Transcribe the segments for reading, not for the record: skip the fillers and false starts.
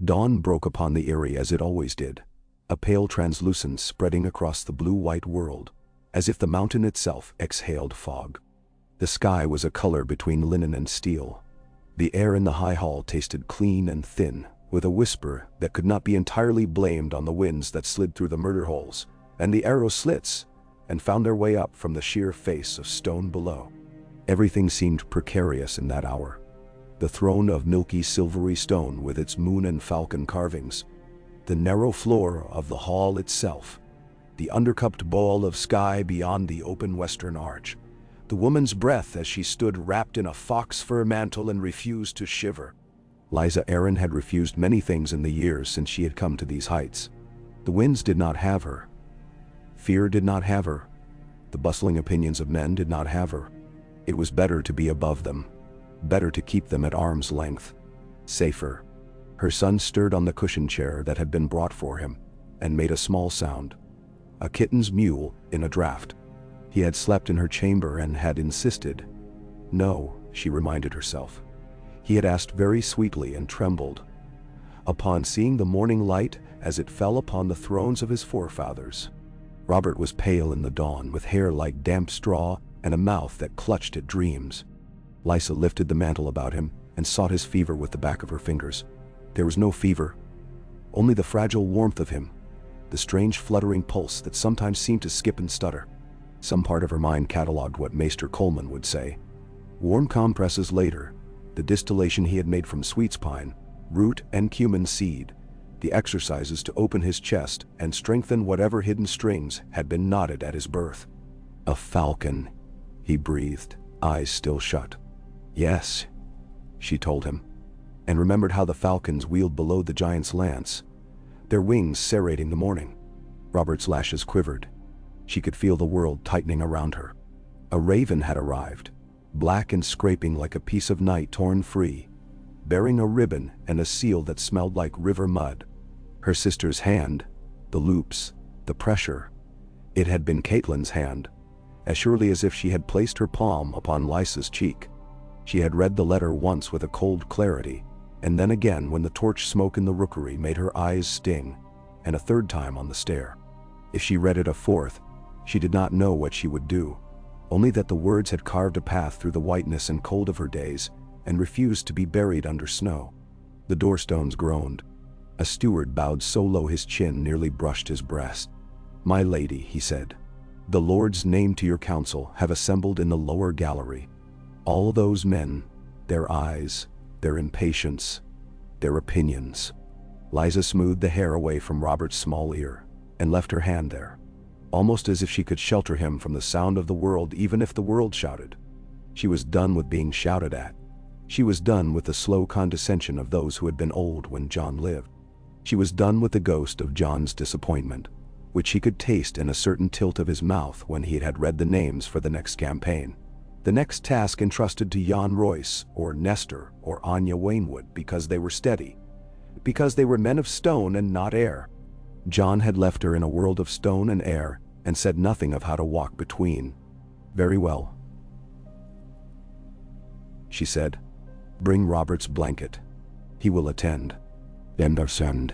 Dawn broke upon the Eyrie as it always did, a pale translucence spreading across the blue-white world, as if the mountain itself exhaled fog. The sky was a color between linen and steel. The air in the high hall tasted clean and thin, with a whisper that could not be entirely blamed on the winds that slid through the murder holes, and the arrow slits, and found their way up from the sheer face of stone below. Everything seemed precarious in that hour. The throne of milky silvery stone with its moon and falcon carvings, the narrow floor of the hall itself, the undercupped bowl of sky beyond the open western arch, the woman's breath as she stood wrapped in a fox fur mantle and refused to shiver. Lysa Arryn had refused many things in the years since she had come to these heights. The winds did not have her. Fear did not have her. The bustling opinions of men did not have her. It was better to be above them, better to keep them at arm's length, safer. Her son stirred on the cushioned chair that had been brought for him, and made a small sound. A kitten's mew in a draught. He had slept in her chamber and had insisted. No, she reminded herself. He had asked very sweetly and trembled. Upon seeing the morning light as it fell upon the thrones of his forefathers. Robert was pale in the dawn, with hair like damp straw and a mouth that clutched at dreams. Lysa lifted the mantle about him and sought his fever with the back of her fingers. There was no fever, only the fragile warmth of him, the strange fluttering pulse that sometimes seemed to skip and stutter. Some part of her mind catalogued what Maester Coleman would say. Warm compresses later, the distillation he had made from sweets pine, root and cumin seed, the exercises to open his chest and strengthen whatever hidden strings had been knotted at his birth. A falcon, he breathed, eyes still shut. Yes, she told him, and remembered how the falcons wheeled below the giant's lance, their wings serrating the morning. Robert's lashes quivered. She could feel the world tightening around her. A raven had arrived, black and scraping like a piece of night torn free, bearing a ribbon and a seal that smelled like river mud. Her sister's hand, the loops, the pressure. It had been Caitlyn's hand, as surely as if she had placed her palm upon Lysa's cheek. She had read the letter once with a cold clarity, and then again when the torch smoke in the rookery made her eyes sting, and a third time on the stair. If she read it a fourth, she did not know what she would do, only that the words had carved a path through the whiteness and cold of her days, and refused to be buried under snow. The doorstones groaned. A steward bowed so low his chin nearly brushed his breast. "My lady," he said, "the lords named to your council have assembled in the lower gallery. All those men, their eyes, their impatience, their opinions." Lysa smoothed the hair away from Robert's small ear, and left her hand there, almost as if she could shelter him from the sound of the world even if the world shouted. She was done with being shouted at. She was done with the slow condescension of those who had been old when John lived. She was done with the ghost of John's disappointment, which she could taste in a certain tilt of his mouth when he had read the names for the next campaign. The next task entrusted to Jan Royce or Nestor or Anya Wainwood because they were steady, because they were men of stone and not air. John had left her in a world of stone and air and said nothing of how to walk between. "Very well," she said. "Bring Robert's blanket. He will attend." "Understand."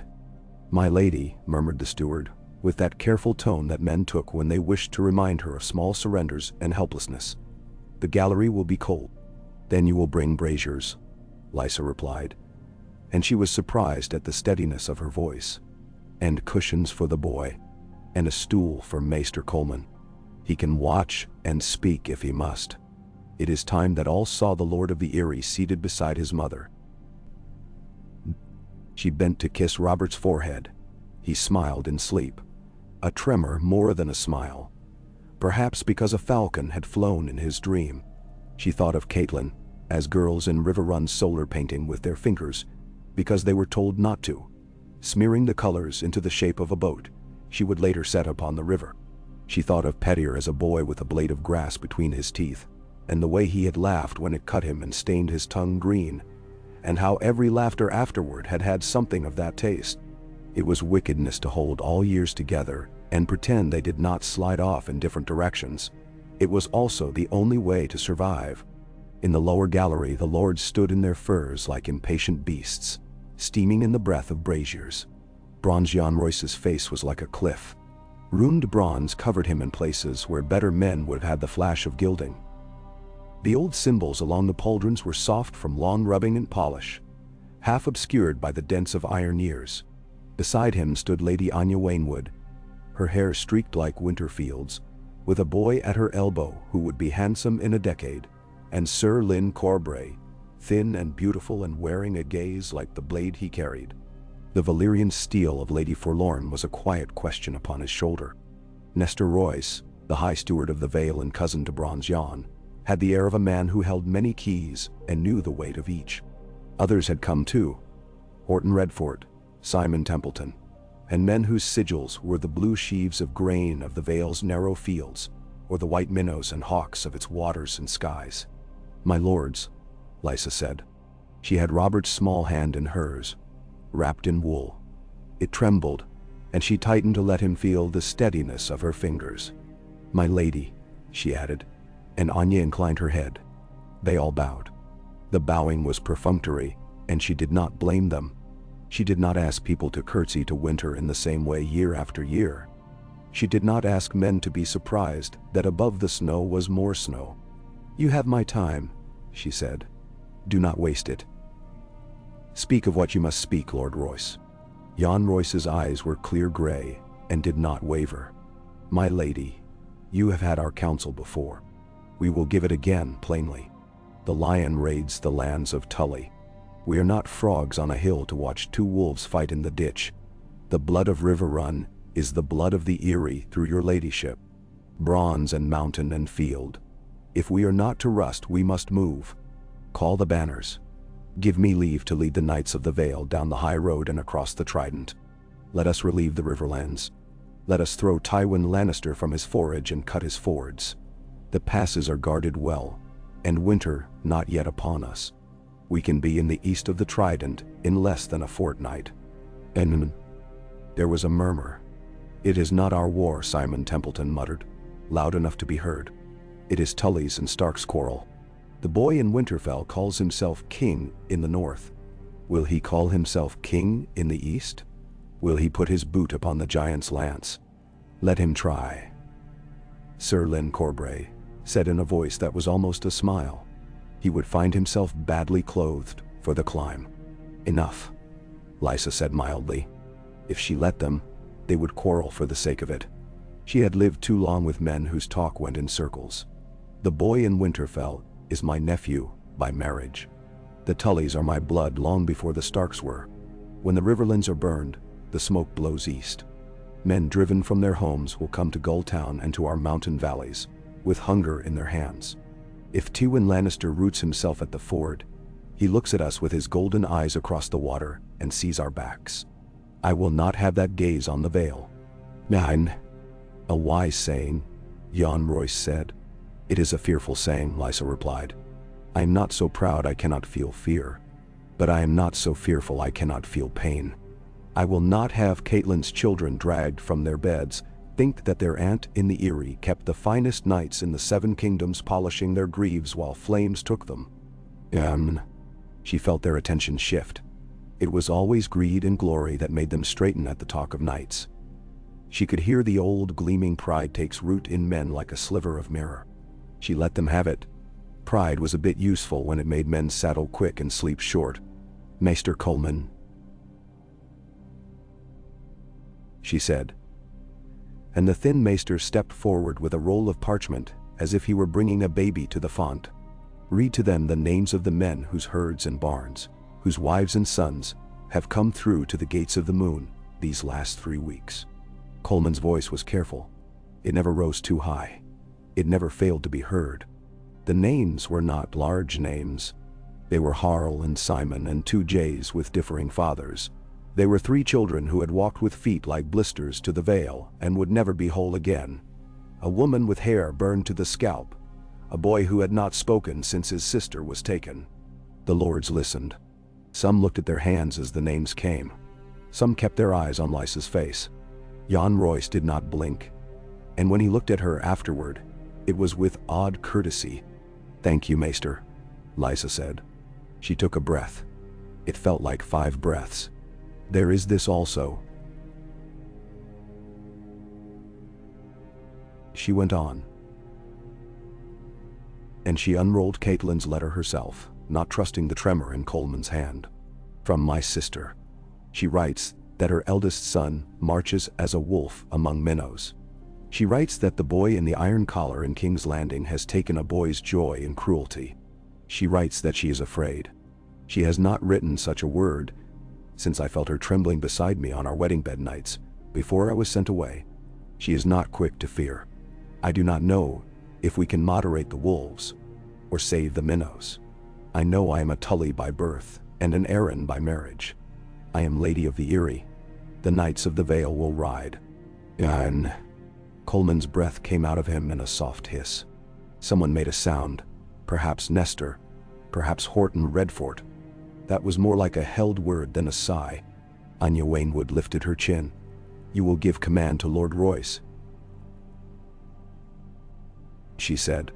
"My lady," murmured the steward, with that careful tone that men took when they wished to remind her of small surrenders and helplessness. "The gallery will be cold." "Then you will bring braziers," Lysa replied, and she was surprised at the steadiness of her voice. "And cushions for the boy, and a stool for Maester Coleman. He can watch and speak if he must." It is time that all saw the Lord of the Eyrie seated beside his mother. She bent to kiss Robert's forehead. He smiled in sleep, a tremor more than a smile. Perhaps because a falcon had flown in his dream. She thought of Caitlyn, as girls in River run solar painting with their fingers, because they were told not to, smearing the colors into the shape of a boat she would later set upon the river. She thought of Pettier as a boy with a blade of grass between his teeth, and the way he had laughed when it cut him and stained his tongue green, and how every laughter afterward had had something of that taste. It was wickedness to hold all years together and pretend they did not slide off in different directions. It was also the only way to survive. In the lower gallery the lords stood in their furs like impatient beasts. steaming in the breath of braziers. Bronze Jan Royce's face was like a cliff. Ruined bronze covered him in places where better men would have had the flash of gilding. The old symbols along the pauldrons were soft from long rubbing and polish, half obscured by the dents of iron years. Beside him stood Lady Anya Wainwood, her hair streaked like winter fields, with a boy at her elbow who would be handsome in a decade, and Sir Lynn Corbray, thin and beautiful and wearing a gaze like the blade he carried. The Valyrian steel of Lady Forlorn was a quiet question upon his shoulder. Nestor Royce, the High Steward of the Vale and cousin to Bronze Jan, had the air of a man who held many keys and knew the weight of each. Others had come too: Horton Redford, Simon Templeton, and men whose sigils were the blue sheaves of grain of the Vale's narrow fields, or the white minnows and hawks of its waters and skies. "My lords," Lysa said. She had Robert's small hand in hers, wrapped in wool. It trembled, and she tightened to let him feel the steadiness of her fingers. "My lady," she added, and Anya inclined her head. They all bowed. The bowing was perfunctory, and she did not blame them. She did not ask people to curtsy to winter in the same way year after year. She did not ask men to be surprised that above the snow was more snow. "You have my time," she said. "Do not waste it. Speak of what you must speak, Lord Royce." Jan Royce's eyes were clear gray and did not waver. "My lady, you have had our counsel before. We will give it again plainly. The lion raids the lands of Tully. We are not frogs on a hill to watch two wolves fight in the ditch. The blood of River Run is the blood of the Erie through your ladyship, bronze and mountain and field. If we are not to rust, we must move. Call the banners. Give me leave to lead the knights of the Vale down the high road and across the Trident. Let us relieve the Riverlands. Let us throw Tywin Lannister from his forage and cut his fords. The passes are guarded well, and winter not yet upon us. We can be in the east of the Trident in less than a fortnight." And there was a murmur. "It is not our war," Simon Templeton muttered, loud enough to be heard. "It is Tully's and Stark's quarrel. The boy in Winterfell calls himself king in the north. Will he call himself king in the east? Will he put his boot upon the giant's lance? Let him try." Sir Lynn Corbray said in a voice that was almost a smile. He would find himself badly clothed for the climb. "Enough," Lysa said mildly. If she let them, they would quarrel for the sake of it. She had lived too long with men whose talk went in circles. "The boy in Winterfell is my nephew by marriage. The Tullys are my blood long before the Starks were. When the Riverlands are burned, the smoke blows east. Men driven from their homes will come to Gulltown and to our mountain valleys, with hunger in their hands. If Tywin Lannister roots himself at the ford, he looks at us with his golden eyes across the water and sees our backs. I will not have that gaze on the Vale." "Nein." "A wise saying," Jan Royce said. "It is a fearful saying," Lysa replied. "I am not so proud I cannot feel fear, but I am not so fearful I cannot feel pain. I will not have Catelyn's children dragged from their beds, think that their aunt in the Erie kept the finest knights in the Seven Kingdoms polishing their greaves while flames took them." She felt their attention shift. It was always greed and glory that made them straighten at the talk of knights. She could hear the old gleaming pride takes root in men like a sliver of mirror. She let them have it. Pride was a bit useful when it made men saddle quick and sleep short. "Maester Coleman," she said. And the thin maester stepped forward with a roll of parchment, as if he were bringing a baby to the font. "Read to them the names of the men whose herds and barns, whose wives and sons, have come through to the gates of the moon these last 3 weeks." Coleman's voice was careful. It never rose too high. It never failed to be heard. The names were not large names. They were Harl and Simon and 2 Jays with differing fathers. They were 3 children who had walked with feet like blisters to the Vale and would never be whole again. A woman with hair burned to the scalp. A boy who had not spoken since his sister was taken. The lords listened. Some looked at their hands as the names came. Some kept their eyes on Lysa's face. Jan Royce did not blink. And when he looked at her afterward, it was with odd courtesy. "Thank you, Maester," Lysa said. She took a breath. It felt like 5 breaths. There is this also. She went on. And she unrolled Caitlyn's letter herself, not trusting the tremor in Coleman's hand. From my sister. She writes that her eldest son marches as a wolf among minnows. She writes that the boy in the iron collar in King's Landing has taken a boy's joy in cruelty. She writes that she is afraid. She has not written such a word since I felt her trembling beside me on our wedding bed nights, before I was sent away. She is not quick to fear. I do not know if we can moderate the wolves or save the minnows. I know I am a Tully by birth and an Arryn by marriage. I am Lady of the Eyrie. The Knights of the Vale will ride. And Coleman's breath came out of him in a soft hiss. Someone made a sound, perhaps Nestor, perhaps Horton Redfort. That was more like a held word than a sigh. Anya Wainwood lifted her chin. You will give command to Lord Royce, she said.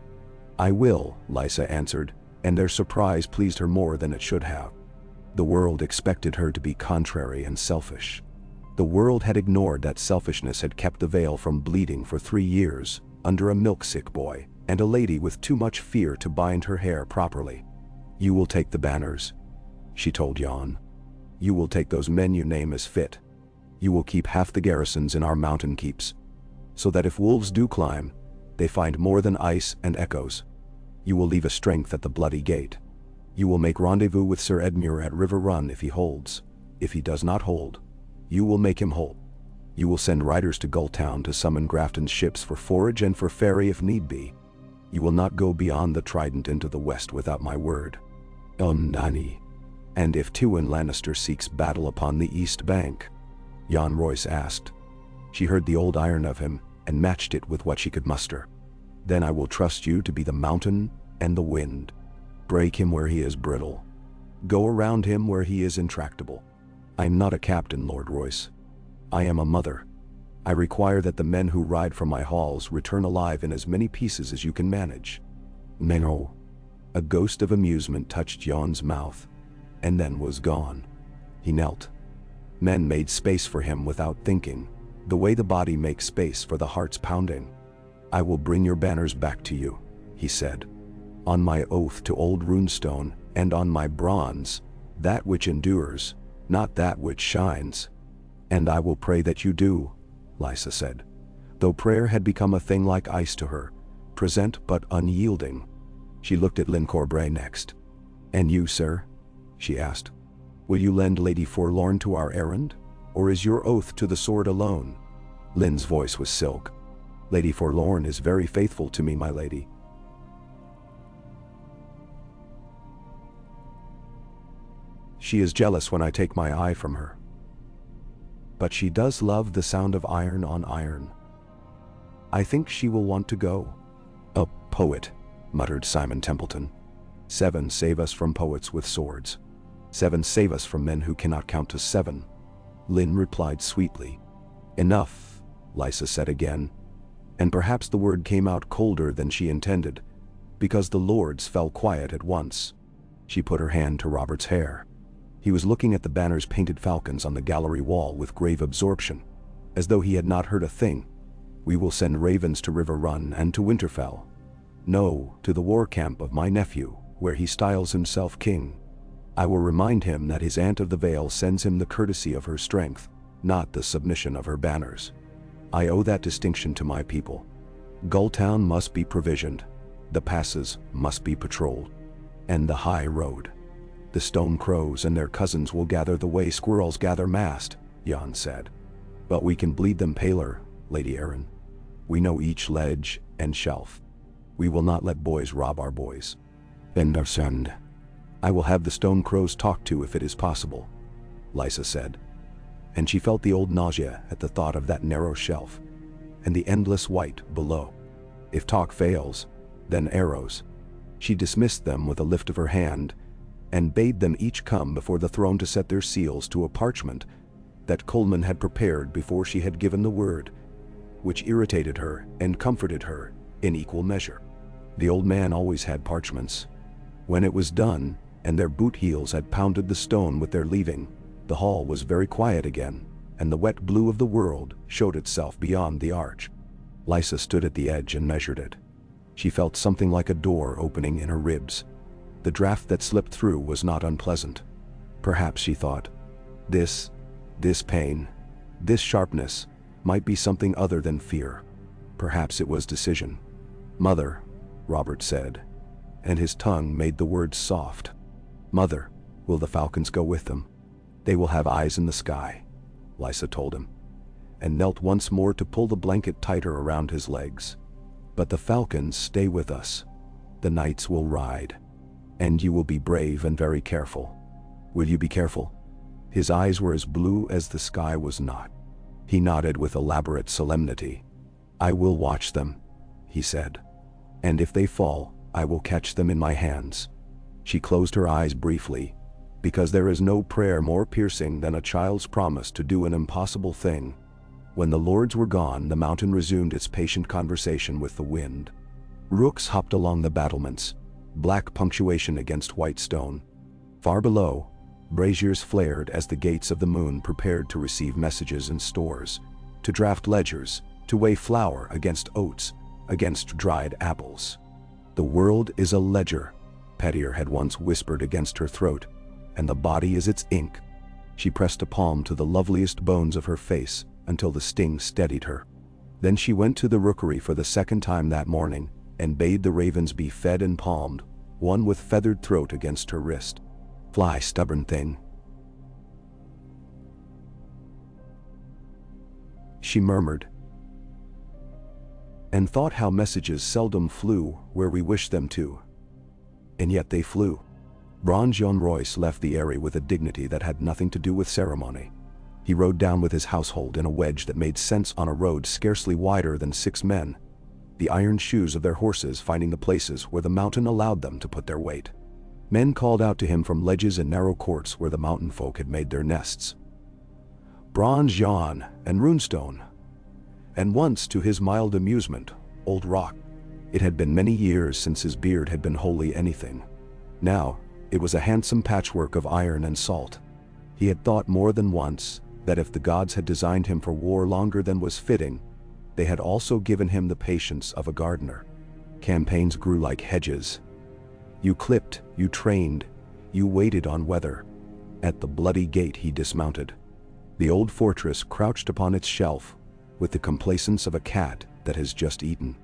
I will, Lysa answered, and their surprise pleased her more than it should have. The world expected her to be contrary and selfish. The world had ignored that selfishness had kept the Vale from bleeding for 3 years, under a milk-sick boy, and a lady with too much fear to bind her hair properly. You will take the banners, she told Jan. You will take those men you name as fit. You will keep half the garrisons in our mountain keeps, so that if wolves do climb, they find more than ice and echoes. You will leave a strength at the Bloody Gate. You will make rendezvous with Sir Edmure at River Run if he holds. If he does not hold, you will make him hold. You will send riders to Gulltown to summon Grafton's ships for forage and for ferry if need be. You will not go beyond the Trident into the west without my word. Nani. And if Tywin Lannister seeks battle upon the east bank? Jan Royce asked. She heard the old iron of him and matched it with what she could muster. Then I will trust you to be the mountain and the wind. Break him where he is brittle. Go around him where he is intractable. I am not a captain, Lord Royce. I am a mother. I require that the men who ride from my halls return alive in as many pieces as you can manage. No. A ghost of amusement touched Jan's mouth, and then was gone. He knelt. Men made space for him without thinking, the way the body makes space for the heart's pounding. I will bring your banners back to you, he said. On my oath to old runestone, and on my bronze, that which endures, not that which shines. And I will pray that you do, Lysa said, though prayer had become a thing like ice to her, present but unyielding. She looked at Lyn Corbray next. And you, sir? She asked. Will you lend Lady Forlorn to our errand, or is your oath to the sword alone? Lyn's voice was silk. Lady Forlorn is very faithful to me, my lady. She is jealous when I take my eye from her. But she does love the sound of iron on iron. I think she will want to go. A poet, muttered Simon Templeton. 7 save us from poets with swords. 7 save us from men who cannot count to 7. Lyn replied sweetly. Enough, Lysa said again. And perhaps the word came out colder than she intended, because the lords fell quiet at once. She put her hand to Robert's hair. He was looking at the banner's painted falcons on the gallery wall with grave absorption, as though he had not heard a thing. We will send ravens to River Run and to Winterfell. No, to the war camp of my nephew, where he styles himself king. I will remind him that his Aunt of the Vale sends him the courtesy of her strength, not the submission of her banners. I owe that distinction to my people. Gulltown must be provisioned, the passes must be patrolled, and the high road. The stone crows and their cousins will gather the way squirrels gather mast, Jan said. But we can bleed them paler, Lady Arryn. We know each ledge and shelf. We will not let boys rob our boys. Understand. I will have the stone crows talked to if it is possible, Lysa said. And she felt the old nausea at the thought of that narrow shelf, and the endless white below. If talk fails, then arrows. She dismissed them with a lift of her hand, and bade them each come before the throne to set their seals to a parchment that Coleman had prepared before she had given the word, which irritated her and comforted her in equal measure. The old man always had parchments. When it was done, and their boot heels had pounded the stone with their leaving, the hall was very quiet again, and the wet blue of the world showed itself beyond the arch. Lysa stood at the edge and measured it. She felt something like a door opening in her ribs. The draft that slipped through was not unpleasant. Perhaps, she thought, this pain, this sharpness, might be something other than fear. Perhaps it was decision. "Mother," Robert said, and his tongue made the words soft. "Mother, will the falcons go with them? They will have eyes in the sky," Lysa told him, and knelt once more to pull the blanket tighter around his legs. "But the falcons stay with us. The knights will ride. And you will be brave and very careful. Will you be careful?" His eyes were as blue as the sky was not. He nodded with elaborate solemnity. "I will watch them," he said. "And if they fall, I will catch them in my hands." She closed her eyes briefly, because there is no prayer more piercing than a child's promise to do an impossible thing. When the lords were gone, the mountain resumed its patient conversation with the wind. Rooks hopped along the battlements, black punctuation against white stone. Far below, braziers flared as the gates of the moon prepared to receive messages and stores, to draft ledgers, to weigh flour against oats, against dried apples. "The world is a ledger," Petir had once whispered against her throat, "and the body is its ink." She pressed a palm to the loveliest bones of her face until the sting steadied her. Then she went to the rookery for the second time that morning and bade the ravens be fed and palmed, one with feathered throat against her wrist. "Fly, stubborn thing," she murmured, and thought how messages seldom flew where we wished them to. And yet they flew. Bronze Jon Royce left the Eyrie with a dignity that had nothing to do with ceremony. He rode down with his household in a wedge that made sense on a road scarcely wider than 6 men, the iron shoes of their horses finding the places where the mountain allowed them to put their weight. Men called out to him from ledges and narrow courts where the mountain folk had made their nests. Bronze Jon and Runestone. And once, to his mild amusement, Old Rock. It had been many years since his beard had been wholly anything. Now, it was a handsome patchwork of iron and salt. He had thought more than once that if the gods had designed him for war longer than was fitting, they had also given him the patience of a gardener. Campaigns grew like hedges. You clipped, you trained, you waited on weather. At the bloody gate he dismounted. The old fortress crouched upon its shelf, with the complacence of a cat that has just eaten.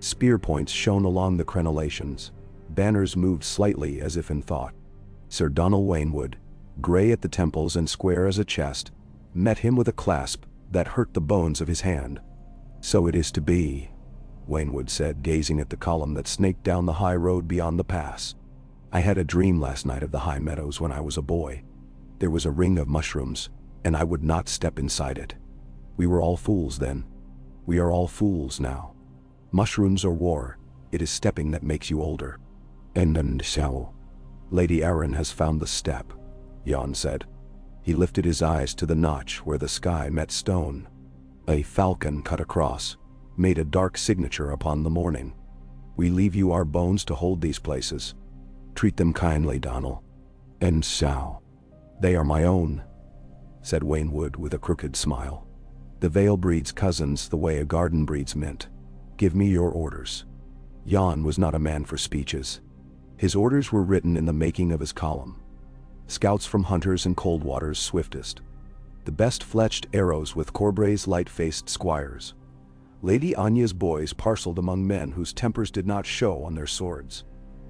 Spear points shone along the crenellations. Banners moved slightly as if in thought. Sir Donal Waynwood, grey at the temples and square as a chest, met him with a clasp that hurt the bones of his hand. "So it is to be," Waynwood said, gazing at the column that snaked down the high road beyond the pass. "I had a dream last night of the high meadows when I was a boy. There was a ring of mushrooms, and I would not step inside it. We were all fools then. We are all fools now. Mushrooms or war, it is stepping that makes you older." And so, Lady Arryn has found the step," Jon said. He lifted his eyes to the notch where the sky met stone. A falcon cut across, made a dark signature upon the morning. "We leave you our bones to hold these places. Treat them kindly, Donal." "And so, they are my own," said Waynwood with a crooked smile. "The Vale breeds cousins the way a garden breeds mint. Give me your orders." Jon was not a man for speeches. His orders were written in the making of his column. Scouts from Hunters and Coldwater's swiftest. The best-fletched arrows with Corbray's light-faced squires. Lady Anya's boys parceled among men whose tempers did not show on their swords.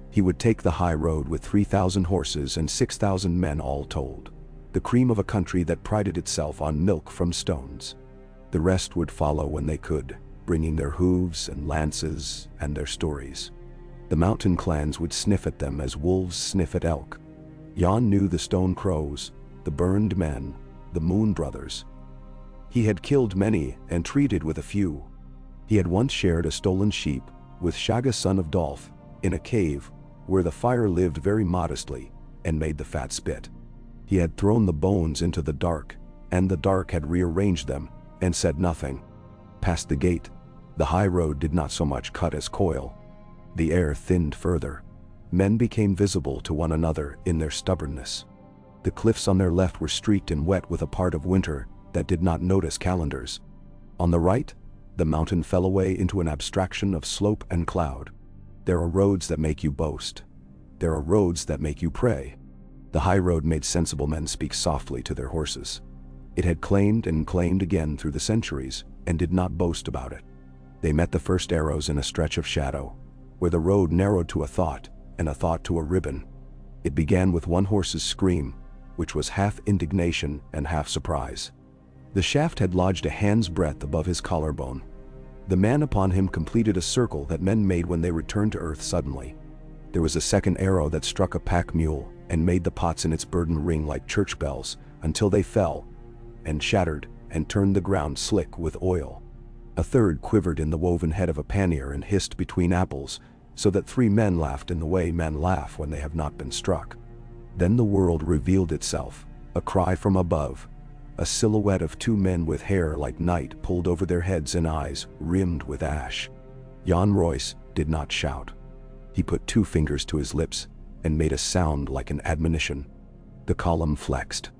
He would take the high road with 3,000 horses and 6,000 men all told. The cream of a country that prided itself on milk from stones. The rest would follow when they could, bringing their hooves and lances and their stories. The mountain clans would sniff at them as wolves sniff at elk. Jon knew the Stone Crows, the Burned Men, the Moon Brothers. He had killed many and treated with a few. He had once shared a stolen sheep with Shagga son of Dolph in a cave where the fire lived very modestly and made the fat spit. He had thrown the bones into the dark, and the dark had rearranged them and said nothing. Past the gate, the high road did not so much cut as coil. The air thinned further. Men became visible to one another in their stubbornness. The cliffs on their left were streaked and wet with a part of winter that did not notice calendars. On the right, the mountain fell away into an abstraction of slope and cloud. There are roads that make you boast. There are roads that make you pray. The high road made sensible men speak softly to their horses. It had claimed and claimed again through the centuries, and did not boast about it. They met the first arrows in a stretch of shadow, where the road narrowed to a thought, and a thought to a ribbon. It began with one horse's scream, which was half indignation and half surprise. The shaft had lodged a hand's breadth above his collarbone. The man upon him completed a circle that men made when they returned to earth suddenly. There was a second arrow that struck a pack mule and made the pots in its burden ring like church bells until they fell and shattered and turned the ground slick with oil. A third quivered in the woven head of a pannier and hissed between apples, so that 3 men laughed in the way men laugh when they have not been struck. Then the world revealed itself, a cry from above, a silhouette of 2 men with hair like night pulled over their heads and eyes rimmed with ash. Jan Royce did not shout. He put 2 fingers to his lips and made a sound like an admonition. The column flexed.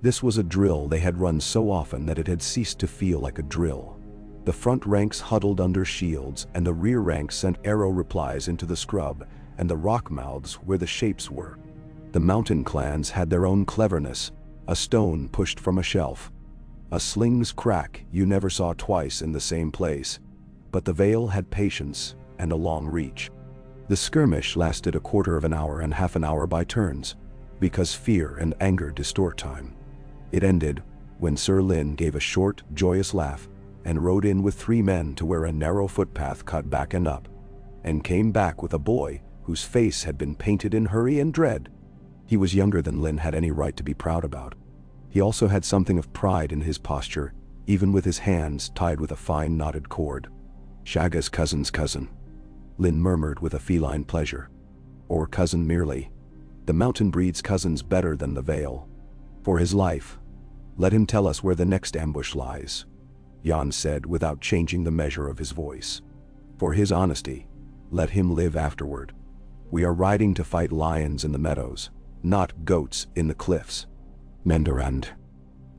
This was a drill they had run so often that it had ceased to feel like a drill. The front ranks huddled under shields, and the rear ranks sent arrow replies into the scrub and the rock mouths where the shapes were. The mountain clans had their own cleverness, a stone pushed from a shelf, a sling's crack you never saw twice in the same place, but the Vale had patience and a long reach. The skirmish lasted a quarter of an hour and half an hour by turns, because fear and anger distort time. It ended when Sir Lin gave a short, joyous laugh and rode in with 3 men to where a narrow footpath cut back and up, and came back with a boy whose face had been painted in hurry and dread. He was younger than Lin had any right to be proud about. He also had something of pride in his posture, even with his hands tied with a fine knotted cord. Shaga's cousin's cousin, Lin murmured with a feline pleasure. Or cousin merely. The mountain breeds cousins better than the Vale. For his life, let him tell us where the next ambush lies, Jan said without changing the measure of his voice. For his honesty, let him live afterward. We are riding to fight lions in the meadows, not goats in the cliffs. Menderand.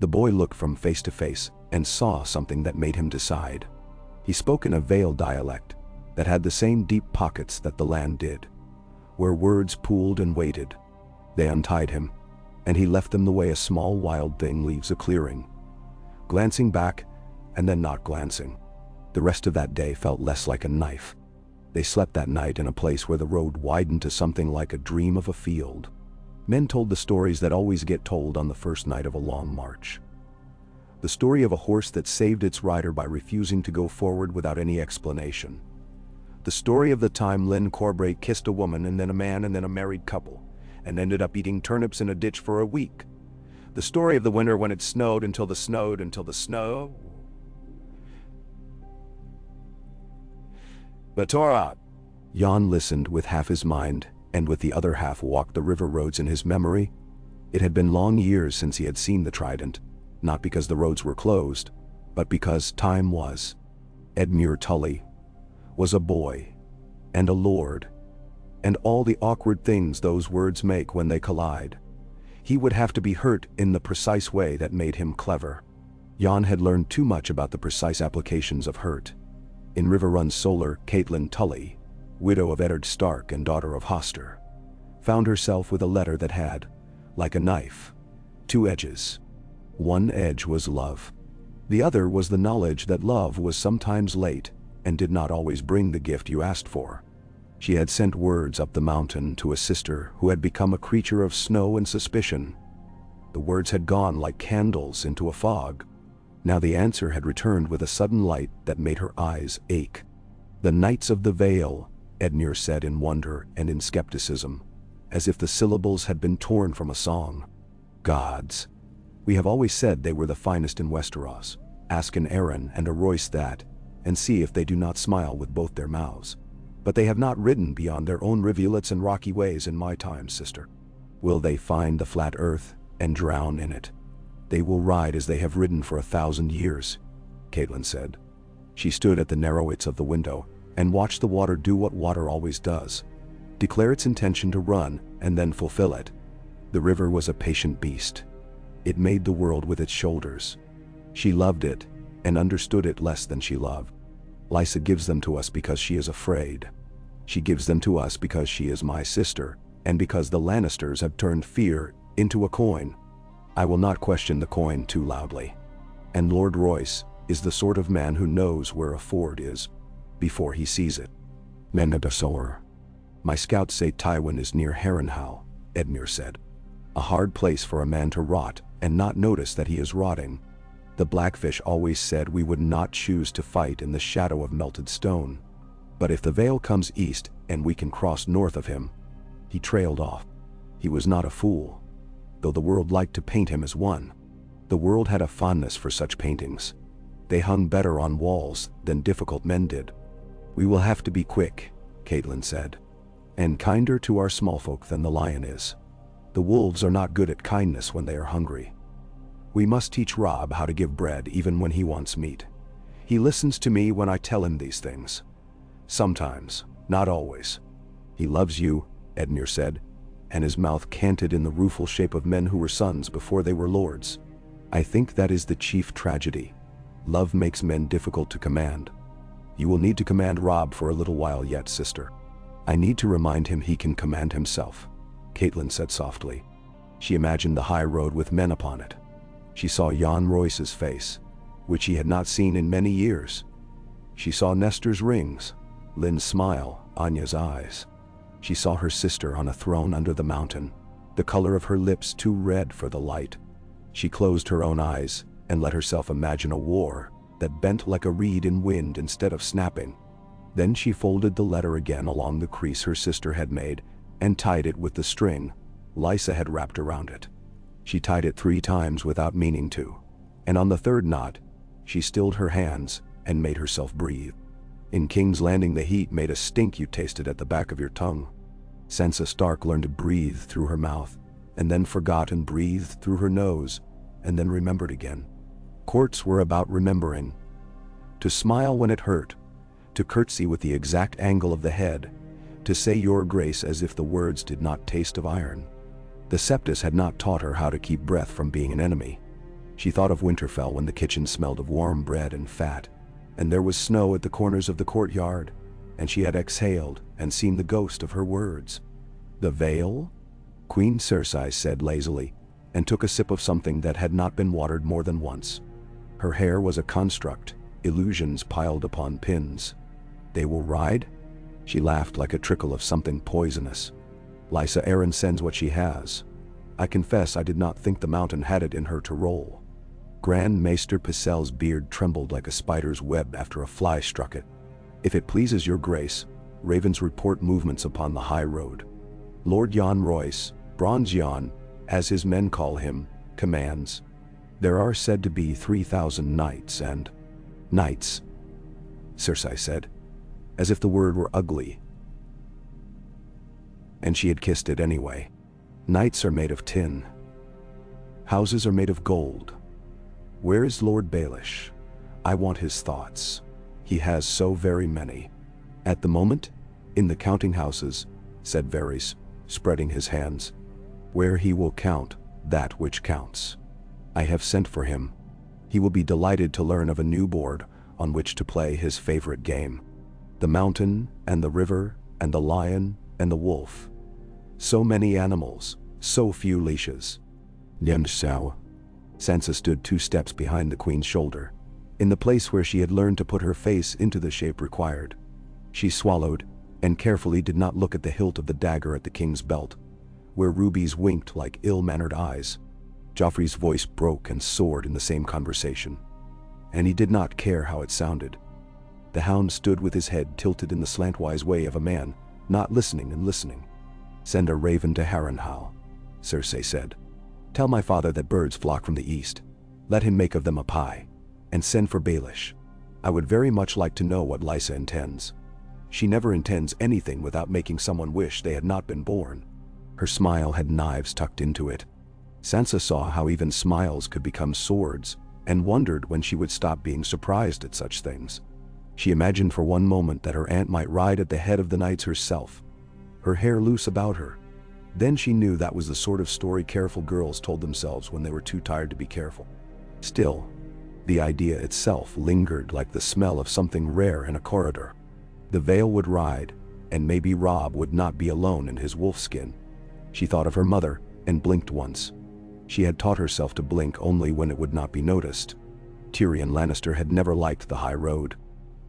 The boy looked from face to face and saw something that made him decide. He spoke in a Vale dialect that had the same deep pockets that the land did, where words pooled and waited. They untied him, and he left them the way a small wild thing leaves a clearing, glancing back and then not glancing. The rest of that day felt less like a knife. They slept that night in a place where the road widened to something like a dream of a field. Men told the stories that always get told on the first night of a long march. The story of a horse that saved its rider by refusing to go forward without any explanation. The story of the time Lin Corbray kissed a woman and then a man and then a married couple, and ended up eating turnips in a ditch for a week. The story of the winter when it snowed until the snow. Batorat. Jan listened with half his mind, and with the other half walked the river roads in his memory. It had been long years since he had seen the trident, not because the roads were closed, but because time was. Edmure Tully was a boy, and a lord, and all the awkward things those words make when they collide. He would have to be hurt in the precise way that made him clever. Jan had learned too much about the precise applications of hurt. In River Run Solar, Caitlin Tully, widow of Eddard Stark and daughter of Hoster, found herself with a letter that had, like a knife, 2 edges. One edge was love. The other was the knowledge that love was sometimes late and did not always bring the gift you asked for. She had sent words up the mountain to a sister who had become a creature of snow and suspicion. The words had gone like candles into a fog. Now the answer had returned with a sudden light that made her eyes ache. The Knights of the Vale, Edmure said in wonder and in skepticism, as if the syllables had been torn from a song. Gods. We have always said they were the finest in Westeros. Ask an Arryn and a Royce that, and see if they do not smile with both their mouths. But they have not ridden beyond their own rivulets and rocky ways in my time, sister. Will they find the flat earth and drown in it? They will ride as they have ridden for 1,000 years, Caitlin said. She stood at the narrow itch of the window and watched the water do what water always does. declare its intention to run, and then fulfill it. The river was a patient beast. It made the world with its shoulders. She loved it, and understood it less than she loved. Lysa gives them to us because she is afraid. She gives them to us because she is my sister, and because the Lannisters have turned fear into a coin. I will not question the coin too loudly. And Lord Royce is the sort of man who knows where a ford is before he sees it. Menadasor. My scouts say Tywin is near Harrenhal, Edmure said. A hard place for a man to rot and not notice that he is rotting. The Blackfish always said we would not choose to fight in the shadow of melted stone. But if the Vale comes east and we can cross north of him. He trailed off. He was not a fool, though the world liked to paint him as one. The world had a fondness for such paintings. They hung better on walls than difficult men did. We will have to be quick, Catelyn said, and kinder to our small folk than the lion is. The wolves are not good at kindness when they are hungry. We must teach Robb how to give bread even when he wants meat. He listens to me when I tell him these things. Sometimes, not always. He loves you, Edmure said, and his mouth canted in the rueful shape of men who were sons before they were lords. I think that is the chief tragedy. Love makes men difficult to command. You will need to command Robb for a little while yet, sister. I need to remind him he can command himself, Catelyn said softly. She imagined the high road with men upon it. She saw Jon Royce's face, which he had not seen in many years. She saw Nestor's rings, Lynn's smile, Anya's eyes. She saw her sister on a throne under the mountain, the color of her lips too red for the light. She closed her own eyes and let herself imagine a war that bent like a reed in wind instead of snapping. Then she folded the letter again along the crease her sister had made and tied it with the string Lysa had wrapped around it. She tied it 3 times without meaning to, and on the 3rd knot, she stilled her hands and made herself breathe. In King's Landing the heat made a stink you tasted at the back of your tongue. Sansa Stark learned to breathe through her mouth, and then forgot and breathed through her nose, and then remembered again. Courts were about remembering. To smile when it hurt, to curtsy with the exact angle of the head, to say your grace as if the words did not taste of iron. The Septus had not taught her how to keep breath from being an enemy. She thought of Winterfell when the kitchen smelled of warm bread and fat, and there was snow at the corners of the courtyard, and she had exhaled and seen the ghost of her words. The Vale? Queen Cersei said lazily, and took a sip of something that had not been watered more than once. Her hair was a construct, illusions piled upon pins. They will ride? She laughed like a trickle of something poisonous. Lysa Arryn sends what she has. I confess I did not think the mountain had it in her to roll. Grand Maester Pycelle's beard trembled like a spider's web after a fly struck it. If it pleases your grace, ravens report movements upon the high road. Lord Jon Royce, Bronze Jon, as his men call him, commands. There are said to be 3,000 knights and... Knights, Cersei said, as if the word were ugly. And she had kissed it anyway. Knights are made of tin. Houses are made of gold. Where is Lord Baelish? I want his thoughts. He has so very many. At the moment, in the counting houses, said Varys, spreading his hands, where he will count that which counts. I have sent for him. He will be delighted to learn of a new board on which to play his favorite game. The mountain and the river and the lion and the wolf. So many animals, so few leashes. Nyamsau. Sansa stood 2 steps behind the queen's shoulder, in the place where she had learned to put her face into the shape required. She swallowed, and carefully did not look at the hilt of the dagger at the king's belt, where rubies winked like ill-mannered eyes. Joffrey's voice broke and soared in the same conversation, and he did not care how it sounded. The hound stood with his head tilted in the slantwise way of a man, not listening and listening. Send a raven to Harrenhal, Cersei said. Tell my father that birds flock from the east. Let him make of them a pie, and send for Baelish. I would very much like to know what Lysa intends. She never intends anything without making someone wish they had not been born. Her smile had knives tucked into it. Sansa saw how even smiles could become swords, and wondered when she would stop being surprised at such things. She imagined for one moment that her aunt might ride at the head of the knights herself. her hair loose about her. Then she knew that was the sort of story careful girls told themselves when they were too tired to be careful. Still, the idea itself lingered like the smell of something rare in a corridor. The Vale would ride, and maybe Robb would not be alone in his wolfskin. She thought of her mother and blinked once. She had taught herself to blink only when it would not be noticed. Tyrion Lannister had never liked the high road.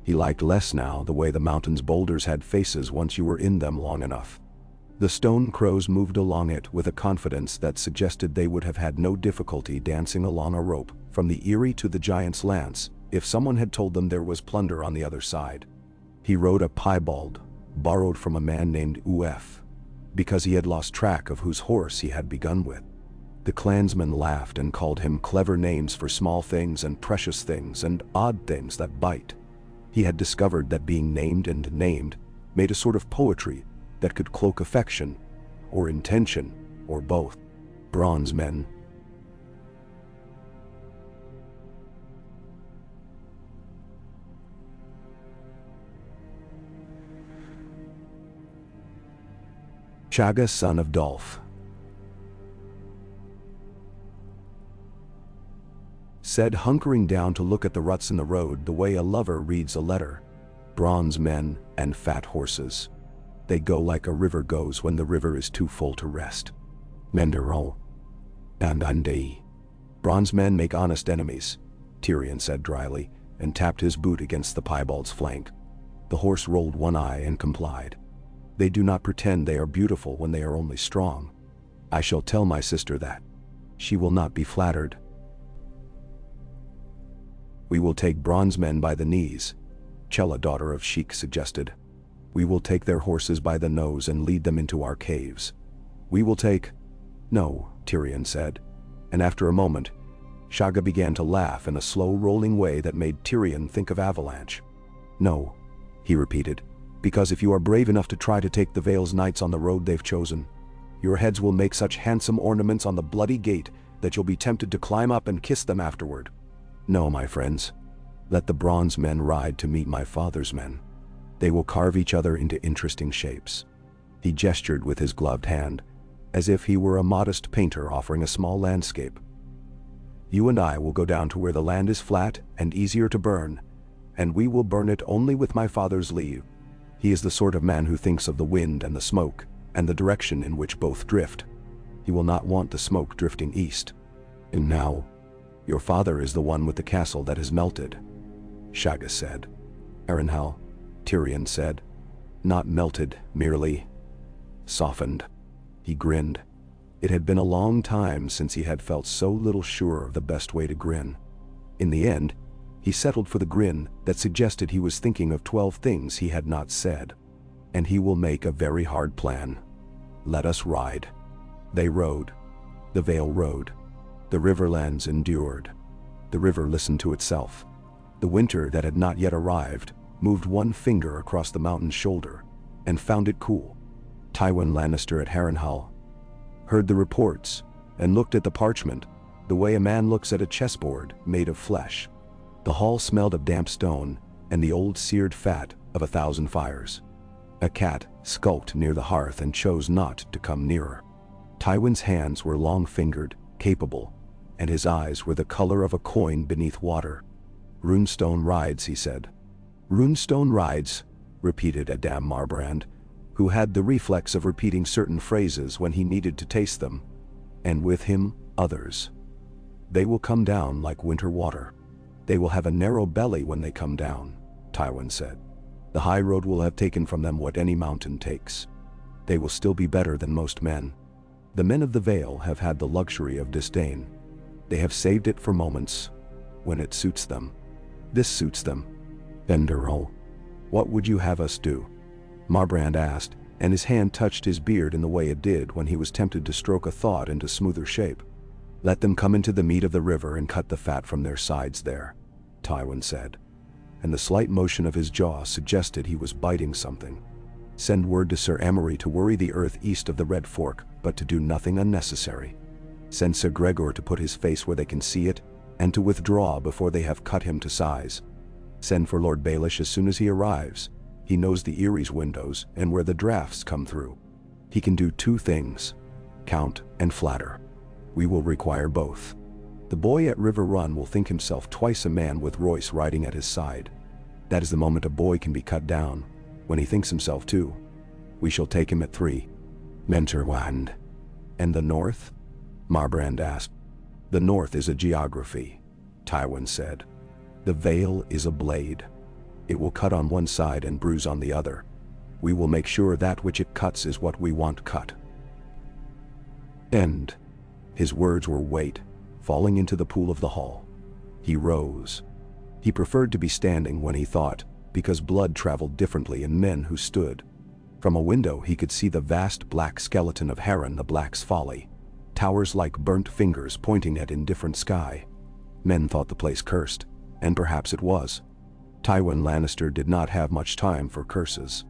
He liked less now the way the mountain's boulders had faces once you were in them long enough. The stone crows moved along it with a confidence that suggested they would have had no difficulty dancing along a rope from the Eyrie to the Giant's Lance if someone had told them there was plunder on the other side. He rode a piebald, borrowed from a man named Uef, because he had lost track of whose horse he had begun with. The clansmen laughed and called him clever names for small things and precious things and odd things that bite. He had discovered that being named and named made a sort of poetry that could cloak affection, or intention, or both. Bronze men. Shagga, son of Dolf, said, hunkering down to look at the ruts in the road the way a lover reads a letter. Bronze men and fat horses. They go like a river goes when the river is too full to rest. Menderol. And Undei. Bronze men make honest enemies, Tyrion said dryly, and tapped his boot against the piebald's flank. The horse rolled one eye and complied. They do not pretend they are beautiful when they are only strong. I shall tell my sister that. She will not be flattered. We will take bronze men by the knees, Chella, daughter of Sheik, suggested. We will take their horses by the nose and lead them into our caves. We will take... No, Tyrion said. And after a moment, Shagga began to laugh in a slow rolling way that made Tyrion think of Avalanche. No, he repeated, because if you are brave enough to try to take the Vale's knights on the road they've chosen, your heads will make such handsome ornaments on the bloody gate that you'll be tempted to climb up and kiss them afterward. No, my friends. Let the bronze men ride to meet my father's men. They will carve each other into interesting shapes. He gestured with his gloved hand, as if he were a modest painter offering a small landscape. You and I will go down to where the land is flat and easier to burn, and we will burn it only with my father's leave. He is the sort of man who thinks of the wind and the smoke, and the direction in which both drift. He will not want the smoke drifting east. And now, your father is the one with the castle that has melted, Shagga said. Arryn, Tyrion said. Not melted, merely softened. He grinned. It had been a long time since he had felt so little sure of the best way to grin. In the end, he settled for the grin that suggested he was thinking of 12 things he had not said. And he will make a very hard plan. Let us ride. They rode. The Vale rode. The Riverlands endured. The river listened to itself. The winter that had not yet arrived moved one finger across the mountain's shoulder and found it cool. Tywin Lannister at Harrenhal heard the reports and looked at the parchment the way a man looks at a chessboard made of flesh. The hall smelled of damp stone and the old seared fat of 1,000 fires. A cat skulked near the hearth and chose not to come nearer. Tywin's hands were long-fingered, capable, and his eyes were the color of a coin beneath water. Runestone rides, he said. Runestone rides, repeated Adam Marbrand, who had the reflex of repeating certain phrases when he needed to taste them, and with him, others. They will come down like winter water. They will have a narrow belly when they come down, Tywin said. The high road will have taken from them what any mountain takes. They will still be better than most men. The men of the Vale have had the luxury of disdain. They have saved it for moments, when it suits them. This suits them. Enderol, what would you have us do? Marbrand asked, and his hand touched his beard in the way it did when he was tempted to stroke a thought into smoother shape. Let them come into the mead of the river and cut the fat from their sides there, Tywin said, and the slight motion of his jaw suggested he was biting something. Send word to Sir Amory to worry the earth east of the Red Fork, but to do nothing unnecessary. Send Sir Gregor to put his face where they can see it, and to withdraw before they have cut him to size. Send for Lord Baelish as soon as he arrives. He knows the Erie's windows and where the drafts come through. He can do two things: count and flatter. We will require both. The boy at River Run will think himself twice a man with Royce riding at his side. That is the moment a boy can be cut down, when he thinks himself two. We shall take him at 3. Mentorwand. And the north? Marbrand asked. The north is a geography, Tywin said. The Vale is a blade. It will cut on one side and bruise on the other. We will make sure that which it cuts is what we want cut. End. His words were weight, falling into the pool of the hall. He rose. He preferred to be standing when he thought, because blood traveled differently in men who stood. From a window he could see the vast black skeleton of Arryn the Black's Folly, towers like burnt fingers pointing at indifferent sky. Men thought the place cursed, and perhaps it was. Tywin Lannister did not have much time for curses.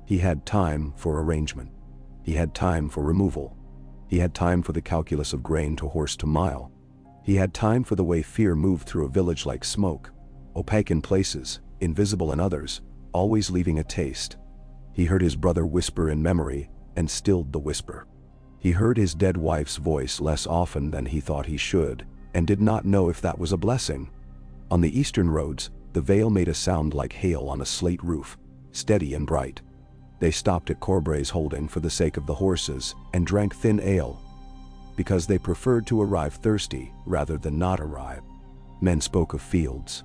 He had time for arrangement. He had time for removal. He had time for the calculus of grain to horse to mile. He had time for the way fear moved through a village like smoke, opaque in places, invisible in others, always leaving a taste. He heard his brother whisper in memory, and stilled the whisper. He heard his dead wife's voice less often than he thought he should, and did not know if that was a blessing. On the eastern roads, the Vale made a sound like hail on a slate roof, steady and bright. They stopped at Corbray's holding for the sake of the horses, and drank thin ale, because they preferred to arrive thirsty rather than not arrive. Men spoke of fields.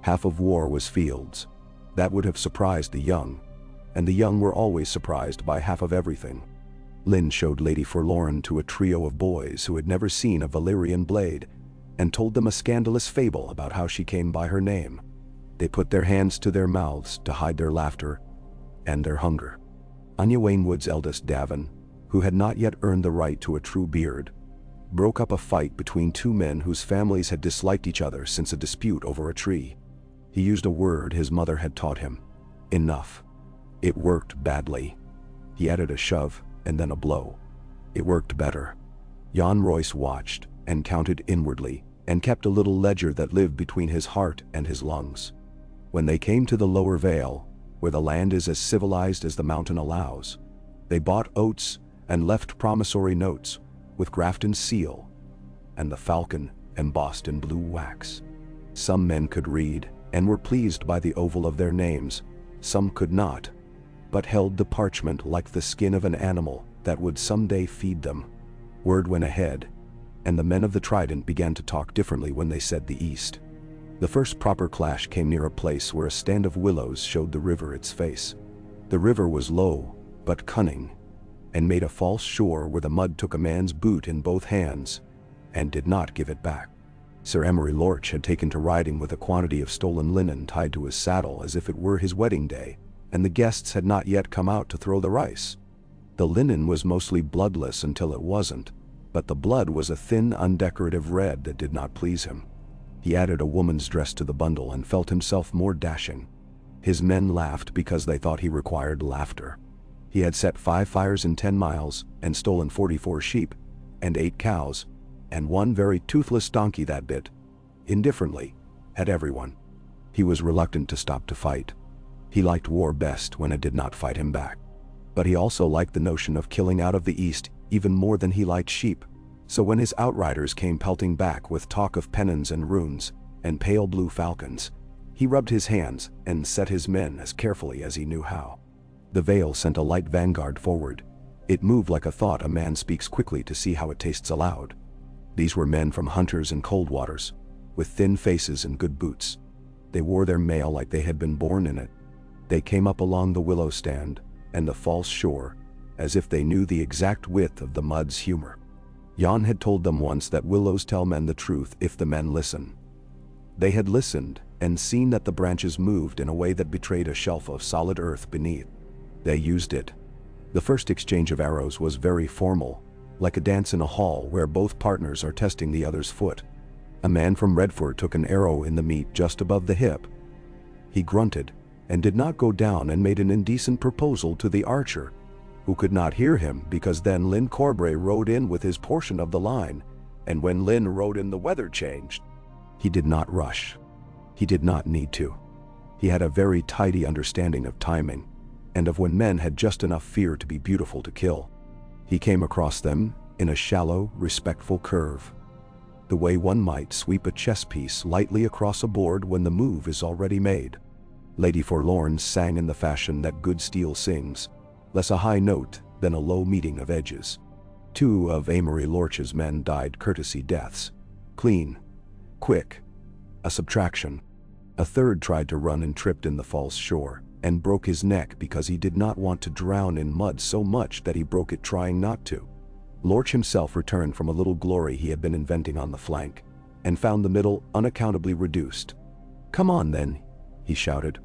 Half of war was fields. That would have surprised the young, and the young were always surprised by half of everything. Lyn showed Lady Forlorn to a trio of boys who had never seen a Valyrian blade, and told them a scandalous fable about how she came by her name. They put their hands to their mouths to hide their laughter and their hunger. Anya Wainwood's eldest Davin, who had not yet earned the right to a true beard, broke up a fight between two men whose families had disliked each other since a dispute over a tree. He used a word his mother had taught him: enough. It worked badly. He added a shove and then a blow. It worked better. Jon Royce watched and counted inwardly, and kept a little ledger that lived between his heart and his lungs. When they came to the lower Vale, where the land is as civilized as the mountain allows, they bought oats and left promissory notes with Grafton's seal and the falcon embossed in blue wax. Some men could read and were pleased by the oval of their names. Some could not, but held the parchment like the skin of an animal that would someday feed them. Word went ahead, and the men of the Trident began to talk differently when they said the east. The first proper clash came near a place where a stand of willows showed the river its face. The river was low, but cunning, and made a false shore where the mud took a man's boot in both hands, and did not give it back. Sir Emery Lorch had taken to riding with a quantity of stolen linen tied to his saddle as if it were his wedding day, and the guests had not yet come out to throw the rice. The linen was mostly bloodless until it wasn't, but the blood was a thin, undecorative red that did not please him. He added a woman's dress to the bundle and felt himself more dashing. His men laughed because they thought he required laughter. He had set 5 fires in 10 miles, and stolen 44 sheep, and 8 cows, and one very toothless donkey that bit, indifferently, at everyone. He was reluctant to stop to fight. He liked war best when it did not fight him back. But he also liked the notion of killing out of the east even more than he liked sheep. So when his outriders came pelting back with talk of pennons and runes, and pale blue falcons, he rubbed his hands and set his men as carefully as he knew how. The Vale sent a light vanguard forward. It moved like a thought a man speaks quickly to see how it tastes aloud. These were men from Hunters and Coldwaters, with thin faces and good boots. They wore their mail like they had been born in it. They came up along the willow stand and the false shore, as if they knew the exact width of the mud's humor. Jon had told them once that willows tell men the truth if the men listen. They had listened and seen that the branches moved in a way that betrayed a shelf of solid earth beneath. They used it. The first exchange of arrows was very formal, like a dance in a hall where both partners are testing the other's foot. A man from Redford took an arrow in the meat just above the hip. He grunted and did not go down and made an indecent proposal to the archer, who could not hear him because then Lyn Corbray rode in with his portion of the line, and when Lyn rode in the weather changed. He did not rush. He did not need to. He had a very tidy understanding of timing, and of when men had just enough fear to be beautiful to kill. He came across them in a shallow, respectful curve, the way one might sweep a chess piece lightly across a board when the move is already made. Lady Forlorn sang in the fashion that good steel sings, less a high note than a low meeting of edges. 2 of Amory Lorch's men died courtesy deaths. Clean. Quick. A subtraction. A third tried to run and tripped in the false shore, and broke his neck because he did not want to drown in mud so much that he broke it trying not to. Lorch himself returned from a little glory he had been inventing on the flank, and found the middle unaccountably reduced. "Come on then," he shouted.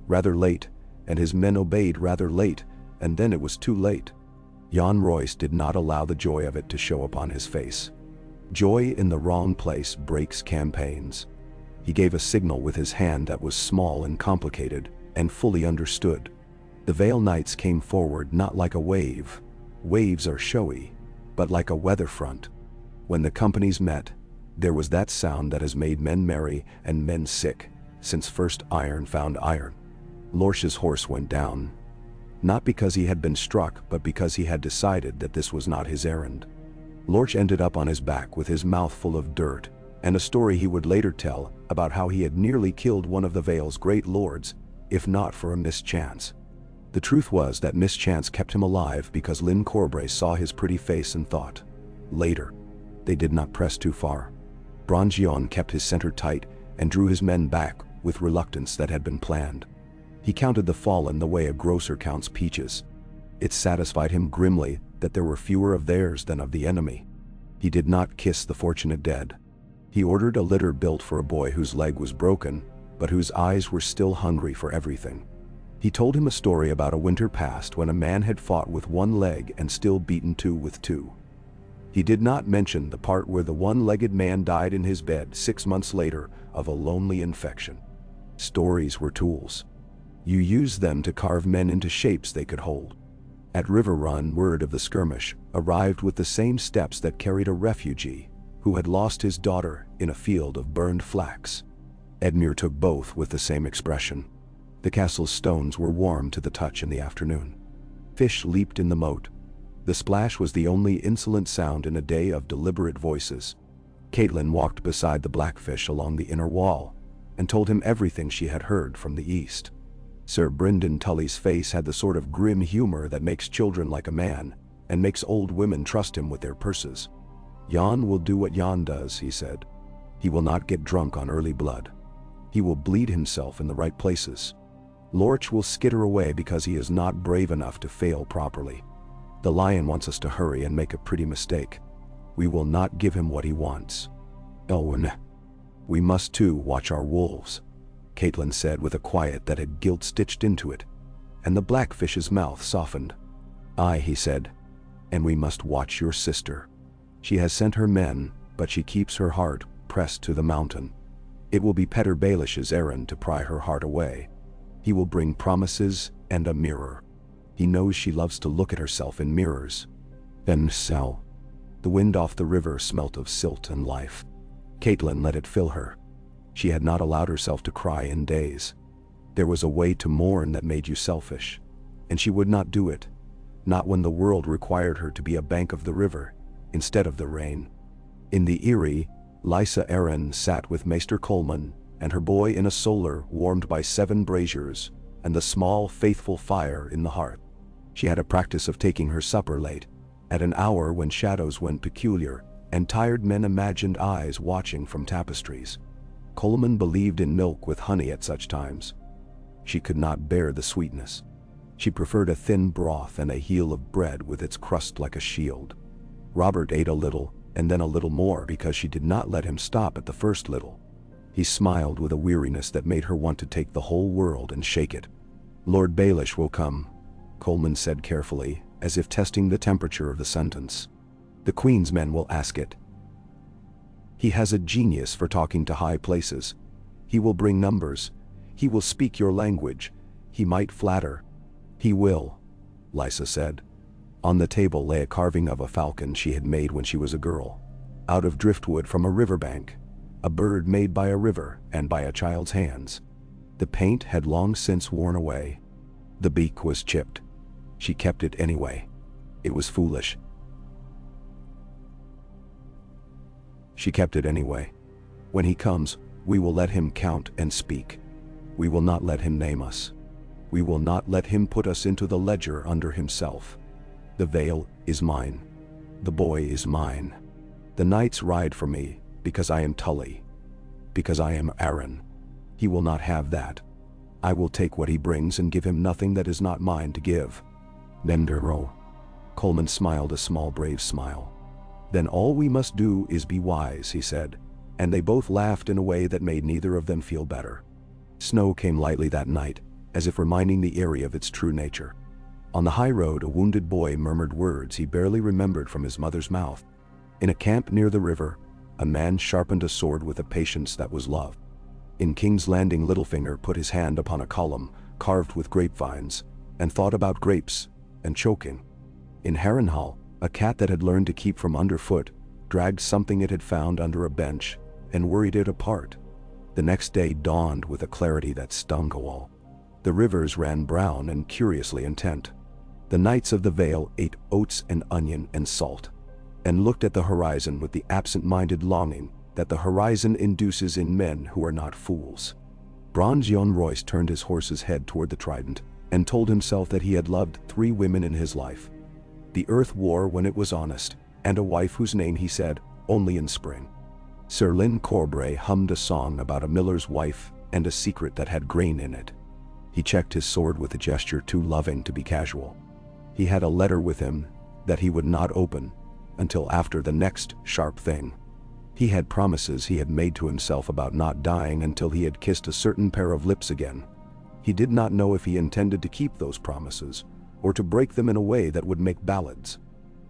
Rather late, and his men obeyed rather late, and then it was too late. Jan Royce did not allow the joy of it to show upon his face. Joy in the wrong place breaks campaigns. He gave a signal with his hand that was small and complicated, and fully understood. The Vale Knights came forward not like a wave. Waves are showy, but like a weather front. When the companies met, there was that sound that has made men merry and men sick, since first iron found iron. Lorch's horse went down. Not because he had been struck, but because he had decided that this was not his errand. Lorch ended up on his back with his mouth full of dirt, and a story he would later tell about how he had nearly killed one of the Vale's great lords, if not for a mischance. The truth was that mischance kept him alive because Lynn Corbray saw his pretty face and thought. Later. They did not press too far. Brangion kept his center tight and drew his men back with reluctance that had been planned. He counted the fallen the way a grocer counts peaches. It satisfied him grimly that there were fewer of theirs than of the enemy. He did not kiss the fortunate dead. He ordered a litter built for a boy whose leg was broken, but whose eyes were still hungry for everything. He told him a story about a winter past when a man had fought with one leg and still beaten 2 with 2. He did not mention the part where the one-legged man died in his bed 6 months later of a lonely infection. Stories were tools. You used them to carve men into shapes they could hold. At River Run, word of the skirmish arrived with the same steps that carried a refugee who had lost his daughter in a field of burned flax. Edmure took both with the same expression. The castle's stones were warm to the touch in the afternoon. Fish leaped in the moat. The splash was the only insolent sound in a day of deliberate voices. Caitlin walked beside the blackfish along the inner wall and told him everything she had heard from the east. Sir Brynden Tully's face had the sort of grim humor that makes children like a man and makes old women trust him with their purses. Jan will do what Jan does, he said. He will not get drunk on early blood. He will bleed himself in the right places. Lorch will skitter away because he is not brave enough to fail properly. The lion wants us to hurry and make a pretty mistake. We will not give him what he wants. Elwyn. We must too watch our wolves, Caitlin said with a quiet that had guilt stitched into it, and the blackfish's mouth softened. Aye, he said, and we must watch your sister. She has sent her men, but she keeps her heart pressed to the mountain. It will be Petter Baelish's errand to pry her heart away. He will bring promises and a mirror. He knows she loves to look at herself in mirrors. Then Sal. The wind off the river smelt of silt and life. Caitlin let it fill her. She had not allowed herself to cry in days. There was a way to mourn that made you selfish, and she would not do it, not when the world required her to be a bank of the river, instead of the rain. In the Eyrie, Lysa Arryn sat with Maester Coleman and her boy in a solar warmed by 7 braziers and the small, faithful fire in the hearth. She had a practice of taking her supper late, at an hour when shadows went peculiar and tired men imagined eyes watching from tapestries. Coleman believed in milk with honey at such times. She could not bear the sweetness. She preferred a thin broth and a heel of bread with its crust like a shield. Robert ate a little, and then a little more because she did not let him stop at the first little. He smiled with a weariness that made her want to take the whole world and shake it. Lord Baelish will come, Coleman said carefully, as if testing the temperature of the sentence. The Queen's men will ask it. He has a genius for talking to high places. He will bring numbers. He will speak your language. He might flatter. He will, Lysa said. On the table lay a carving of a falcon she had made when she was a girl, out of driftwood from a riverbank, a bird made by a river and by a child's hands. The paint had long since worn away. The beak was chipped. She kept it anyway. It was foolish, She kept it anyway. When he comes, we will let him count and speak. We will not let him name us. We will not let him put us into the ledger under himself. The Vale is mine. The boy is mine. The knights ride for me, because I am Tully. Because I am Arryn. He will not have that. I will take what he brings and give him nothing that is not mine to give. Nendero. Coleman smiled a small brave smile. Then all we must do is be wise, he said, and they both laughed in a way that made neither of them feel better. Snow came lightly that night, as if reminding the area of its true nature. On the high road, a wounded boy murmured words he barely remembered from his mother's mouth. In a camp near the river, a man sharpened a sword with a patience that was love. In King's Landing, Littlefinger put his hand upon a column carved with grapevines, and thought about grapes and choking. In Harrenhal, a cat that had learned to keep from underfoot dragged something it had found under a bench and worried it apart. The next day dawned with a clarity that stung all. The rivers ran brown and curiously intent. The knights of the Vale ate oats and onion and salt, and looked at the horizon with the absent-minded longing that the horizon induces in men who are not fools. Bronze Jon Royce turned his horse's head toward the trident, and told himself that he had loved 3 women in his life. The earth wore when it was honest, and a wife whose name he said only in spring. Sir Lynn Corbray hummed a song about a miller's wife and a secret that had grain in it. He checked his sword with a gesture too loving to be casual. He had a letter with him that he would not open until after the next sharp thing. He had promises he had made to himself about not dying until he had kissed a certain pair of lips again. He did not know if he intended to keep those promises, or to break them in a way that would make ballads.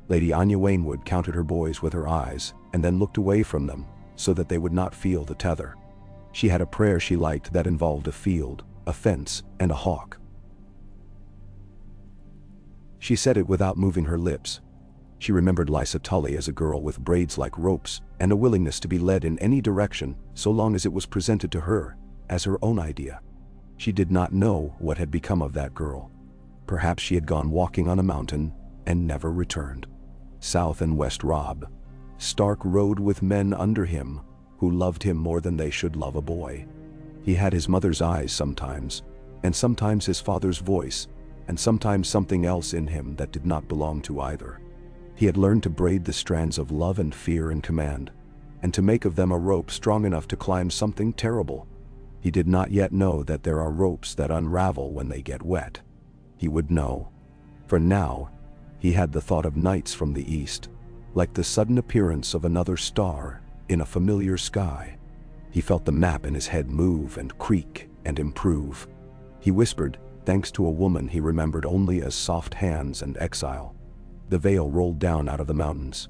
Lady Anya Wainwood counted her boys with her eyes, and then looked away from them, so that they would not feel the tether. She had a prayer she liked that involved a field, a fence, and a hawk. She said it without moving her lips. She remembered Lysa Tully as a girl with braids like ropes and a willingness to be led in any direction so long as it was presented to her as her own idea. She did not know what had become of that girl. Perhaps she had gone walking on a mountain and never returned. South and West Rob. Stark rode with men under him who loved him more than they should love a boy. He had his mother's eyes sometimes, and sometimes his father's voice, and sometimes something else in him that did not belong to either. He had learned to braid the strands of love and fear and command, and to make of them a rope strong enough to climb something terrible. He did not yet know that there are ropes that unravel when they get wet. He would know. For now, he had the thought of nights from the east, like the sudden appearance of another star in a familiar sky. He felt the map in his head move and creak and improve. He whispered, thanks to a woman he remembered only as soft hands and exile. The Vale rolled down out of the mountains.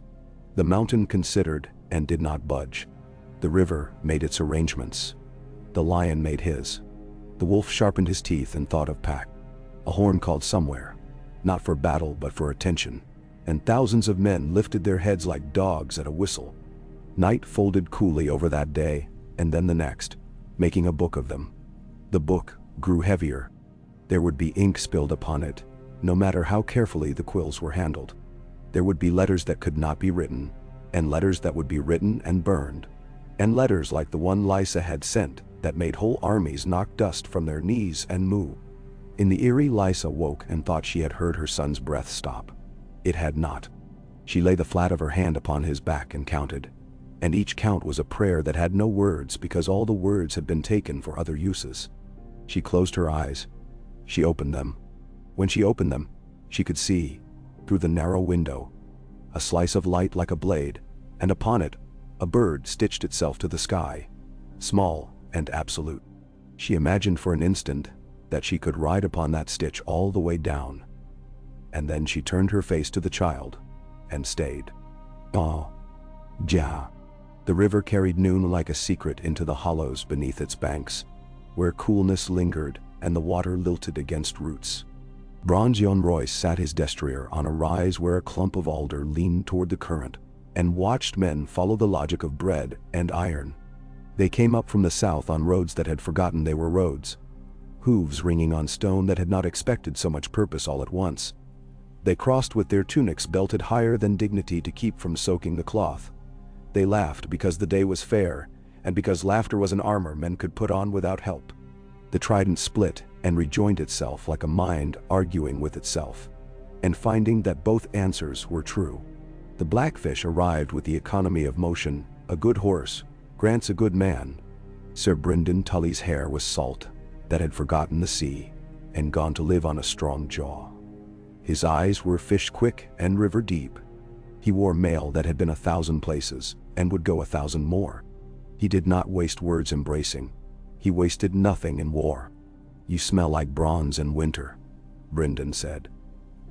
The mountain considered and did not budge. The river made its arrangements. The lion made his. The wolf sharpened his teeth and thought of pack. A horn called somewhere, not for battle but for attention, and thousands of men lifted their heads like dogs at a whistle. Night folded coolly over that day, and then the next, making a book of them. The book grew heavier. There would be ink spilled upon it, no matter how carefully the quills were handled. There would be letters that could not be written, and letters that would be written and burned, and letters like the one Lysa had sent that made whole armies knock dust from their knees and move. In the eerie, Lysa woke and thought she had heard her son's breath stop. It had not. She lay the flat of her hand upon his back and counted, and each count was a prayer that had no words because all the words had been taken for other uses. She closed her eyes. She opened them. When she opened them, she could see, through the narrow window, a slice of light like a blade, and upon it, a bird stitched itself to the sky, small and absolute. She imagined for an instant that she could ride upon that stitch all the way down. And then she turned her face to the child, and stayed. Ah, ja. The river carried noon like a secret into the hollows beneath its banks, where coolness lingered and the water lilted against roots. Bronze Jon Royce sat his destrier on a rise where a clump of alder leaned toward the current, and watched men follow the logic of bread and iron. They came up from the south on roads that had forgotten they were roads, hooves ringing on stone that had not expected so much purpose all at once. They crossed with their tunics belted higher than dignity to keep from soaking the cloth. They laughed because the day was fair, and because laughter was an armor men could put on without help. The trident split and rejoined itself like a mind arguing with itself, and finding that both answers were true. The Blackfish arrived with the economy of motion. A good horse grants a good man. Sir Brynden Tully's hair was salt that had forgotten the sea and gone to live on a strong jaw. His eyes were fish quick and river deep. He wore mail that had been 1,000 places and would go 1,000 more. He did not waste words embracing. He wasted nothing in war. "You smell like bronze in winter," Brynden said.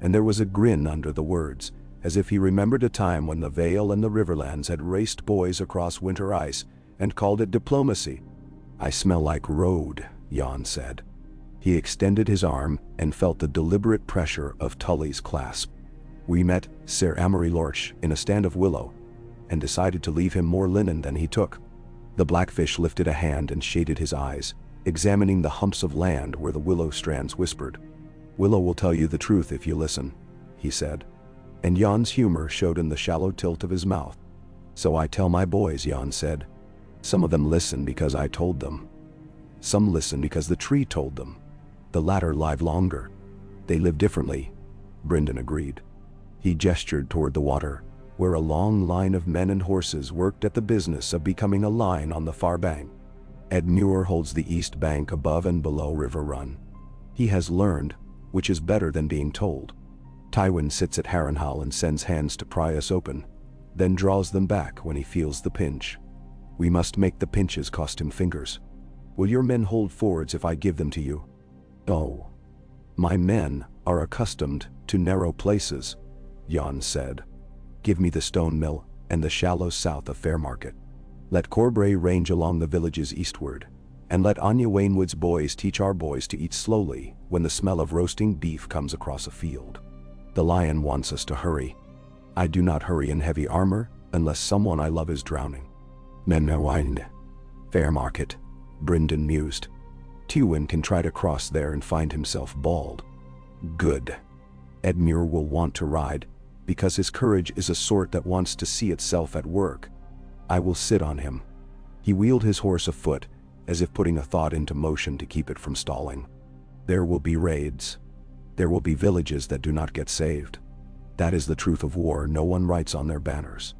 And there was a grin under the words, as if he remembered a time when the Vale and the Riverlands had raced boys across winter ice and called it diplomacy. "I smell like road," Jan said. He extended his arm and felt the deliberate pressure of Tully's clasp. "We met Sir Amory Lorch in a stand of willow and decided to leave him more linen than he took." The Blackfish lifted a hand and shaded his eyes, examining the humps of land where the willow strands whispered. "Willow will tell you the truth if you listen," he said. And Jan's humor showed in the shallow tilt of his mouth. "So I tell my boys," Jan said. "Some of them listen because I told them. Some listen because the tree told them. The latter live longer. They live differently," Brynden agreed. He gestured toward the water, where a long line of men and horses worked at the business of becoming a line on the far bank. Ed Muir holds the east bank above and below River Run. He has learned, which is better than being told. Tywin sits at Harrenhal and sends hands to pry us open, then draws them back when he feels the pinch. We must make the pinches cost him fingers. Will your men hold fords if I give them to you? Oh. My men are accustomed to narrow places, Jan said. Give me the stone mill and the shallows south of Fairmarket. Let Corbray range along the villages eastward, and let Anya Wainwood's boys teach our boys to eat slowly when the smell of roasting beef comes across a field. The lion wants us to hurry. I do not hurry in heavy armor unless someone I love is drowning. Menmerwind. Fairmarket, Brynden mused. Tywin can try to cross there and find himself bald. Good. Edmure will want to ride, because his courage is a sort that wants to see itself at work. I will sit on him. He wheeled his horse afoot, as if putting a thought into motion to keep it from stalling. There will be raids. There will be villages that do not get saved. That is the truth of war no one writes on their banners.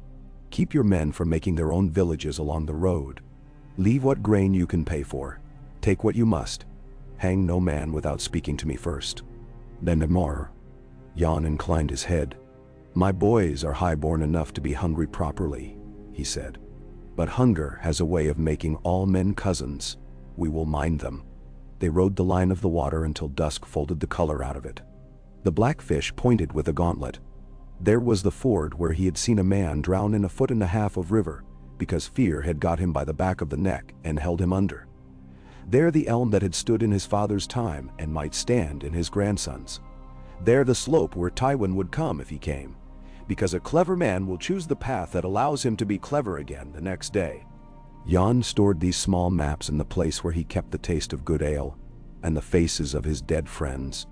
Keep your men from making their own villages along the road. Leave what grain you can pay for. Take what you must. Hang no man without speaking to me first. Then more. Jan inclined his head. My boys are high-born enough to be hungry properly, he said. But hunger has a way of making all men cousins. We will mind them. They rode the line of the water until dusk folded the color out of it. The Blackfish pointed with a gauntlet. There was the ford where he had seen a man drown in 1.5 feet of river, because fear had got him by the back of the neck and held him under. There the elm that had stood in his father's time and might stand in his grandson's. There the slope where Tywin would come if he came, because a clever man will choose the path that allows him to be clever again the next day. Jan stored these small maps in the place where he kept the taste of good ale and the faces of his dead friends.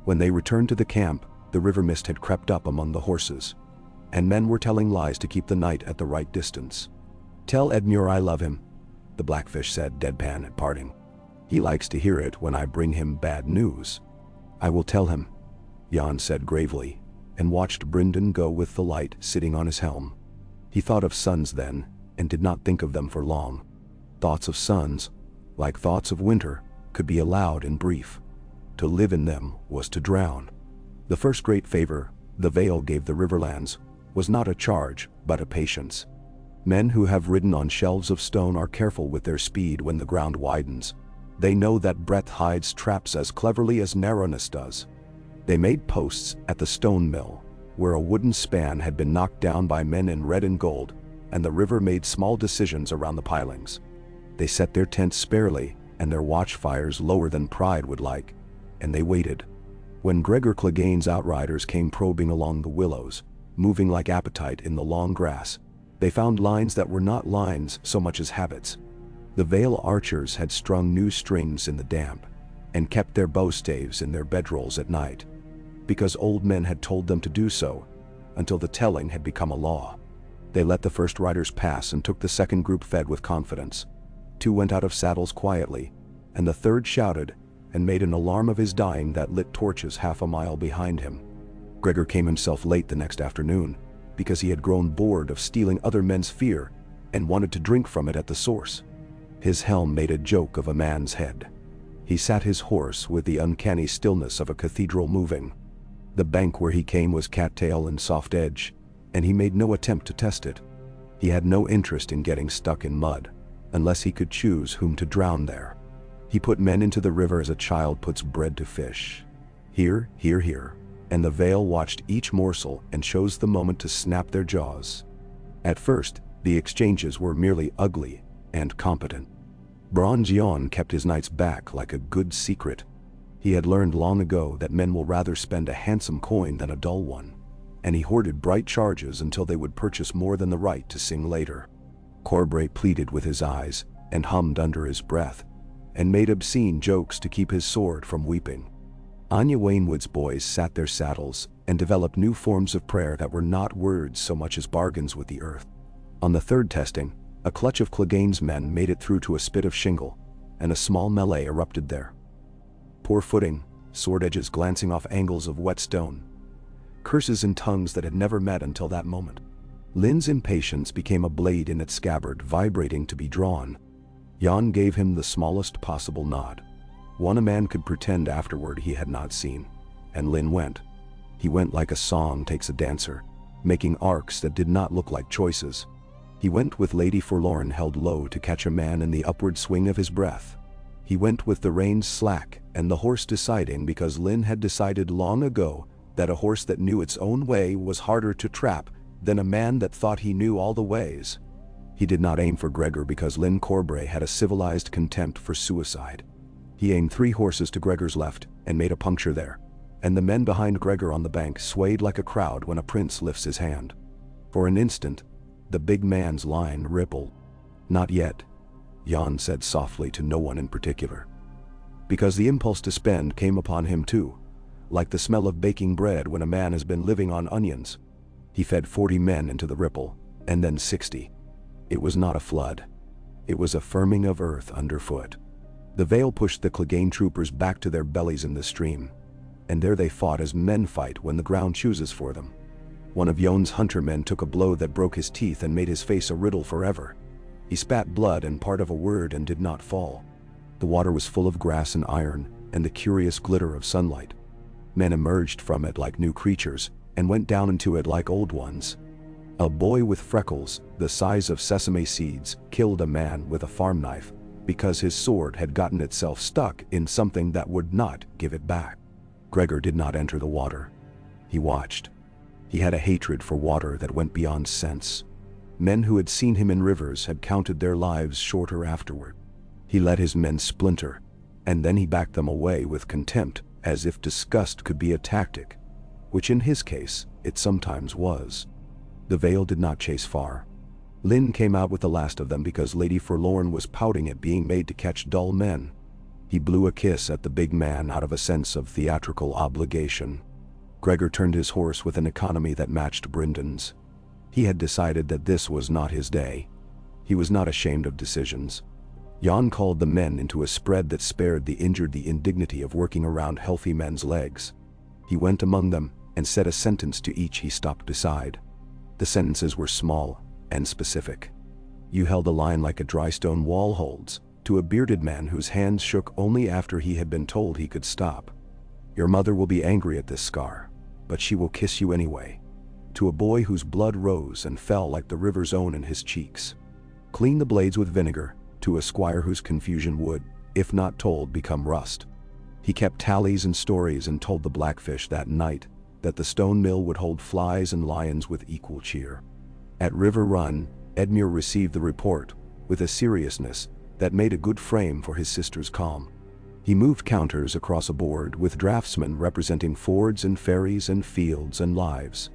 When they returned to the camp, the river mist had crept up among the horses, and men were telling lies to keep the night at the right distance. Tell Edmure I love him, the Blackfish said deadpan at parting. He likes to hear it when I bring him bad news. I will tell him, Jan said gravely, and watched Brynden go with the light sitting on his helm. He thought of sons then, and did not think of them for long. Thoughts of sons, like thoughts of winter, could be allowed and brief. To live in them was to drown. The first great favor the Vale gave the Riverlands was not a charge, but a patience. Men who have ridden on shelves of stone are careful with their speed when the ground widens. They know that breadth hides traps as cleverly as narrowness does. They made posts at the stone mill, where a wooden span had been knocked down by men in red and gold, and the river made small decisions around the pilings. They set their tents sparely, and their watchfires lower than pride would like, and they waited. When Gregor Clegane's outriders came probing along the willows, moving like appetite in the long grass, they found lines that were not lines so much as habits. The Vale archers had strung new strings in the damp, and kept their bow staves in their bedrolls at night, because old men had told them to do so, until the telling had become a law. They let the first riders pass and took the second group fed with confidence. 2 went out of saddles quietly, and the third shouted and made an alarm of his dying that lit torches half a mile behind him. Gregor came himself late the next afternoon, because he had grown bored of stealing other men's fear and wanted to drink from it at the source. His helm made a joke of a man's head. He sat his horse with the uncanny stillness of a cathedral moving. The bank where he came was cattail and soft edge, and he made no attempt to test it. He had no interest in getting stuck in mud, unless he could choose whom to drown there. He put men into the river as a child puts bread to fish. Here, here, here, and the Vale watched each morsel and chose the moment to snap their jaws. At first, the exchanges were merely ugly and competent. Bronze Jon kept his knights back like a good secret. He had learned long ago that men will rather spend a handsome coin than a dull one, and he hoarded bright charges until they would purchase more than the right to sing later. Corbray pleaded with his eyes and hummed under his breath, and made obscene jokes to keep his sword from weeping. Anya Wainwood's boys sat their saddles and developed new forms of prayer that were not words so much as bargains with the earth. On the third testing, a clutch of Clegane's men made it through to a spit of shingle, and a small melee erupted there. Poor footing, sword edges glancing off angles of wet stone. Curses in tongues that had never met until that moment. Lynn's impatience became a blade in its scabbard vibrating to be drawn. Jon gave him the smallest possible nod. One a man could pretend afterward he had not seen, and Lynn went. He went like a song takes a dancer, making arcs that did not look like choices. He went with Lady Forlorn held low to catch a man in the upward swing of his breath. He went with the reins slack and the horse deciding because Lynn had decided long ago that a horse that knew its own way was harder to trap than a man that thought he knew all the ways. He did not aim for Gregor because Lynn Corbray had a civilized contempt for suicide. He aimed 3 horses to Gregor's left and made a puncture there, and the men behind Gregor on the bank swayed like a crowd when a prince lifts his hand. For an instant, the big man's line rippled. "Not yet," Jon said softly to no one in particular. Because the impulse to spend came upon him too, like the smell of baking bread when a man has been living on onions. He fed 40 men into the ripple, and then 60. It was not a flood. It was a firming of earth underfoot. The Vale pushed the Clegane troopers back to their bellies in the stream, and there they fought as men fight when the ground chooses for them. One of Jon's hunter men took a blow that broke his teeth and made his face a riddle forever. He spat blood and part of a word and did not fall. The water was full of grass and iron and the curious glitter of sunlight. Men emerged from it like new creatures and went down into it like old ones. A boy with freckles, the size of sesame seeds, killed a man with a farm knife because his sword had gotten itself stuck in something that would not give it back. Gregor did not enter the water. He watched. He had a hatred for water that went beyond sense. Men who had seen him in rivers had counted their lives shorter afterward. He let his men splinter, and then he backed them away with contempt, as if disgust could be a tactic, which in his case, it sometimes was. The Vale did not chase far. Lynn came out with the last of them because Lady Forlorn was pouting at being made to catch dull men. He blew a kiss at the big man out of a sense of theatrical obligation. Gregor turned his horse with an economy that matched Bryndon's. He had decided that this was not his day. He was not ashamed of decisions. Jon called the men into a spread that spared the injured the indignity of working around healthy men's legs. He went among them and said a sentence to each he stopped beside. The sentences were small and specific. You held a line like a dry stone wall holds, to a bearded man whose hands shook only after he had been told he could stop. Your mother will be angry at this scar, but she will kiss you anyway. To a boy whose blood rose and fell like the river's own in his cheeks. Clean the blades with vinegar, to a squire whose confusion would, if not told, become rust. He kept tallies and stories and told the Blackfish that night that the stone mill would hold flies and lions with equal cheer. At River Run, Edmure received the report with a seriousness that made a good frame for his sister's calm. He moved counters across a board with draftsmen representing fords and ferries and fields and lives.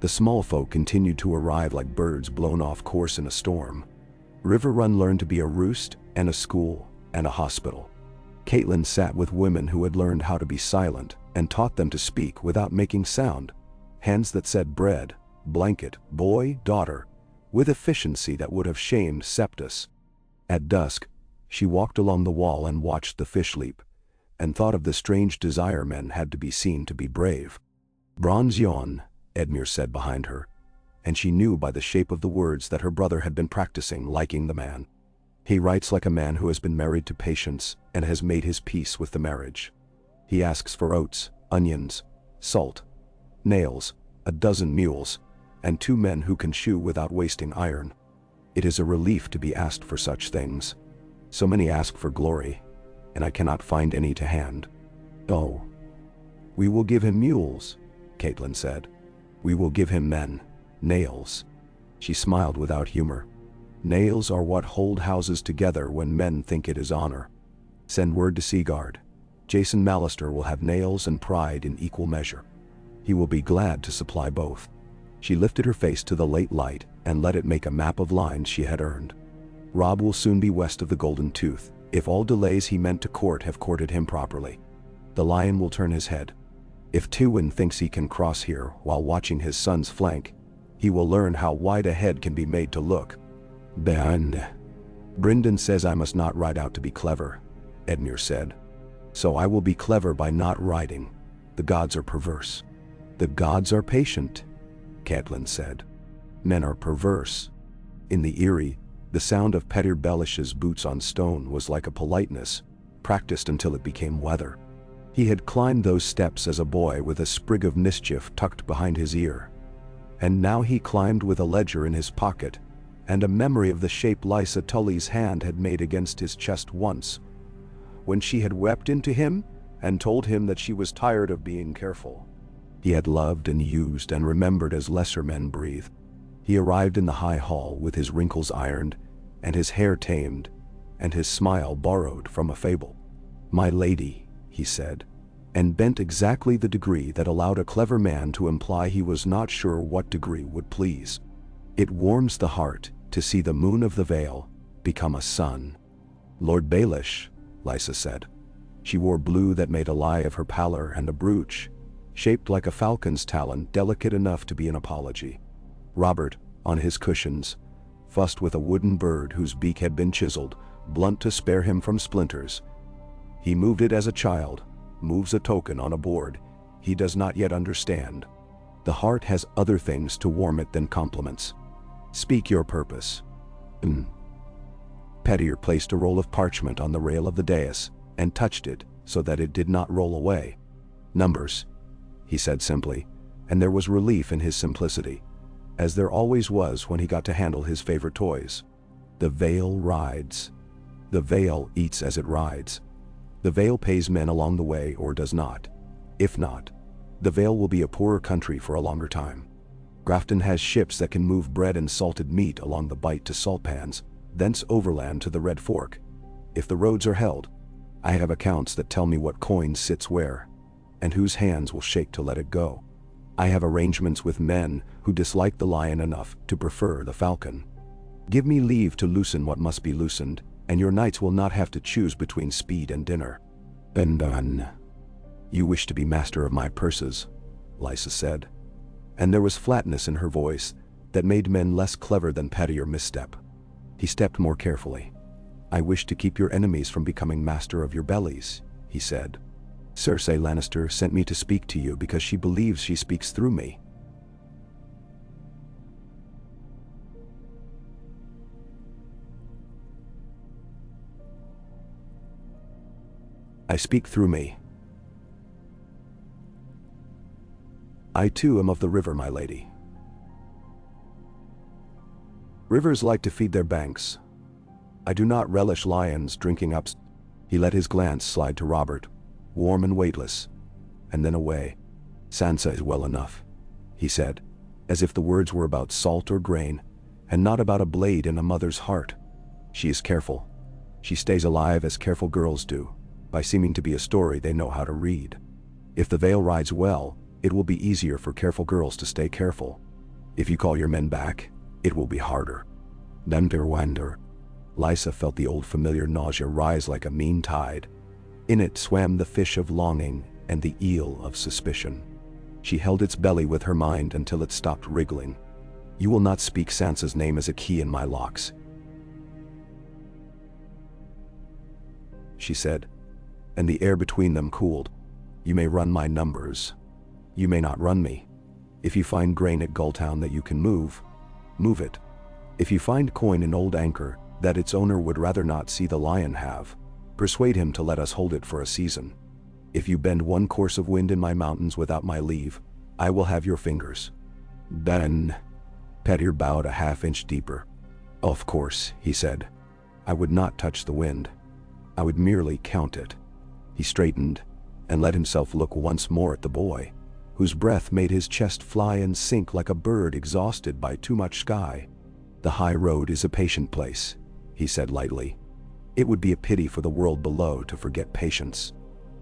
The small folk continued to arrive like birds blown off course in a storm. River Run learned to be a roost and a school and a hospital. Caitlin sat with women who had learned how to be silent and taught them to speak without making sound. Hands that said bread, blanket, boy, daughter, with efficiency that would have shamed Septus. At dusk, she walked along the wall and watched the fish leap, and thought of the strange desire men had to be seen to be brave. Bronze yawn, Edmure said behind her, and she knew by the shape of the words that her brother had been practicing liking the man. He writes like a man who has been married to patience and has made his peace with the marriage. He asks for oats, onions, salt, nails, a dozen mules, and 2 men who can chew without wasting iron. It is a relief to be asked for such things. So many ask for glory, and I cannot find any to hand. Oh. We will give him mules, Caitlin said. We will give him men, nails. She smiled without humor. Nails are what hold houses together when men think it is honor. Send word to Seaguard. Jason Mallister will have nails and pride in equal measure. He will be glad to supply both. She lifted her face to the late light and let it make a map of lines she had earned. Rob will soon be west of the Golden Tooth, if all delays he meant to court have courted him properly. The lion will turn his head. If Tywin thinks he can cross here while watching his son's flank, he will learn how wide a head can be made to look. Band. Brynden says I must not ride out to be clever, Edmure said. So I will be clever by not riding. The gods are perverse. The gods are patient, Catelyn said. Men are perverse. In the Eyrie, the sound of Petyr Belish's boots on stone was like a politeness, practiced until it became weather. He had climbed those steps as a boy with a sprig of mischief tucked behind his ear. And now he climbed with a ledger in his pocket, and a memory of the shape Lysa Tully's hand had made against his chest once, when she had wept into him and told him that she was tired of being careful. He had loved and used and remembered as lesser men breathe. He arrived in the high hall with his wrinkles ironed, and his hair tamed, and his smile borrowed from a fable. "My lady," he said, and bent exactly the degree that allowed a clever man to imply he was not sure what degree would please. "It warms the heart to see the moon of the Vale become a sun." "Lord Baelish," Lysa said. She wore blue that made a lie of her pallor and a brooch, shaped like a falcon's talon, delicate enough to be an apology. Robert, on his cushions, fussed with a wooden bird whose beak had been chiseled, blunt to spare him from splinters. He moved it as a child moves a token on a board he does not yet understand. The heart has other things to warm it than compliments. "Speak your purpose." Petyr placed a roll of parchment on the rail of the dais and touched it so that it did not roll away. "Numbers," he said simply, and there was relief in his simplicity, as there always was when he got to handle his favorite toys. "The Vale rides. The Vale eats as it rides. The Vale pays men along the way or does not. If not, the Vale will be a poorer country for a longer time. Grafton has ships that can move bread and salted meat along the Bight to Saltpans, thence overland to the Red Fork. If the roads are held, I have accounts that tell me what coin sits where, and whose hands will shake to let it go. I have arrangements with men who dislike the lion enough to prefer the falcon. Give me leave to loosen what must be loosened, and your knights will not have to choose between speed and dinner." "Bendan. You wish to be master of my purses," Lysa said, and there was flatness in her voice that made men less clever than Petyr misstep. He stepped more carefully. "I wish to keep your enemies from becoming master of your bellies," he said. "Cersei Lannister sent me to speak to you because she believes she speaks through me." "I speak through me. I too am of the river, my lady. Rivers like to feed their banks. I do not relish lions drinking up." He let his glance slide to Robert, warm and weightless, and then away. "Sansa is well enough," he said, as if the words were about salt or grain, and not about a blade in a mother's heart. "She is careful. She stays alive as careful girls do, by seeming to be a story they know how to read. If the Vale rides well, it will be easier for careful girls to stay careful. If you call your men back, it will be harder." Wander. Lysa felt the old familiar nausea rise like a mean tide. In it swam the fish of longing and the eel of suspicion. She held its belly with her mind until it stopped wriggling. You will not speak Sansa's name as a key in my locks, she said, and the air between them cooled. You may run my numbers. You may not run me. If you find grain at Gulltown that you can move, move it. If you find coin in Old Anchor that its owner would rather not see the lion have, persuade him to let us hold it for a season. If you bend one course of wind in my mountains without my leave, I will have your fingers. Then, Petyr bowed a half-inch deeper. Of course, he said. I would not touch the wind. I would merely count it. He straightened and let himself look once more at the boy, whose breath made his chest fly and sink like a bird exhausted by too much sky. The high road is a patient place, he said lightly. It would be a pity for the world below to forget patience.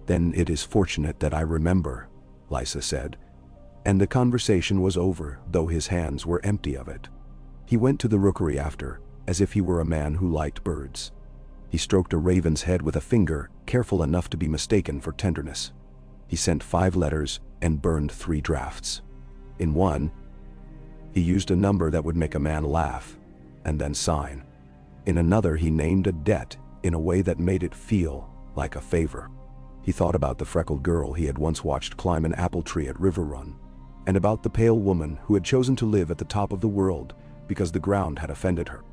Then it is fortunate that I remember, Lysa said, and the conversation was over, though his hands were empty of it. He went to the rookery after, as if he were a man who liked birds. He stroked a raven's head with a finger, careful enough to be mistaken for tenderness. He sent 5 letters and burned 3 drafts. In one, he used a number that would make a man laugh, and then sign. In another, he named a debt in a way that made it feel like a favor. He thought about the freckled girl he had once watched climb an apple tree at River Run, and about the pale woman who had chosen to live at the top of the world because the ground had offended her.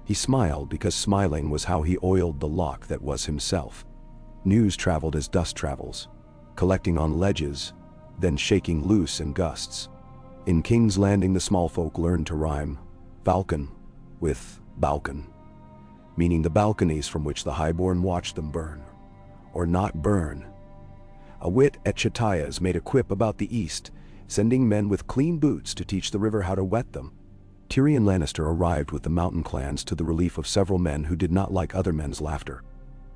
He smiled because smiling was how he oiled the lock that was himself. News traveled as dust travels, collecting on ledges, then shaking loose in gusts. In King's Landing, the small folk learned to rhyme falcon with balcon, meaning the balconies from which the highborn watched them burn, or not burn. A wit at Chataya's made a quip about the east, sending men with clean boots to teach the river how to wet them. Tyrion Lannister arrived with the mountain clans to the relief of several men who did not like other men's laughter.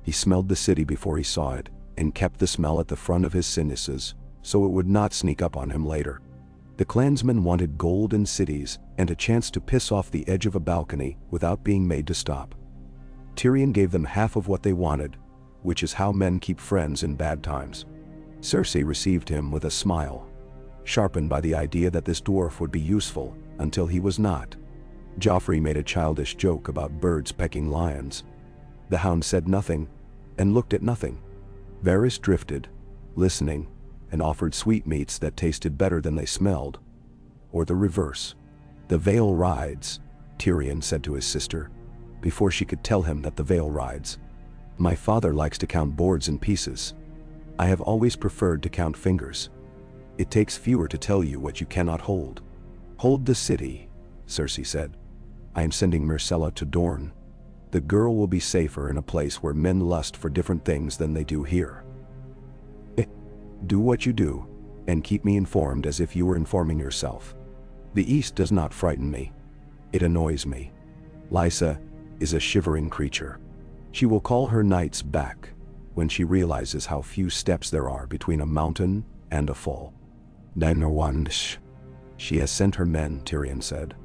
He smelled the city before he saw it, and kept the smell at the front of his sinuses, so it would not sneak up on him later. The clansmen wanted gold and cities, and a chance to piss off the edge of a balcony without being made to stop. Tyrion gave them half of what they wanted, which is how men keep friends in bad times. Cersei received him with a smile, sharpened by the idea that this dwarf would be useful until he was not. Joffrey made a childish joke about birds pecking lions. The hound said nothing and looked at nothing. Varys drifted, listening, and offered sweetmeats that tasted better than they smelled. Or the reverse. The Vale rides, Tyrion said to his sister, before she could tell him that the Vale rides. My father likes to count boards in pieces. I have always preferred to count fingers. It takes fewer to tell you what you cannot hold. Hold the city, Cersei said. I am sending Myrcella to Dorne. The girl will be safer in a place where men lust for different things than they do here. Do what you do, and keep me informed as if you were informing yourself. The East does not frighten me. It annoys me. Lysa is a shivering creature. She will call her knights back when she realizes how few steps there are between a mountain and a fall. She has sent her men, Tyrion said.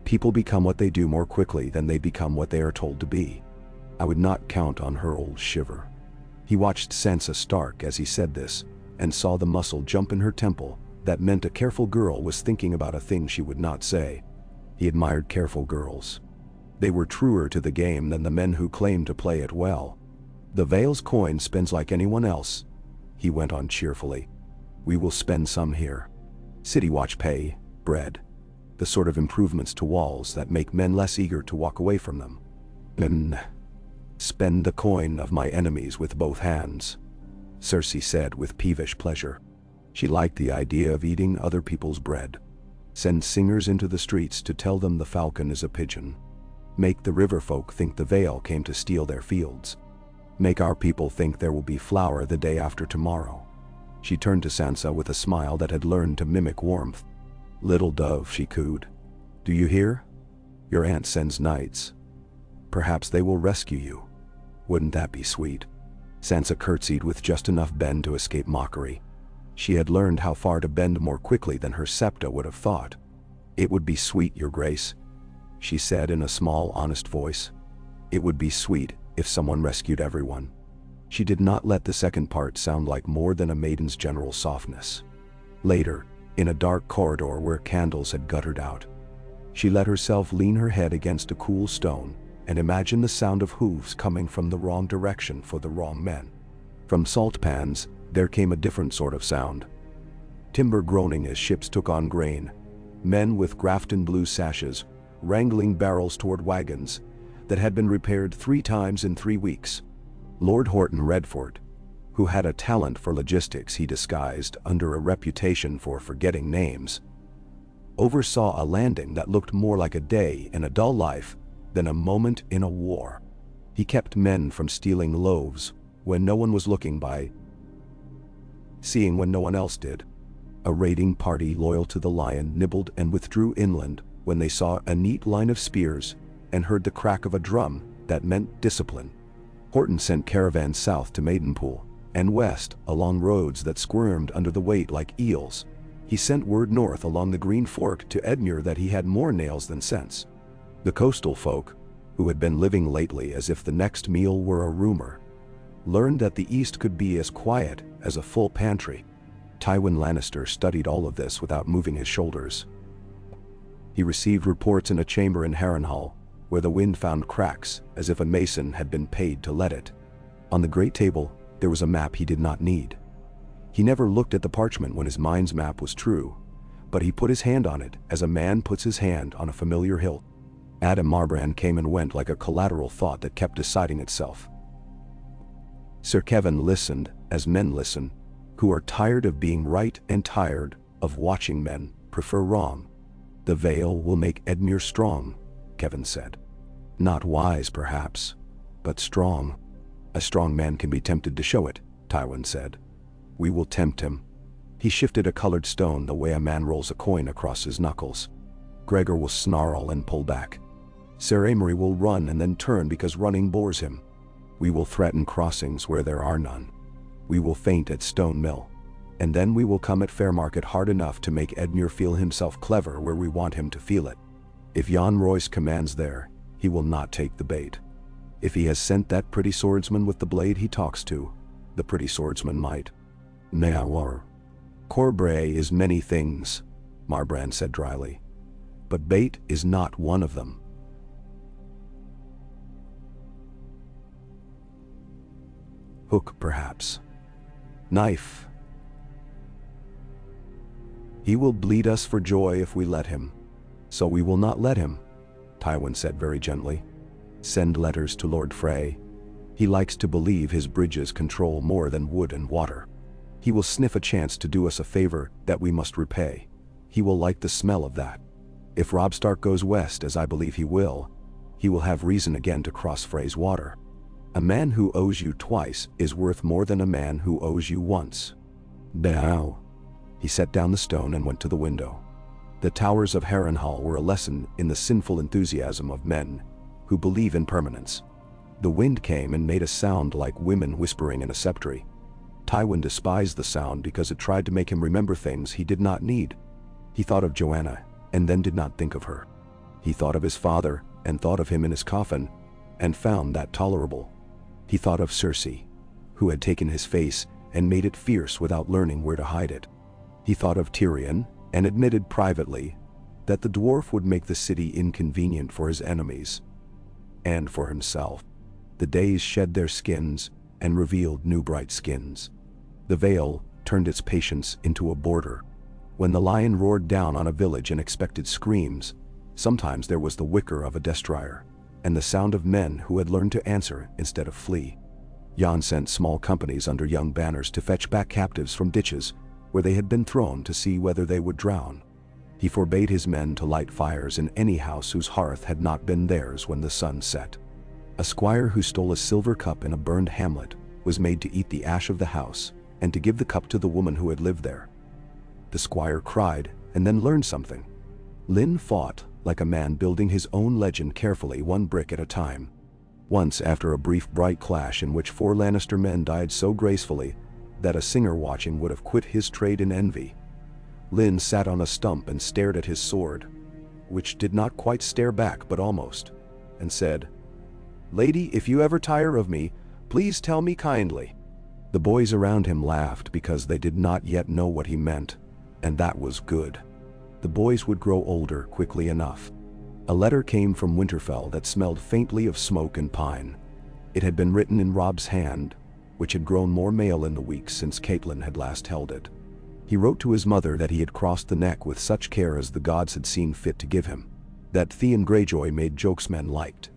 People become what they do more quickly than they become what they are told to be. I would not count on her old shiver. He watched Sansa Stark as he said this, and saw the muscle jump in her temple. That meant a careful girl was thinking about a thing she would not say. He admired careful girls. They were truer to the game than the men who claimed to play it well. The Vale's coin spends like anyone else, he went on cheerfully. We will spend some here. City watch pay, bread. The sort of improvements to walls that make men less eager to walk away from them. Then spend the coin of my enemies with both hands, Cersei said with peevish pleasure. She liked the idea of eating other people's bread. Send singers into the streets to tell them the falcon is a pigeon. Make the river folk think the Vale came to steal their fields. Make our people think there will be flour the day after tomorrow. She turned to Sansa with a smile that had learned to mimic warmth. Little dove, she cooed. Do you hear? Your aunt sends knights. Perhaps they will rescue you. Wouldn't that be sweet? Sansa curtsied with just enough bend to escape mockery. She had learned how far to bend more quickly than her septa would have thought. It would be sweet, Your Grace, she said in a small, honest voice. It would be sweet if someone rescued everyone. She did not let the second part sound like more than a maiden's general softness. Later, in a dark corridor where candles had guttered out, She let herself lean her head against a cool stone and imagine the sound of hooves coming from the wrong direction for the wrong men. From salt pans, there came a different sort of sound. Timber groaning as ships took on grain. Men with Grafton blue sashes, wrangling barrels toward wagons that had been repaired 3 times in 3 weeks. Lord Horton Redford, who had a talent for logistics he disguised under a reputation for forgetting names, oversaw a landing that looked more like a day in a dull life than a moment in a war. He kept men from stealing loaves when no one was looking by seeing when no one else did. A raiding party loyal to the Lion nibbled and withdrew inland when they saw a neat line of spears and heard the crack of a drum that meant discipline. Horton sent caravans south to Maidenpool and west along roads that squirmed under the weight like eels. He sent word north along the Green Fork to Edmure that he had more nails than sense. The coastal folk, who had been living lately as if the next meal were a rumor, learned that the East could be as quiet as a full pantry. Tywin Lannister studied all of this without moving his shoulders. He received reports in a chamber in Harrenhal, where the wind found cracks as if a mason had been paid to let it. On the great table, there was a map he did not need. He never looked at the parchment when his mind's map was true, but he put his hand on it as a man puts his hand on a familiar hilt. Adam Marbrand came and went like a collateral thought that kept deciding itself. Sir Kevin listened as men listen, who are tired of being right and tired of watching men prefer wrong. The Vale will make Edmure strong, Kevin said. Not wise, perhaps, but strong. A strong man can be tempted to show it, Tywin said. We will tempt him. He shifted a colored stone the way a man rolls a coin across his knuckles. Gregor will snarl and pull back. Ser Amory will run and then turn because running bores him. We will threaten crossings where there are none. We will feint at Stone Mill. And then we will come at Fairmarket hard enough to make Edmure feel himself clever where we want him to feel it. If Jan Royce commands there, he will not take the bait. If he has sent that pretty swordsman with the blade he talks to, the pretty swordsman might. Now, Corbray is many things, Marbrand said dryly. But bait is not one of them. Hook, perhaps. Knife. He will bleed us for joy if we let him. So we will not let him, Tywin said very gently. Send letters to Lord Frey. He likes to believe his bridges control more than wood and water. He will sniff a chance to do us a favor that we must repay. He will like the smell of that. If Robb Stark goes west, as I believe he will have reason again to cross Frey's water. A man who owes you twice is worth more than a man who owes you once. Now. He set down the stone and went to the window. The towers of Harrenhal were a lesson in the sinful enthusiasm of men who believe in permanence. The wind came and made a sound like women whispering in a septry. Tywin despised the sound because it tried to make him remember things he did not need. He thought of Joanna and then did not think of her. He thought of his father and thought of him in his coffin and found that tolerable. He thought of Cersei, who had taken his face and made it fierce without learning where to hide it. He thought of Tyrion and admitted privately that the dwarf would make the city inconvenient for his enemies and for himself. The days shed their skins and revealed new bright skins. The Vale turned its patience into a border. When the lion roared down on a village and expected screams, sometimes there was the whicker of a destroyer and the sound of men who had learned to answer instead of flee. Jan sent small companies under young banners to fetch back captives from ditches where they had been thrown to see whether they would drown. He forbade his men to light fires in any house whose hearth had not been theirs when the sun set. A squire who stole a silver cup in a burned hamlet was made to eat the ash of the house and to give the cup to the woman who had lived there. The squire cried and then learned something. Lynn fought like a man building his own legend carefully, one brick at a time. Once, after a brief bright clash in which 4 Lannister men died so gracefully that a singer watching would have quit his trade in envy, Lynn sat on a stump and stared at his sword, which did not quite stare back but almost, and said, "Lady, if you ever tire of me, please tell me kindly." The boys around him laughed because they did not yet know what he meant, and that was good. The boys would grow older quickly enough. A letter came from Winterfell that smelled faintly of smoke and pine. It had been written in Robb's hand, which had grown more mail in the weeks since Catelyn had last held it. He wrote to his mother that he had crossed the neck with such care as the gods had seen fit to give him, that Theon Greyjoy made jokes men liked,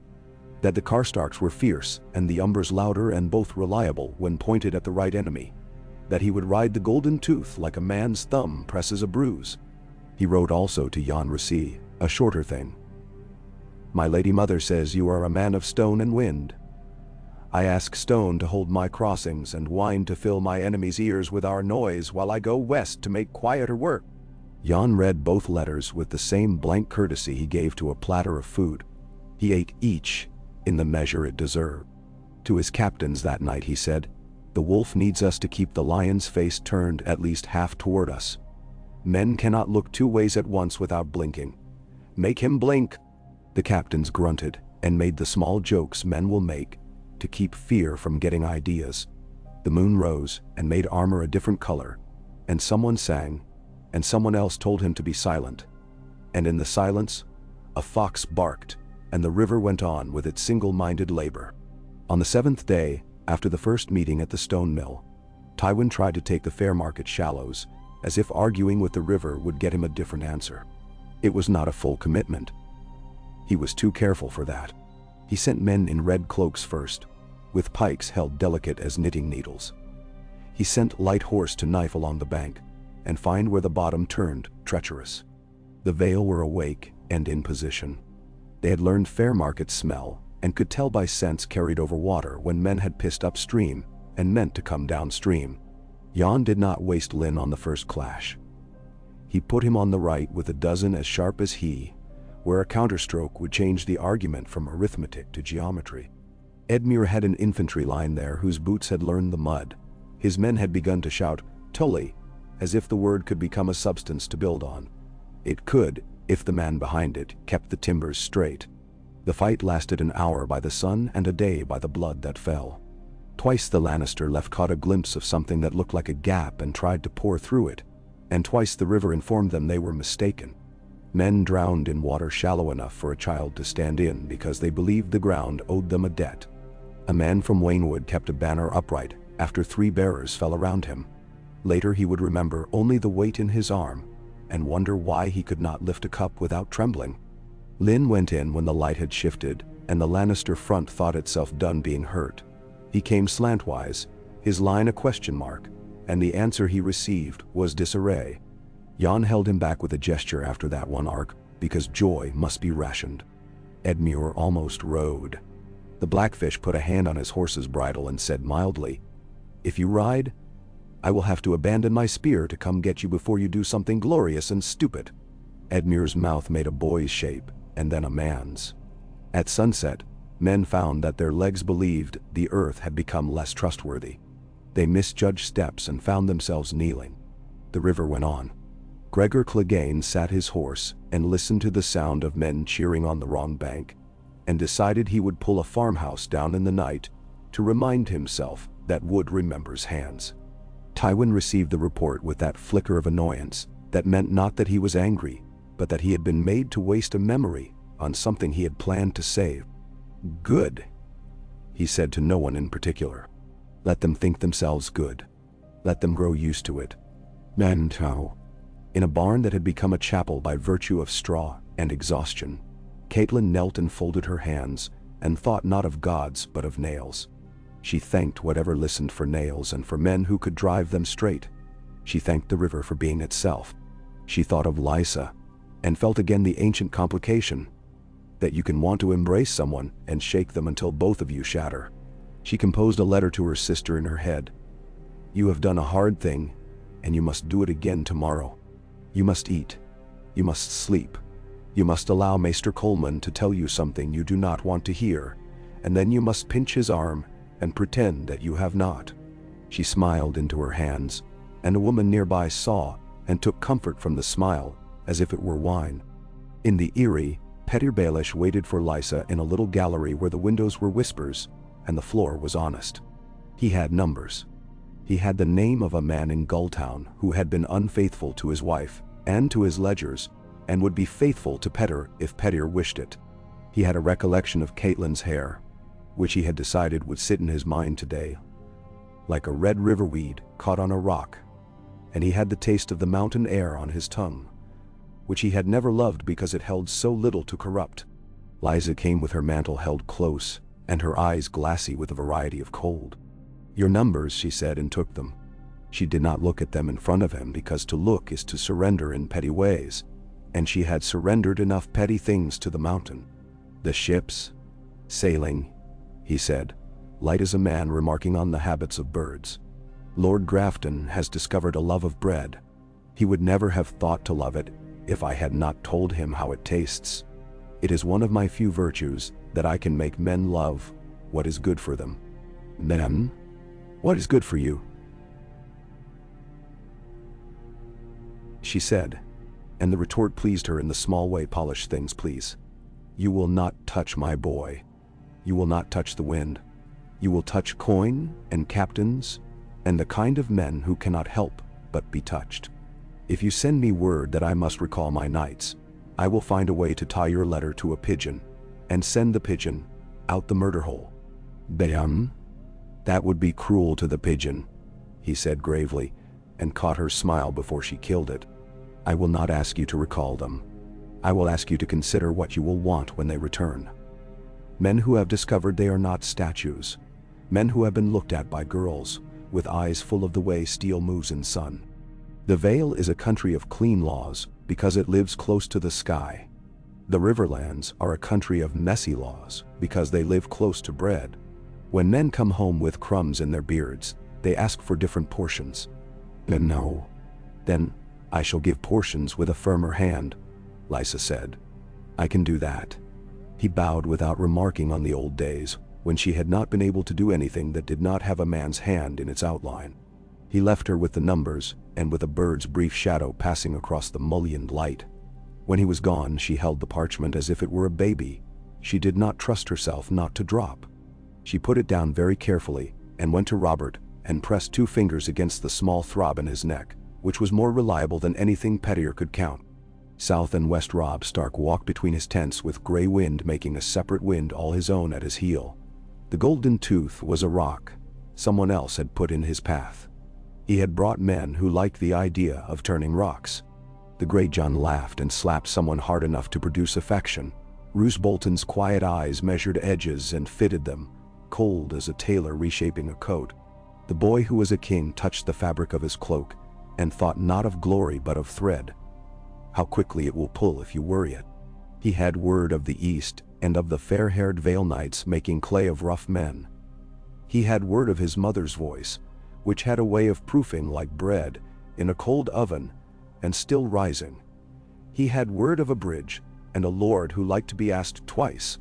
that the Karstarks were fierce and the Umbers louder and both reliable when pointed at the right enemy, that he would ride the golden tooth like a man's thumb presses a bruise. He wrote also to Jon Rhys, a shorter thing. My lady mother says you are a man of stone and wind. I ask stone to hold my crossings and wine to fill my enemies' ears with our noise while I go west to make quieter work. Jon read both letters with the same blank courtesy he gave to a platter of food. He ate each in the measure it deserved. To his captains that night he said, "The wolf needs us to keep the lion's face turned at least half toward us. Men cannot look two ways at once without blinking. Make him blink." The captains grunted and made the small jokes men will make to keep fear from getting ideas. The moon rose and made armor a different color, and someone sang, and someone else told him to be silent. And in the silence, a fox barked, and the river went on with its single-minded labor. On the 7th day, after the first meeting at the stone mill, Tywin tried to take the Fairmarket shallows, as if arguing with the river would get him a different answer. It was not a full commitment. He was too careful for that. He sent men in red cloaks first, with pikes held delicate as knitting needles. He sent light horse to knife along the bank, and find where the bottom turned treacherous. The Vale were awake and in position. They had learned Fairmarket's smell, and could tell by scents carried over water when men had pissed upstream and meant to come downstream. Jon did not waste Lyn on the first clash. He put him on the right with a dozen as sharp as he, where a counterstroke would change the argument from arithmetic to geometry. Edmure had an infantry line there whose boots had learned the mud. His men had begun to shout, "Tully," as if the word could become a substance to build on. It could, if the man behind it kept the timbers straight. The fight lasted an hour by the sun and a day by the blood that fell. Twice the Lannister left caught a glimpse of something that looked like a gap and tried to pour through it, and twice the river informed them they were mistaken. Men drowned in water shallow enough for a child to stand in because they believed the ground owed them a debt. A man from Waynwood kept a banner upright after 3 bearers fell around him. Later he would remember only the weight in his arm and wonder why he could not lift a cup without trembling. Lyn went in when the light had shifted and the Lannister front thought itself done being hurt. He came slantwise, his line a question mark, and the answer he received was disarray. Jon held him back with a gesture after that one arc, because joy must be rationed. Edmure almost rode. The Blackfish put a hand on his horse's bridle and said mildly, "If you ride, I will have to abandon my spear to come get you before you do something glorious and stupid." Edmure's mouth made a boy's shape, and then a man's. At sunset, men found that their legs believed the earth had become less trustworthy. They misjudged steps and found themselves kneeling. The river went on. Gregor Clegane sat his horse and listened to the sound of men cheering on the wrong bank, and decided he would pull a farmhouse down in the night to remind himself that wood remembers hands. Tywin received the report with that flicker of annoyance that meant not that he was angry, but that he had been made to waste a memory on something he had planned to save. "Good," he said to no one in particular. "Let them think themselves good. Let them grow used to it." Mantow. In a barn that had become a chapel by virtue of straw and exhaustion, Catelyn knelt and folded her hands and thought not of gods but of nails. She thanked whatever listened for nails and for men who could drive them straight. She thanked the river for being itself. She thought of Lysa and felt again the ancient complication that you can want to embrace someone and shake them until both of you shatter. She composed a letter to her sister in her head. "You have done a hard thing, and you must do it again tomorrow. You must eat. You must sleep. You must allow Maester Coleman to tell you something you do not want to hear, and then you must pinch his arm and pretend that you have not." She smiled into her hands, and a woman nearby saw and took comfort from the smile as if it were wine. In the Eyrie, Petyr Baelish waited for Lysa in a little gallery where the windows were whispers and the floor was honest. He had numbers. He had the name of a man in Gulltown who had been unfaithful to his wife and to his ledgers, and would be faithful to Petyr if Petyr wished it. He had a recollection of Catelyn's hair, which he had decided would sit in his mind today, like a red river weed caught on a rock, and he had the taste of the mountain air on his tongue, which he had never loved because it held so little to corrupt. Lysa came with her mantle held close, and her eyes glassy with a variety of cold. "Your numbers," she said, and took them. She did not look at them in front of him because to look is to surrender in petty ways, and she had surrendered enough petty things to the mountain. "The ships, sailing," he said, light as a man remarking on the habits of birds. "Lord Grafton has discovered a love of bread. He would never have thought to love it if I had not told him how it tastes. It is one of my few virtues that I can make men love what is good for them." "Men? What is good for you?" she said, and the retort pleased her in the small way polished things please. "You will not touch my boy. You will not touch the wind. You will touch coin and captains and the kind of men who cannot help but be touched. If you send me word that I must recall my knights, I will find a way to tie your letter to a pigeon and send the pigeon out the murder hole." "Bayam? That would be cruel to the pigeon," he said gravely, and caught her smile before she killed it. "I will not ask you to recall them. I will ask you to consider what you will want when they return. Men who have discovered they are not statues. Men who have been looked at by girls, with eyes full of the way steel moves in sun. The Vale is a country of clean laws because it lives close to the sky. The Riverlands are a country of messy laws because they live close to bread. When men come home with crumbs in their beards, they ask for different portions. No. Then I shall give portions with a firmer hand," Lysa said. "I can do that." He bowed without remarking on the old days, when she had not been able to do anything that did not have a man's hand in its outline. He left her with the numbers, and with a bird's brief shadow passing across the mullioned light. When he was gone, she held the parchment as if it were a baby. She did not trust herself not to drop. She put it down very carefully, and went to Robert, and pressed 2 fingers against the small throb in his neck, which was more reliable than anything Petyr could count. South and West Robb Stark walked between his tents with Grey Wind making a separate wind all his own at his heel. The Golden Tooth was a rock someone else had put in his path. He had brought men who liked the idea of turning rocks. The Grey John laughed and slapped someone hard enough to produce affection. Roose Bolton's quiet eyes measured edges and fitted them, cold as a tailor reshaping a coat. The boy who was a king touched the fabric of his cloak, and thought not of glory but of thread. How quickly it will pull if you worry it. He had word of the East and of the fair-haired Vale knights making clay of rough men. He had word of his mother's voice, which had a way of proofing like bread in a cold oven and still rising. He had word of a bridge and a lord who liked to be asked twice.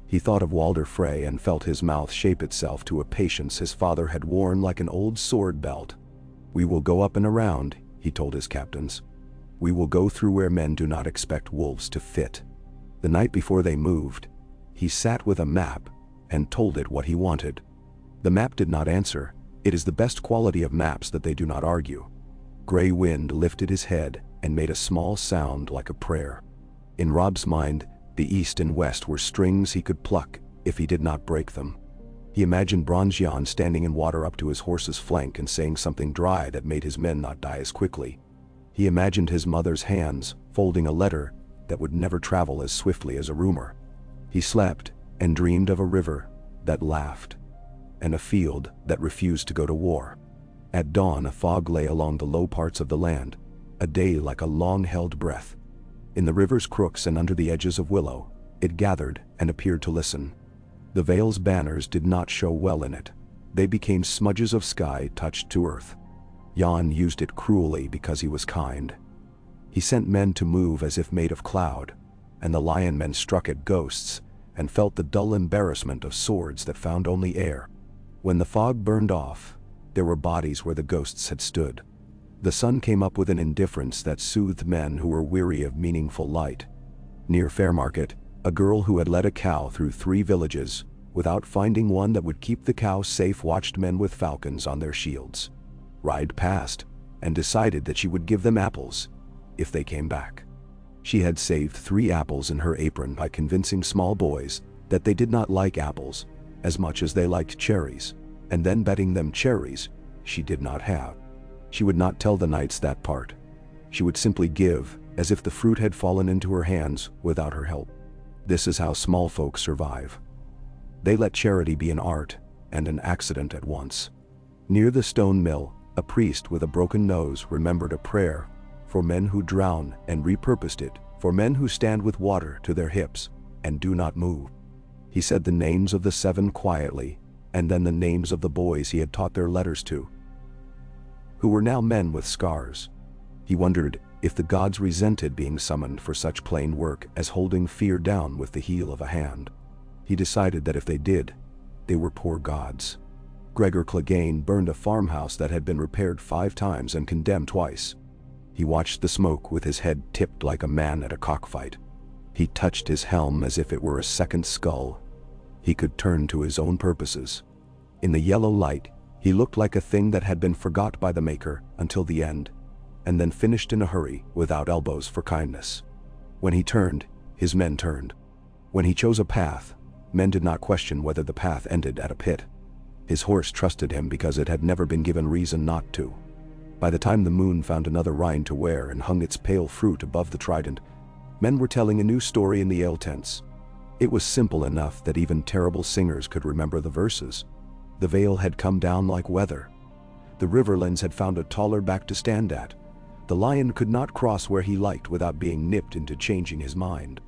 He thought of Walder Frey and felt his mouth shape itself to a patience his father had worn like an old sword belt. "We will go up and around," he told his captains. "We will go through where men do not expect wolves to fit." The night before they moved, he sat with a map and told it what he wanted. The map did not answer. It is the best quality of maps that they do not argue. Grey Wind lifted his head and made a small sound like a prayer. In Robb's mind, the East and West were strings he could pluck if he did not break them. He imagined Bronzeon standing in water up to his horse's flank and saying something dry that made his men not die as quickly. He imagined his mother's hands folding a letter that would never travel as swiftly as a rumor. He slept and dreamed of a river that laughed, and a field that refused to go to war. At dawn a fog lay along the low parts of the land, a day like a long-held breath. In the river's crooks and under the edges of willow, it gathered and appeared to listen. The Vale's banners did not show well in it. They became smudges of sky touched to earth. Jan used it cruelly because he was kind. He sent men to move as if made of cloud, and the lion men struck at ghosts and felt the dull embarrassment of swords that found only air. When the fog burned off, there were bodies where the ghosts had stood. The sun came up with an indifference that soothed men who were weary of meaningful light. Near Fairmarket, a girl who had led a cow through 3 villages, without finding one that would keep the cow safe, watched men with falcons on their shields ride past, and decided that she would give them apples if they came back. She had saved 3 apples in her apron by convincing small boys that they did not like apples as much as they liked cherries, and then betting them cherries she did not have. She would not tell the knights that part. She would simply give, as if the fruit had fallen into her hands without her help. This is how small folk survive. They let charity be an art and an accident at once. Near the stone mill, a priest with a broken nose remembered a prayer for men who drown and repurposed it for men who stand with water to their hips and do not move. He said the names of the 7 quietly, and then the names of the boys he had taught their letters to, who were now men with scars. He wondered if the gods resented being summoned for such plain work as holding fear down with the heel of a hand. He decided that if they did, they were poor gods. Gregor Clegane burned a farmhouse that had been repaired 5 times and condemned twice. He watched the smoke with his head tipped like a man at a cockfight. He touched his helm as if it were a second skull. He could turn to his own purposes. In the yellow light, he looked like a thing that had been forgot by the maker until the end, and then finished in a hurry without elbows for kindness. When he turned, his men turned. When he chose a path, men did not question whether the path ended at a pit. His horse trusted him because it had never been given reason not to. By the time the moon found another rind to wear and hung its pale fruit above the trident, men were telling a new story in the ale tents. It was simple enough that even terrible singers could remember the verses. The Vale had come down like weather. The Riverlands had found a taller back to stand at. The lion could not cross where he liked without being nipped into changing his mind.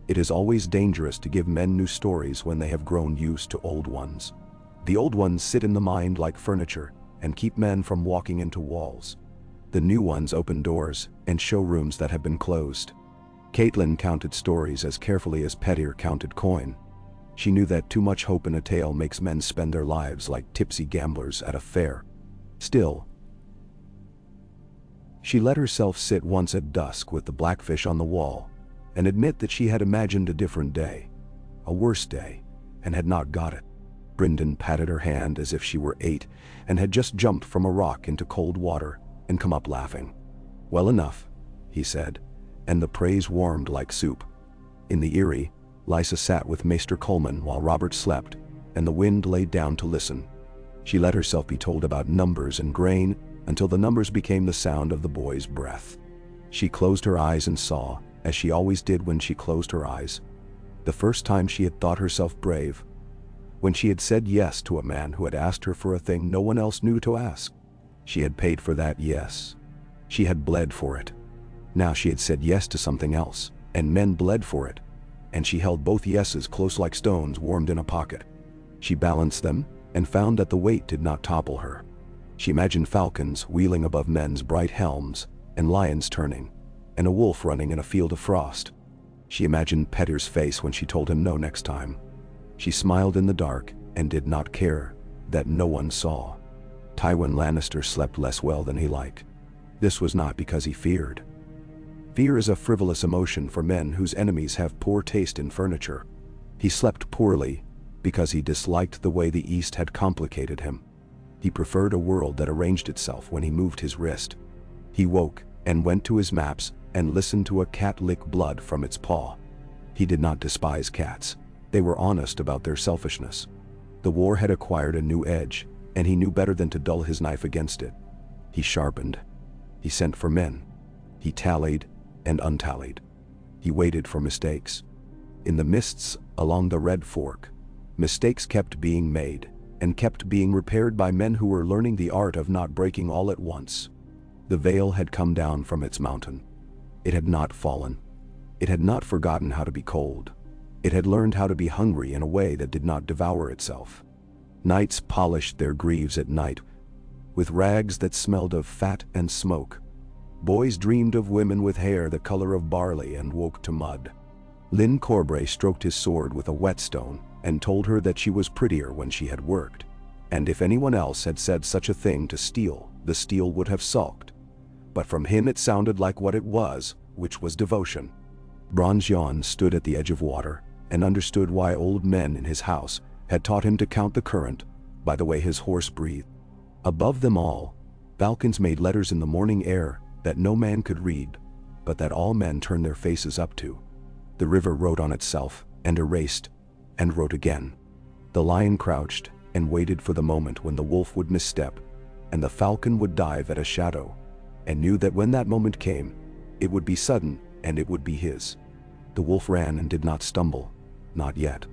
It is always dangerous to give men new stories when they have grown used to old ones. The old ones sit in the mind like furniture and keep men from walking into walls. The new ones open doors and show rooms that have been closed. Caitlin counted stories as carefully as Petir counted coin. She knew that too much hope in a tale makes men spend their lives like tipsy gamblers at a fair. Still, she let herself sit once at dusk with the blackfish on the wall and admit that she had imagined a different day, a worse day, and had not got it. Brynden patted her hand as if she were 8 and had just jumped from a rock into cold water and come up laughing. "Well enough," he said, and the praise warmed like soup. In the eyrie, Lysa sat with Maester Coleman while Robert slept, and the wind laid down to listen. She let herself be told about numbers and grain until the numbers became the sound of the boy's breath. She closed her eyes and saw, as she always did when she closed her eyes, the first time she had thought herself brave, when she had said yes to a man who had asked her for a thing no one else knew to ask. She had paid for that yes. She had bled for it. Now she had said yes to something else, and men bled for it, and she held both yeses close like stones warmed in a pocket. She balanced them and found that the weight did not topple her. She imagined falcons wheeling above men's bright helms, and lions turning, and a wolf running in a field of frost. She imagined Petir's face when she told him no next time. She smiled in the dark and did not care that no one saw. Tywin Lannister slept less well than he liked. This was not because he feared. Fear is a frivolous emotion for men whose enemies have poor taste in furniture. He slept poorly because he disliked the way the East had complicated him. He preferred a world that arranged itself when he moved his wrist. He woke and went to his maps and listened to a cat lick blood from its paw. He did not despise cats. They were honest about their selfishness. The war had acquired a new edge, and he knew better than to dull his knife against it. He sharpened. He sent for men. He tallied and untallied. He waited for mistakes. In the mists along the Red Fork, mistakes kept being made and kept being repaired by men who were learning the art of not breaking all at once. The Vale had come down from its mountain. It had not fallen. It had not forgotten how to be cold. It had learned how to be hungry in a way that did not devour itself. Knights polished their greaves at night with rags that smelled of fat and smoke. Boys dreamed of women with hair the color of barley and woke to mud. Lyn Corbray stroked his sword with a whetstone and told her that she was prettier when she had worked, and if anyone else had said such a thing to steel, the steel would have sulked. But from him it sounded like what it was, which was devotion. Bronzeon stood at the edge of water and understood why old men in his house had taught him to count the current by the way his horse breathed. Above them all, falcons made letters in the morning air that no man could read, but that all men turned their faces up to. The river wrote on itself, and erased, and wrote again. The lion crouched, and waited for the moment when the wolf would misstep, and the falcon would dive at a shadow, and knew that when that moment came, it would be sudden, and it would be his. The wolf ran and did not stumble, not yet.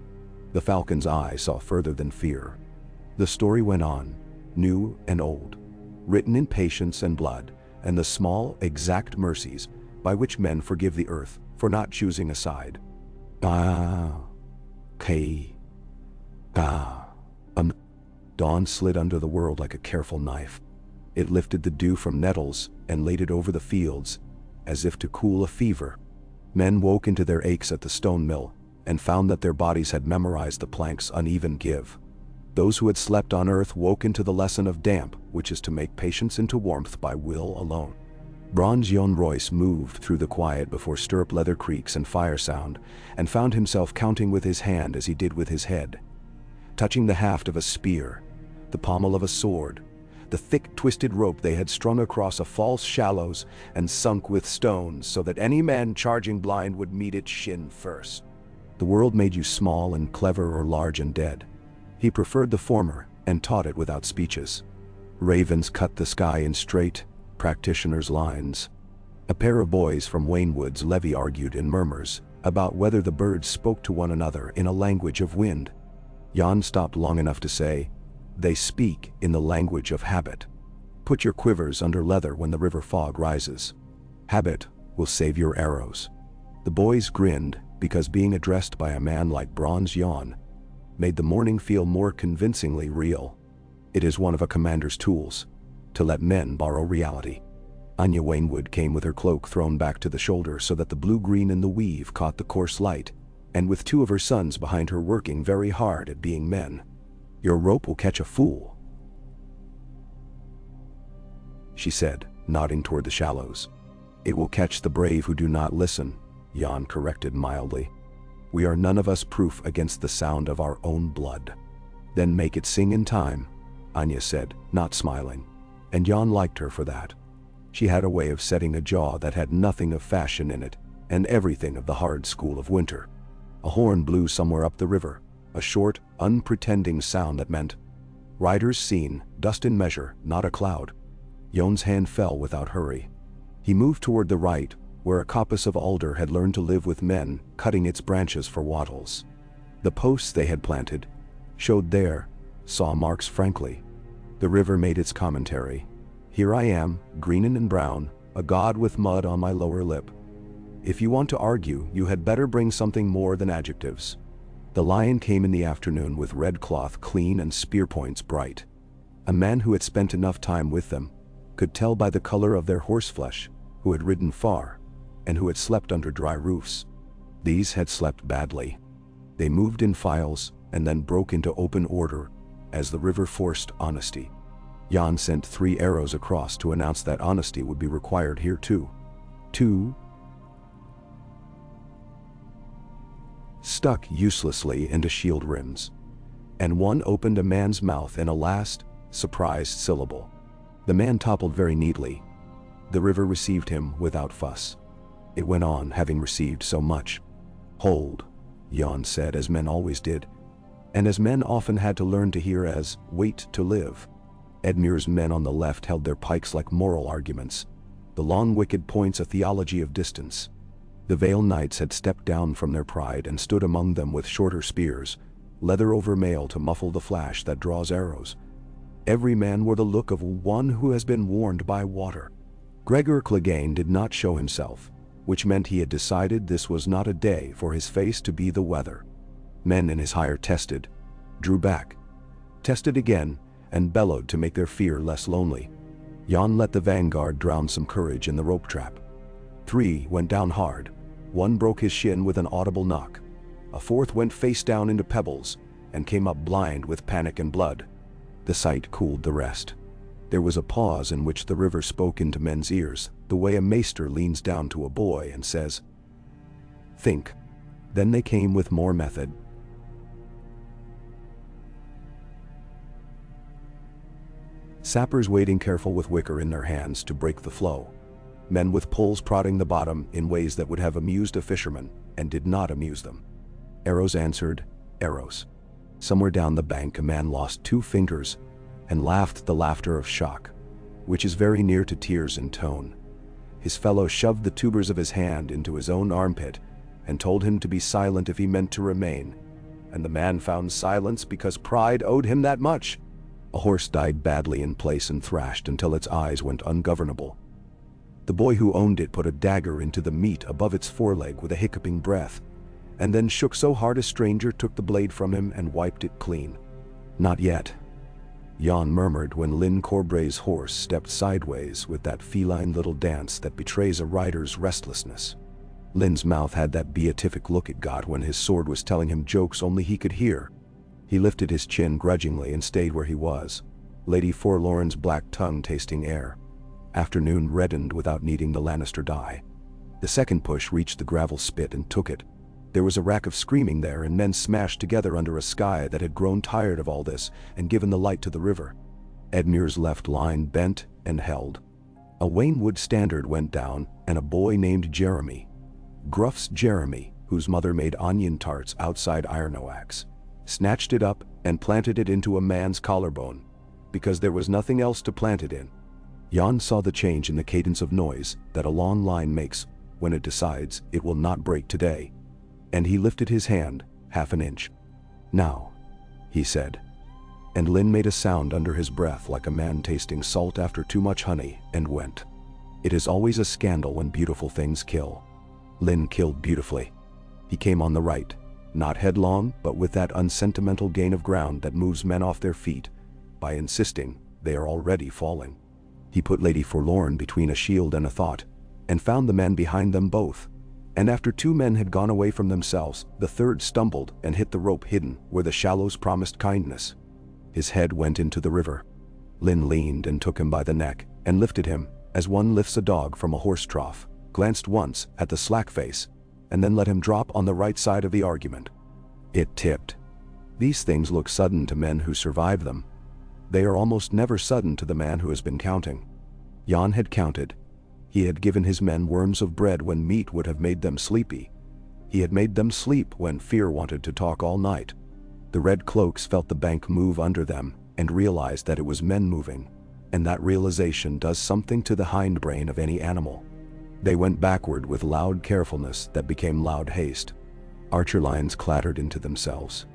The falcon's eye saw further than fear. The story went on, new and old, written in patience and blood, and the small, exact mercies by which men forgive the earth for not choosing a side. Dawn slid under the world like a careful knife. It lifted the dew from nettles and laid it over the fields, as if to cool a fever. Men woke into their aches at the stone mill, and found that their bodies had memorized the plank's uneven give. Those who had slept on earth woke into the lesson of damp, which is to make patience into warmth by will alone. Bronze Jon Royce moved through the quiet before stirrup leather creaks and fire sound, and found himself counting with his hand as he did with his head. Touching the haft of a spear, the pommel of a sword, the thick twisted rope they had strung across a false shallows and sunk with stones so that any man charging blind would meet its shin first. The world made you small and clever or large and dead. He preferred the former and taught it without speeches. Ravens cut the sky in straight, practitioners' lines. A pair of boys from Waynwood's levee argued in murmurs about whether the birds spoke to one another in a language of wind. Jon stopped long enough to say, "They speak in the language of habit. Put your quivers under leather when the river fog rises. Habit will save your arrows." The boys grinned because being addressed by a man like Bronze Jon made the morning feel more convincingly real. It is one of a commander's tools, to let men borrow reality. Anya Waynwood came with her cloak thrown back to the shoulder so that the blue-green in the weave caught the coarse light, and with two of her sons behind her working very hard at being men. "Your rope will catch a fool," she said, nodding toward the shallows. "It will catch the brave who do not listen," Jon corrected mildly. "We are none of us proof against the sound of our own blood." "Then make it sing in time," Anya said, not smiling, and Jon liked her for that. She had a way of setting a jaw that had nothing of fashion in it, and everything of the hard school of winter. A horn blew somewhere up the river, a short, unpretending sound that meant, "Riders seen, dust in measure, not a cloud." Jon's hand fell without hurry. He moved toward the right, where a coppice of alder had learned to live with men, cutting its branches for wattles. The posts they had planted showed their saw marks frankly. The river made its commentary. "Here I am, green and brown, a god with mud on my lower lip. If you want to argue, you had better bring something more than adjectives." The lion came in the afternoon with red cloth clean and spear points bright. A man who had spent enough time with them could tell by the color of their horseflesh who had ridden far and who had slept under dry roofs. These had slept badly. They moved in files and then broke into open order as the river forced honesty. Jon sent 3 arrows across to announce that honesty would be required here too. 2 stuck uselessly into shield rims, and 1 opened a man's mouth in a last, surprised syllable. The man toppled very neatly. The river received him without fuss. It went on, having received so much. "Hold," Jon said, as men always did, and as men often had to learn to hear as "wait to live." Edmure's men on the left held their pikes like moral arguments, the long wicked points a theology of distance. The Vale knights had stepped down from their pride and stood among them with shorter spears, leather over mail to muffle the flash that draws arrows. Every man wore the look of one who has been warned by water. Gregor Clegane did not show himself, which meant he had decided this was not a day for his face to be the weather. Men in his hire tested, drew back, tested again, and bellowed to make their fear less lonely. Jon let the vanguard drown some courage in the rope trap. 3 went down hard. 1 broke his shin with an audible knock. A 4th went face down into pebbles and came up blind with panic and blood. The sight cooled the rest. There was a pause in which the river spoke into men's ears, the way a maester leans down to a boy and says, "Think." Then they came with more method. Sappers waiting careful with wicker in their hands to break the flow. men with poles prodding the bottom in ways that would have amused a fisherman and did not amuse them. Arrows answered arrows. Somewhere down the bank a man lost 2 fingers and laughed the laughter of shock, which is very near to tears in tone. His fellow shoved the tubers of his hand into his own armpit and told him to be silent if he meant to remain, and the man found silence because pride owed him that much. A horse died badly in place and thrashed until its eyes went ungovernable. The boy who owned it put a dagger into the meat above its foreleg with a hiccuping breath, and then shook so hard a stranger took the blade from him and wiped it clean. Not yet, Jan murmured when Lynn Corbray's horse stepped sideways with that feline little dance that betrays a rider's restlessness. Lynn's mouth had that beatific look it got when his sword was telling him jokes only he could hear. He lifted his chin grudgingly and stayed where he was, Lady Forlorn's black tongue tasting air. Afternoon reddened without needing the Lannister dye. The second push reached the gravel spit and took it. There was a rack of screaming there and men smashed together under a sky that had grown tired of all this and given the light to the river. Edmure's left line bent and held. A Waynwood standard went down and a boy named Jeremy, Gruff's Jeremy, whose mother made onion tarts outside Ironoax, snatched it up and planted it into a man's collarbone, because there was nothing else to plant it in. Jan saw the change in the cadence of noise that a long line makes when it decides it will not break today, and he lifted his hand half an inch. "Now," he said, and Lynn made a sound under his breath like a man tasting salt after too much honey and went. It is always a scandal when beautiful things kill. Lynn killed beautifully. He came on the right, not headlong but with that unsentimental gain of ground that moves men off their feet by insisting they are already falling. He put Lady Forlorn between a shield and a thought, and found the men behind them both, and after 2 men had gone away from themselves, the third stumbled and hit the rope hidden where the shallows promised kindness. His head went into the river. Lynn leaned and took him by the neck and lifted him as one lifts a dog from a horse trough, glanced once at the slack face, and then let him drop on the right side of the argument. It tipped. These things look sudden to men who survive them. They are almost never sudden to the man who has been counting. Jan had counted. He had given his men worms of bread when meat would have made them sleepy. He had made them sleep when fear wanted to talk all night. The red cloaks felt the bank move under them and realized that it was men moving, and that realization does something to the hindbrain of any animal. They went backward with loud carefulness that became loud haste. Archer lines clattered into themselves.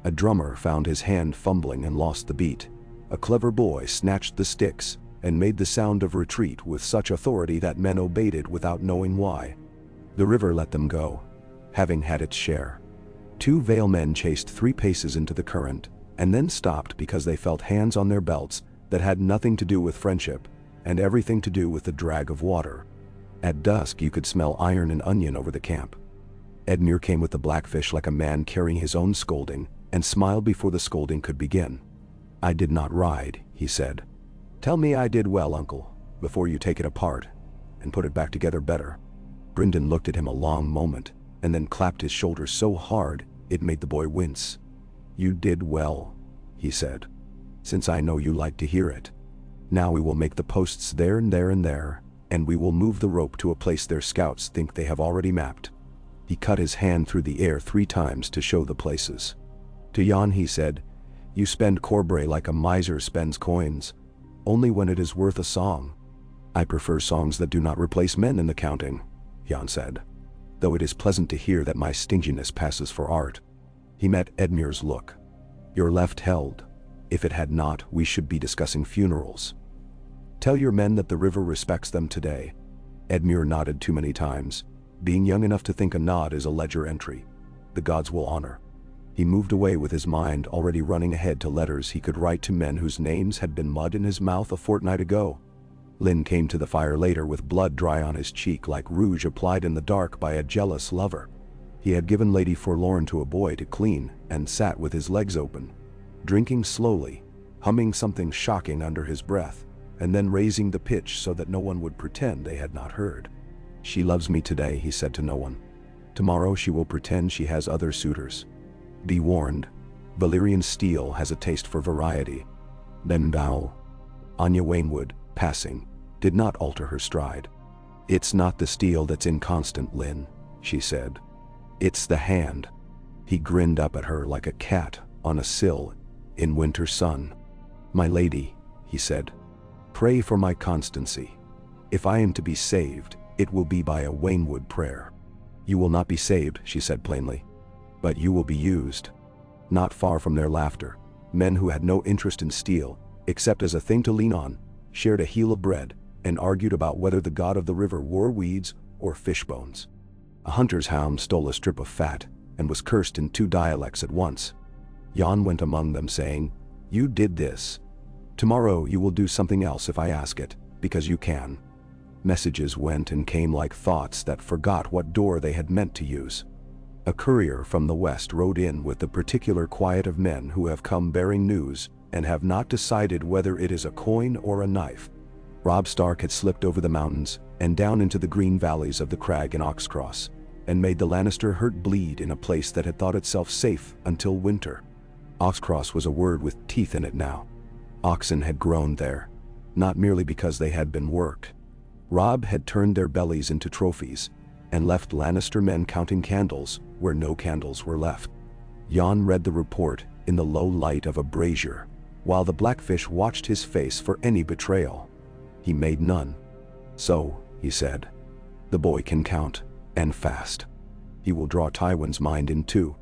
A drummer found his hand fumbling and lost the beat. A clever boy snatched the sticks and made the sound of retreat with such authority that men obeyed it without knowing why. The river let them go, having had its share. 2 Vale men chased 3 paces into the current, and then stopped because they felt hands on their belts that had nothing to do with friendship, and everything to do with the drag of water. At dusk you could smell iron and onion over the camp. Edmure came with the blackfish like a man carrying his own scolding, and smiled before the scolding could begin. "I did not ride," he said. "Tell me I did well, uncle, before you take it apart and put it back together better." Brynden looked at him a long moment, and then clapped his shoulders so hard it made the boy wince. "You did well," he said, "since I know you like to hear it. Now we will make the posts there and there and there, and we will move the rope to a place their scouts think they have already mapped." He cut his hand through the air 3 times to show the places. To Jan he said, "You spend Corbray like a miser spends coins, only when it is worth a song." "I prefer songs that do not replace men in the counting," Jan said, "though it is pleasant to hear that my stinginess passes for art." He met Edmure's look. "Your left held. If it had not, we should be discussing funerals. Tell your men that the river respects them today." Edmure nodded too many times, being young enough to think a nod is a ledger entry. "The gods will honor." He moved away with his mind already running ahead to letters he could write to men whose names had been mud in his mouth a fortnight ago. Lynn came to the fire later with blood dry on his cheek like rouge applied in the dark by a jealous lover. He had given Lady Forlorn to a boy to clean and sat with his legs open, drinking slowly, humming something shocking under his breath, and then raising the pitch so that no one would pretend they had not heard. "She loves me today," he said to no one. "Tomorrow she will pretend she has other suitors. Be warned, Valyrian steel has a taste for variety." Then Vale. Anya Waynwood, passing, did not alter her stride. It's not the steel that's inconstant, Lyn, she said. It's the hand. He grinned up at her like a cat on a sill in winter sun. My lady, he said, pray for my constancy. If I am to be saved, it will be by a Waynwood prayer. You will not be saved, she said plainly, but you will be used. Not far from their laughter, men who had no interest in steel, except as a thing to lean on, shared a heel of bread and argued about whether the god of the river wore weeds or fish bones. A hunter's hound stole a strip of fat and was cursed in 2 dialects at once. Jan went among them saying, "You did this. Tomorrow you will do something else if I ask it, because you can." Messages went and came like thoughts that forgot what door they had meant to use. A courier from the west rode in with the particular quiet of men who have come bearing news and have not decided whether it is a coin or a knife. Robb Stark had slipped over the mountains and down into the green valleys of the crag in Oxcross, and made the Lannister hurt bleed in a place that had thought itself safe until winter. Oxcross was a word with teeth in it now. Oxen had grown there, not merely because they had been worked. Robb had turned their bellies into trophies, and left Lannister men counting candles where no candles were left. Jan read the report in the low light of a brazier, while the Blackfish watched his face for any betrayal. He made none. So, he said, the boy can count, and fast. He will draw Tywin's mind in two.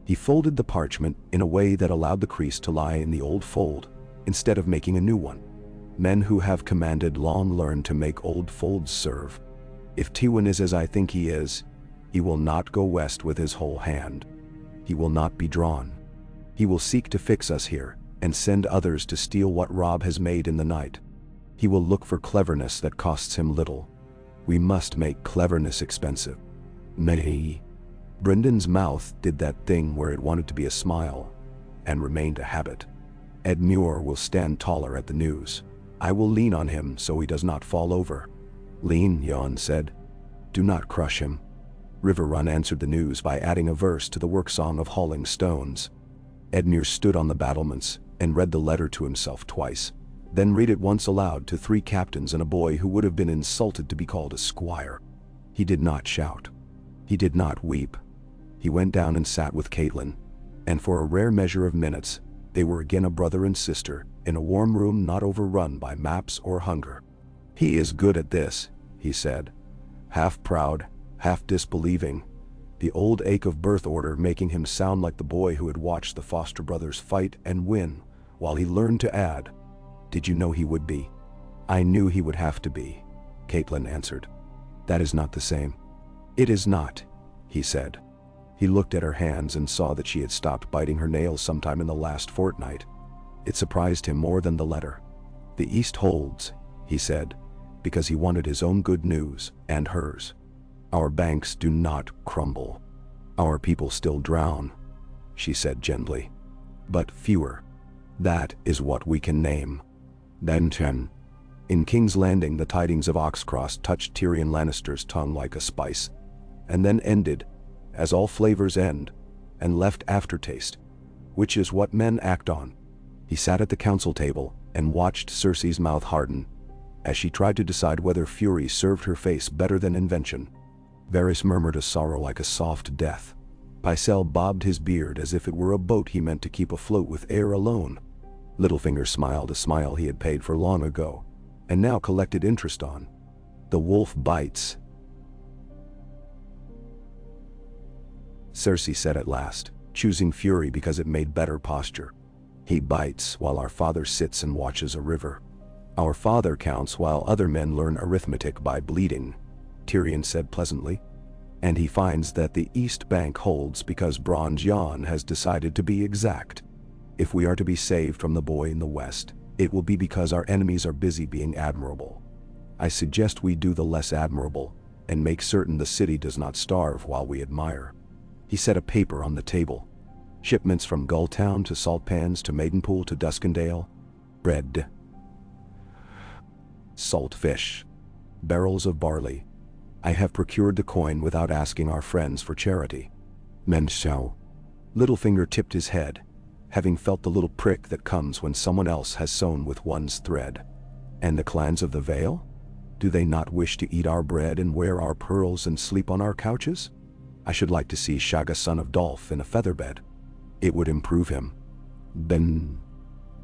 He folded the parchment in a way that allowed the crease to lie in the old fold, instead of making a new one. Men who have commanded long learn to make old folds serve. If Tywin is as I think he is, he will not go west with his whole hand. He will not be drawn. He will seek to fix us here, and send others to steal what Robb has made in the night. He will look for cleverness that costs him little. We must make cleverness expensive. May. Brendan's mouth did that thing where it wanted to be a smile, and remained a habit. Ed Muir will stand taller at the news. I will lean on him so he does not fall over. Lean, Jan said. Do not crush him. Riverrun answered the news by adding a verse to the work song of hauling stones. Edmure stood on the battlements and read the letter to himself twice, then read it once aloud to 3 captains and a boy who would have been insulted to be called a squire. He did not shout. He did not weep. He went down and sat with Catelyn, and for a rare measure of minutes, they were again a brother and sister in a warm room not overrun by maps or hunger. He is good at this, he said, half proud, half disbelieving, the old ache of birth order making him sound like the boy who had watched the foster brothers fight and win, while he learned to add, "Did you know he would be?" "I knew he would have to be," Catelyn answered. "That is not the same." "It is not," he said. He looked at her hands and saw that she had stopped biting her nails sometime in the last fortnight. It surprised him more than the letter. "The East holds," he said, because he wanted his own good news and hers. "Our banks do not crumble. Our people still drown," she said gently. "But fewer. That is what we can name." Then in King's Landing the tidings of Oxcross touched Tyrion Lannister's tongue like a spice, and then ended, as all flavors end, and left aftertaste, which is what men act on. He sat at the council table and watched Cersei's mouth harden, as she tried to decide whether fury served her face better than invention. Varys murmured a sorrow like a soft death. Pycelle bobbed his beard as if it were a boat he meant to keep afloat with air alone. Littlefinger smiled a smile he had paid for long ago, and now collected interest on. "The wolf bites," Cersei said at last, choosing fury because it made better posture. "He bites while our father sits and watches a river. Our father counts while other men learn arithmetic by bleeding," Tyrion said pleasantly. "And he finds that the East Bank holds because Bronze Jan has decided to be exact. If we are to be saved from the boy in the West, it will be because our enemies are busy being admirable. I suggest we do the less admirable, and make certain the city does not starve while we admire." He set a paper on the table. Shipments from Gulltown to Saltpans to Maidenpool to Duskendale. Bread. Salt fish. Barrels of barley. I have procured the coin without asking our friends for charity. Menschau. Littlefinger tipped his head, having felt the little prick that comes when someone else has sewn with one's thread. "And the clans of the Vale?" Do they not wish to eat our bread and wear our pearls and sleep on our couches? I should like to see Shagga son of Dolph in a featherbed. It would improve him. Then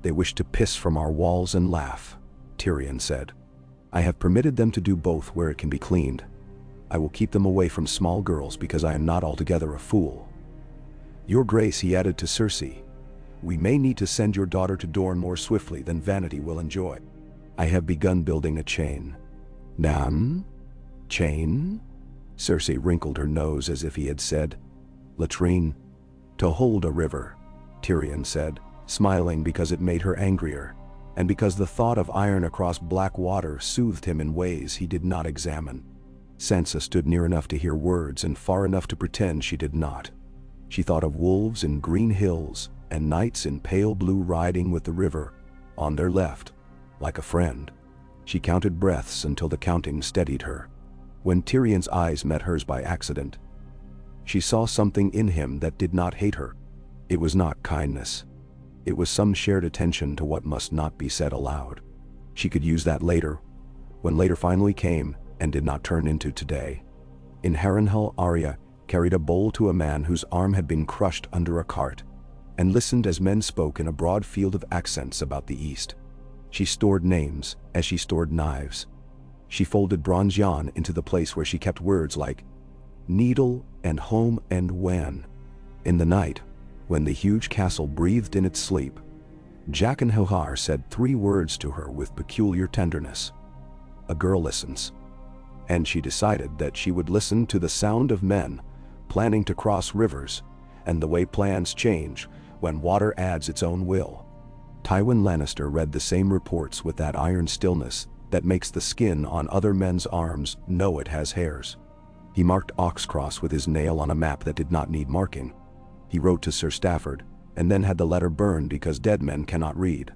they wish to piss from our walls and laugh, Tyrion said. I have permitted them to do both where it can be cleaned. I will keep them away from small girls because I am not altogether a fool. Your Grace, he added to Cersei, we may need to send your daughter to Dorne more swiftly than vanity will enjoy. I have begun building a chain. Nam? Chain? Cersei wrinkled her nose as if he had said, latrine. To hold a river, Tyrion said, smiling because it made her angrier, and because the thought of iron across black water soothed him in ways he did not examine. Sansa stood near enough to hear words and far enough to pretend she did not. She thought of wolves in green hills and knights in pale blue riding with the river, on their left, like a friend. She counted breaths until the counting steadied her. When Tyrion's eyes met hers by accident, she saw something in him that did not hate her. It was not kindness. It was some shared attention to what must not be said aloud. She could use that later, when later finally came and did not turn into today. In Harrenhal, Arya carried a bowl to a man whose arm had been crushed under a cart, and listened as men spoke in a broad field of accents about the East. She stored names as she stored knives. She folded Bronze Jan into the place where she kept words like needle and home and when. In the night, when the huge castle breathed in its sleep, Jaqen H'ghar said 3 words to her with peculiar tenderness. A girl listens. And she decided that she would listen to the sound of men planning to cross rivers, and the way plans change when water adds its own will. Tywin Lannister read the same reports with that iron stillness that makes the skin on other men's arms know it has hairs. He marked Oxcross with his nail on a map that did not need marking. He wrote to Sir Stafford, and then had the letter burned because dead men cannot read.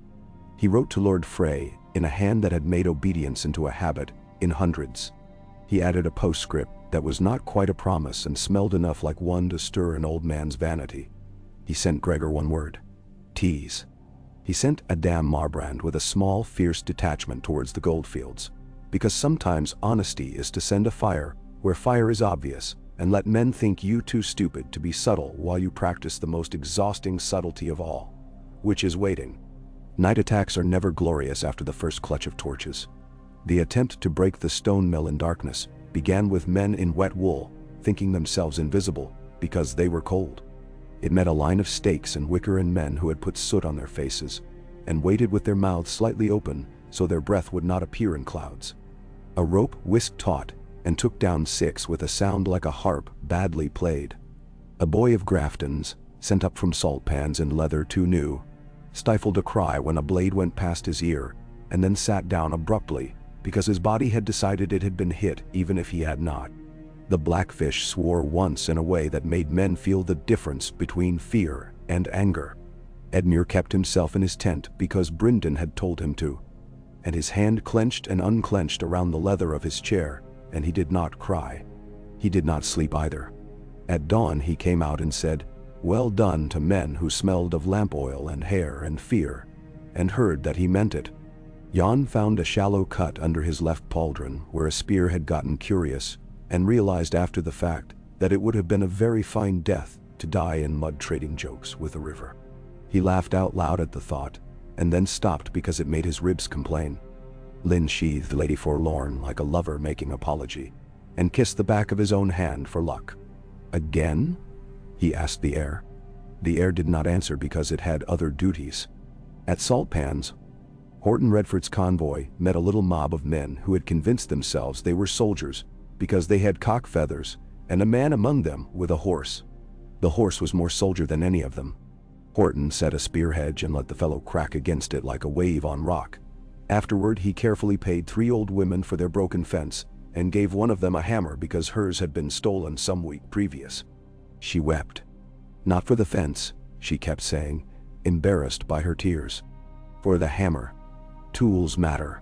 He wrote to Lord Frey in a hand that had made obedience into a habit in hundreds. He added a postscript that was not quite a promise and smelled enough like one to stir an old man's vanity. He sent Gregor one word: tease. He sent Adam Marbrand with a small, fierce detachment towards the goldfields, because sometimes honesty is to send a fire where fire is obvious and let men think you too stupid to be subtle while you practice the most exhausting subtlety of all, which is waiting. Night attacks are never glorious after the first clutch of torches. The attempt to break the stone mill in darkness began with men in wet wool, thinking themselves invisible because they were cold. It met a line of stakes and wicker and men who had put soot on their faces and waited with their mouths slightly open so their breath would not appear in clouds. A rope whisked taut and took down 6 with a sound like a harp badly played. A boy of Grafton's, sent up from salt pans in leather too new, stifled a cry when a blade went past his ear and then sat down abruptly because his body had decided it had been hit even if he had not. The Blackfish swore once in a way that made men feel the difference between fear and anger. Edmure kept himself in his tent because Brynden had told him to, and his hand clenched and unclenched around the leather of his chair, and he did not cry. He did not sleep either. At dawn he came out and said, "Well done," to men who smelled of lamp oil and hair and fear, and heard that he meant it. Jon found a shallow cut under his left pauldron where a spear had gotten curious, and realized after the fact that it would have been a very fine death to die in mud trading jokes with a river. He laughed out loud at the thought, and then stopped because it made his ribs complain. Lyn sheathed Lady Forlorn like a lover making apology, and kissed the back of his own hand for luck. "Again?" he asked the heir. The heir did not answer because it had other duties. At Salt Pans, Horton Redford's convoy met a little mob of men who had convinced themselves they were soldiers because they had cock feathers, and a man among them with a horse. The horse was more soldier than any of them. Horton set a spear hedge and let the fellow crack against it like a wave on rock. Afterward he carefully paid 3 old women for their broken fence and gave one of them a hammer because hers had been stolen some week previous. She wept. Not for the fence, she kept saying, embarrassed by her tears. For the hammer. Tools matter.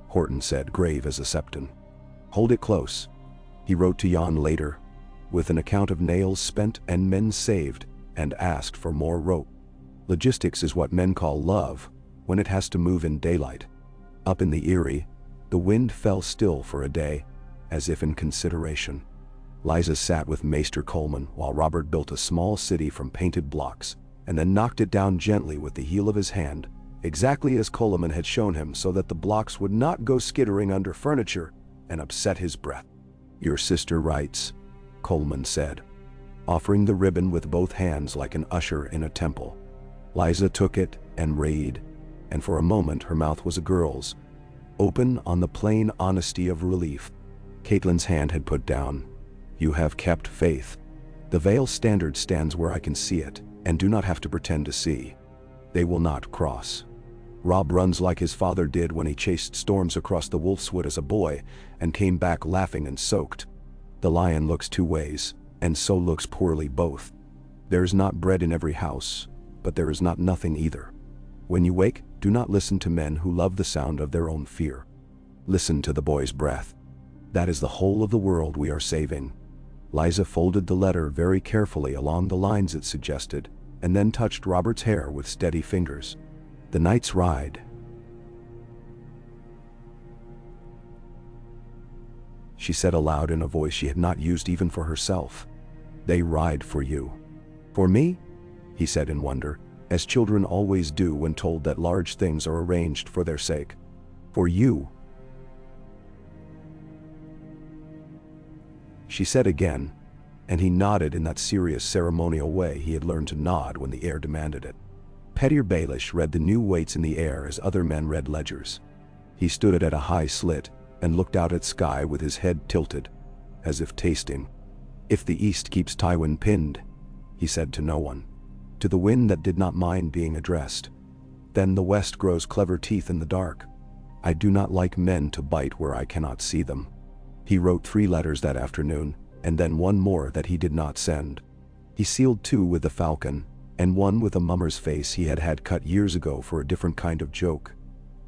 Horton said, grave as a septon. Hold it close. He wrote to Jon later, with an account of nails spent and men saved, and asked for more rope. Logistics is what men call love, when it has to move in daylight. Up in the Eyrie, The wind fell still for a day, as if in consideration. Lysa sat with Maester Coleman while Robert built a small city from painted blocks, and then knocked it down gently with the heel of his hand, exactly as Coleman had shown him, so that the blocks would not go skittering under furniture and upset his breath. "Your sister writes," Coleman said, offering the ribbon with both hands like an usher in a temple. Lysa took it and read, and for a moment her mouth was a girl's, open on the plain honesty of relief. Caitlyn's hand had put down. "You have kept faith. The Vale standard stands where I can see it, and do not have to pretend to see. They will not cross. Rob runs like his father did when he chased storms across the Wolfswood as a boy, and came back laughing and soaked. The lion looks two ways, and so looks poorly both. There is not bread in every house, but there is not nothing either. When you wake, do not listen to men who love the sound of their own fear. Listen to the boy's breath. That is the whole of the world we are saving." Lysa folded the letter very carefully along the lines it suggested, and then touched Robert's hair with steady fingers. "The night's ride," she said aloud in a voice she had not used even for herself. "They ride for you." "For me?" he said in wonder, as children always do when told that large things are arranged for their sake. "For you," she said again, and he nodded in that serious ceremonial way he had learned to nod when the air demanded it. Petyr Baelish read the new weights in the air as other men read ledgers. He stood at a high slit and looked out at sky with his head tilted, as if tasting. "If the east keeps Tywin pinned," he said to no one, to the wind that did not mind being addressed, "then the west grows clever teeth in the dark. I do not like men to bite where I cannot see them." He wrote 3 letters that afternoon, and then one more that he did not send. He sealed 2 with the falcon, and one with a mummer's face he had had cut years ago for a different kind of joke.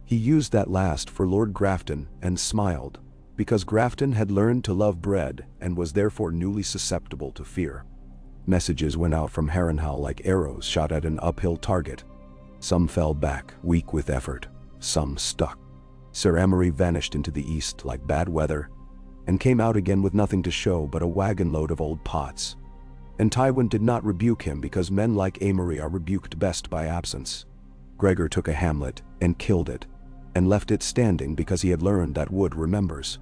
He used that last for Lord Grafton and smiled, because Grafton had learned to love bread and was therefore newly susceptible to fear. Messages went out from Harrenhal like arrows shot at an uphill target. Some fell back, weak with effort. Some stuck. Sir Amory vanished into the east like bad weather, and came out again with nothing to show but a wagon load of old pots. And Tywin did not rebuke him because men like Amory are rebuked best by absence. Gregor took a hamlet and killed it, and left it standing because he had learned that wood remembers.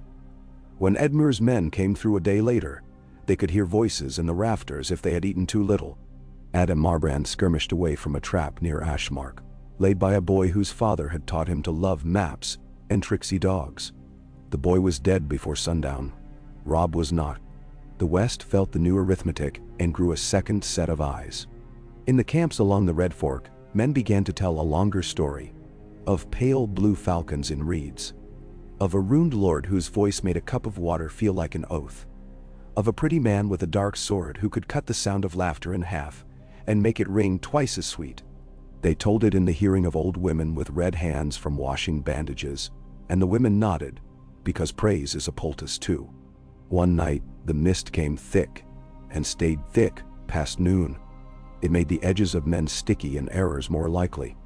When Edmure's men came through a day later, they could hear voices in the rafters if they had eaten too little. Adam Marbrand skirmished away from a trap near Ashmark, laid by a boy whose father had taught him to love maps and tricksy dogs. The boy was dead before sundown. Rob was not. The West felt the new arithmetic and grew a second set of eyes. In the camps along the Red Fork, men began to tell a longer story, of pale blue falcons in reeds, of a ruined lord whose voice made a cup of water feel like an oath, of a pretty man with a dark sword who could cut the sound of laughter in half and make it ring twice as sweet. They told it in the hearing of old women with red hands from washing bandages, and the women nodded, because praise is a poultice too. One night, the mist came thick, and stayed thick past noon. It made the edges of men sticky and errors more likely.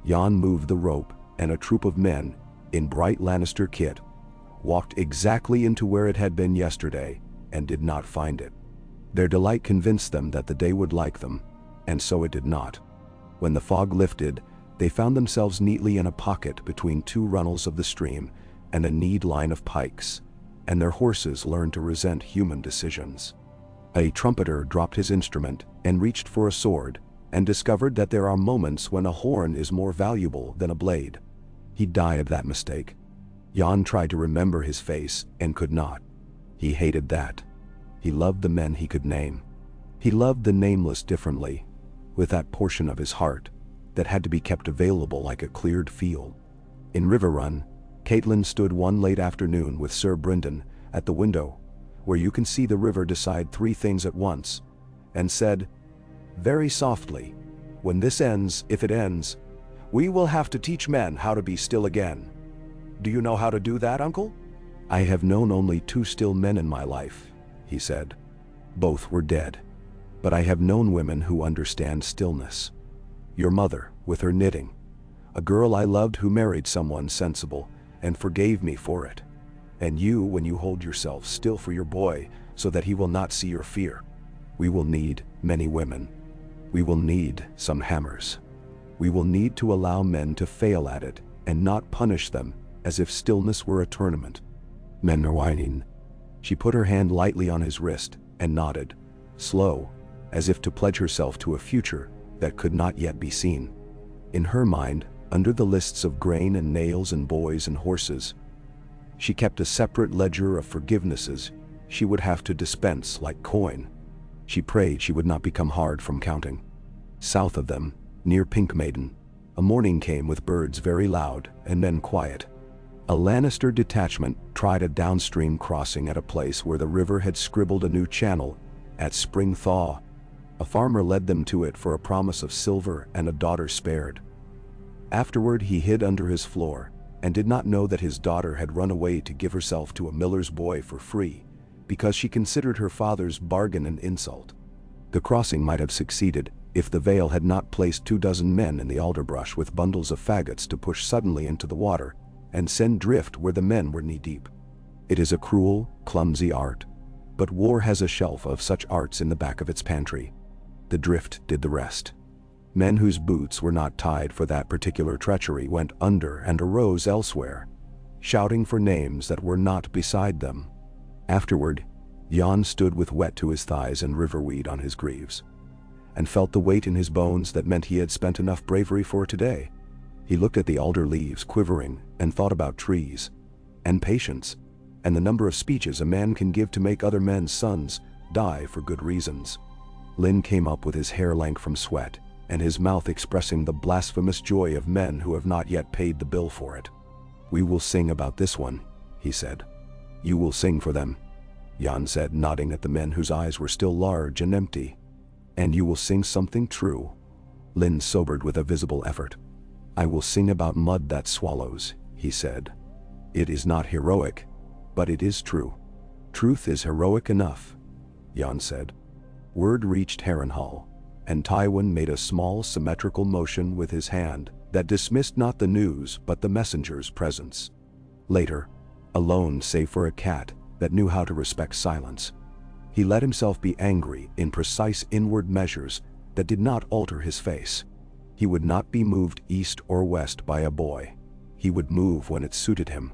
Jon moved the rope, and a troop of men, in bright Lannister kit, walked exactly into where it had been yesterday, and did not find it. Their delight convinced them that the day would like them, and so it did not. When the fog lifted, they found themselves neatly in a pocket between 2 runnels of the stream and a kneed line of pikes, and their horses learned to resent human decisions. A trumpeter dropped his instrument and reached for a sword, and discovered that there are moments when a horn is more valuable than a blade. He died of that mistake. Jon tried to remember his face and could not. He hated that. He loved the men he could name. He loved the nameless differently, with that portion of his heart that had to be kept available like a cleared field. In Riverrun, Caitlin stood one late afternoon with Sir Brynden at the window, where you can see the river decide 3 things at once, and said, very softly, "When this ends, if it ends, we will have to teach men how to be still again. Do you know how to do that, uncle?" "I have known only 2 still men in my life," he said. "Both were dead. But I have known women who understand stillness. Your mother, with her knitting. A girl I loved who married someone sensible, and forgave me for it. And you, when you hold yourself still for your boy, so that he will not see your fear. We will need many women. We will need some hammers. We will need to allow men to fail at it and not punish them as if stillness were a tournament. Men are whining. She put her hand lightly on his wrist and nodded, slow, as if to pledge herself to a future that could not yet be seen. In her mind, under the lists of grain and nails and boys and horses, she kept a separate ledger of forgivenesses she would have to dispense like coin. She prayed she would not become hard from counting. South of them, near Pink Maiden, a morning came with birds very loud and men quiet. A Lannister detachment tried a downstream crossing at a place where the river had scribbled a new channel at spring thaw. A farmer led them to it for a promise of silver and a daughter spared. Afterward he hid under his floor and did not know that his daughter had run away to give herself to a miller's boy for free, because she considered her father's bargain an insult. The crossing might have succeeded if the Vale had not placed 24 men in the alderbrush with bundles of faggots to push suddenly into the water and send drift where the men were knee-deep. It is a cruel, clumsy art, but war has a shelf of such arts in the back of its pantry. The drift did the rest. Men whose boots were not tied for that particular treachery went under and arose elsewhere, shouting for names that were not beside them. Afterward, Jan stood with wet to his thighs and riverweed on his greaves, and felt the weight in his bones that meant he had spent enough bravery for today. He looked at the alder leaves quivering and thought about trees, and patience, and the number of speeches a man can give to make other men's sons die for good reasons. Lyn came up with his hair lank from sweat, and his mouth expressing the blasphemous joy of men who have not yet paid the bill for it. "We will sing about this one," he said. "You will sing for them," Jan said, nodding at the men whose eyes were still large and empty. "And you will sing something true." Lyn sobered with a visible effort. "I will sing about mud that swallows," he said. "It is not heroic, but it is true." "Truth is heroic enough," Jan said. Word reached Harrenhal, and Tywin made a small symmetrical motion with his hand that dismissed not the news but the messenger's presence. Later, alone save for a cat that knew how to respect silence, he let himself be angry in precise inward measures that did not alter his face. He would not be moved east or west by a boy. He would move when it suited him.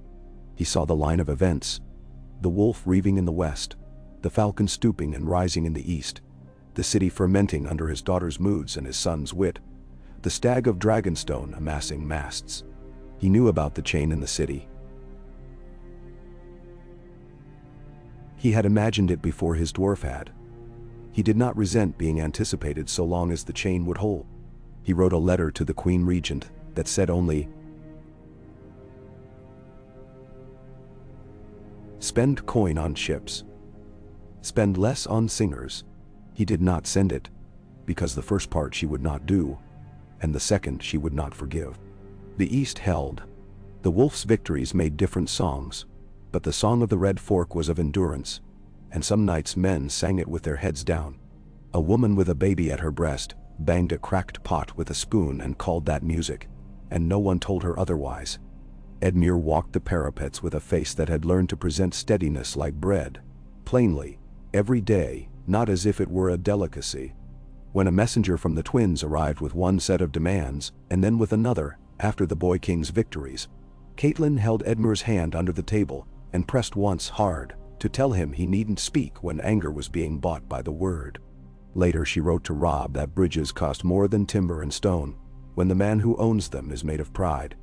He saw the line of events: the wolf reaving in the west, the falcon stooping and rising in the east, the city fermenting under his daughter's moods and his son's wit, the stag of Dragonstone amassing masts. He knew about the chain in the city. He had imagined it before his dwarf had. He did not resent being anticipated so long as the chain would hold. He wrote a letter to the Queen Regent that said only, "Spend coin on ships. Spend less on singers." He did not send it, because the first part she would not do, and the second she would not forgive. The East held. The wolf's victories made different songs, but the song of the Red Fork was of endurance, and some nights men sang it with their heads down. A woman with a baby at her breast banged a cracked pot with a spoon and called that music, and no one told her otherwise. Edmure walked the parapets with a face that had learned to present steadiness like bread, plainly, every day, not as if it were a delicacy. When a messenger from the twins arrived with one set of demands, and then with another, after the Boy King's victories, Catelyn held Edmure's hand under the table and pressed once hard to tell him he needn't speak when anger was being bought by the word. Later she wrote to Robb that bridges cost more than timber and stone, when the man who owns them is made of pride.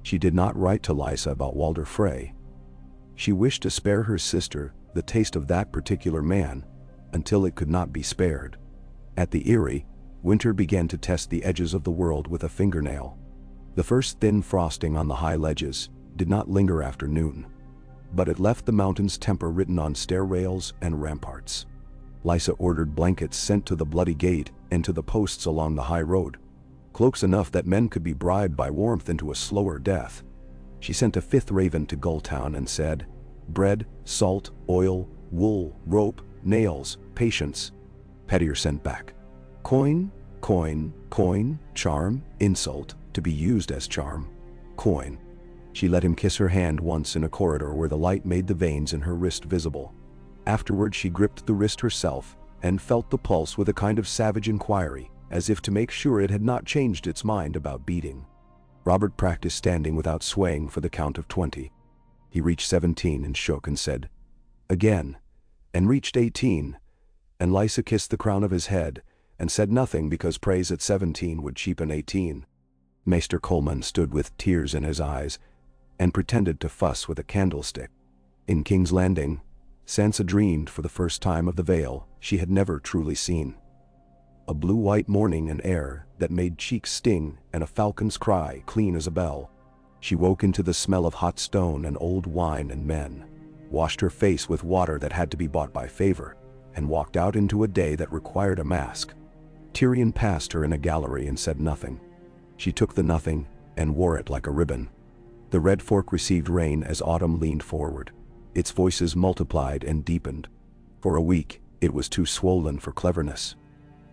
She did not write to Lysa about Walder Frey. She wished to spare her sister the taste of that particular man, until it could not be spared. At the Eyrie, winter began to test the edges of the world with a fingernail. The first thin frosting on the high ledges did not linger after noon, but it left the mountain's temper written on stair rails and ramparts. Lysa ordered blankets sent to the Bloody Gate and to the posts along the high road, cloaks enough that men could be bribed by warmth into a slower death. She sent a 5th raven to Gulltown and said, "Bread, salt, oil, wool, rope, nails, patience." Pettier sent back, "Coin, coin, coin, charm, insult, to be used as charm, coin." She let him kiss her hand once in a corridor where the light made the veins in her wrist visible. Afterward she gripped the wrist herself and felt the pulse with a kind of savage inquiry, as if to make sure it had not changed its mind about beating. Robert practiced standing without swaying for the count of 20. He reached 17 and shook and said, "Again," and reached 18, and Lysa kissed the crown of his head and said nothing because praise at 17 would cheapen 18. Maester Coleman stood with tears in his eyes and pretended to fuss with a candlestick. In King's Landing, Sansa dreamed for the first time of the Vale she had never truly seen. A blue-white morning and air that made cheeks sting and a falcon's cry clean as a bell. She woke into the smell of hot stone and old wine and men, washed her face with water that had to be bought by favor, and walked out into a day that required a mask. Tyrion passed her in a gallery and said nothing. She took the nothing and wore it like a ribbon. The Red Fork received rain as autumn leaned forward. Its voices multiplied and deepened. For a week, it was too swollen for cleverness.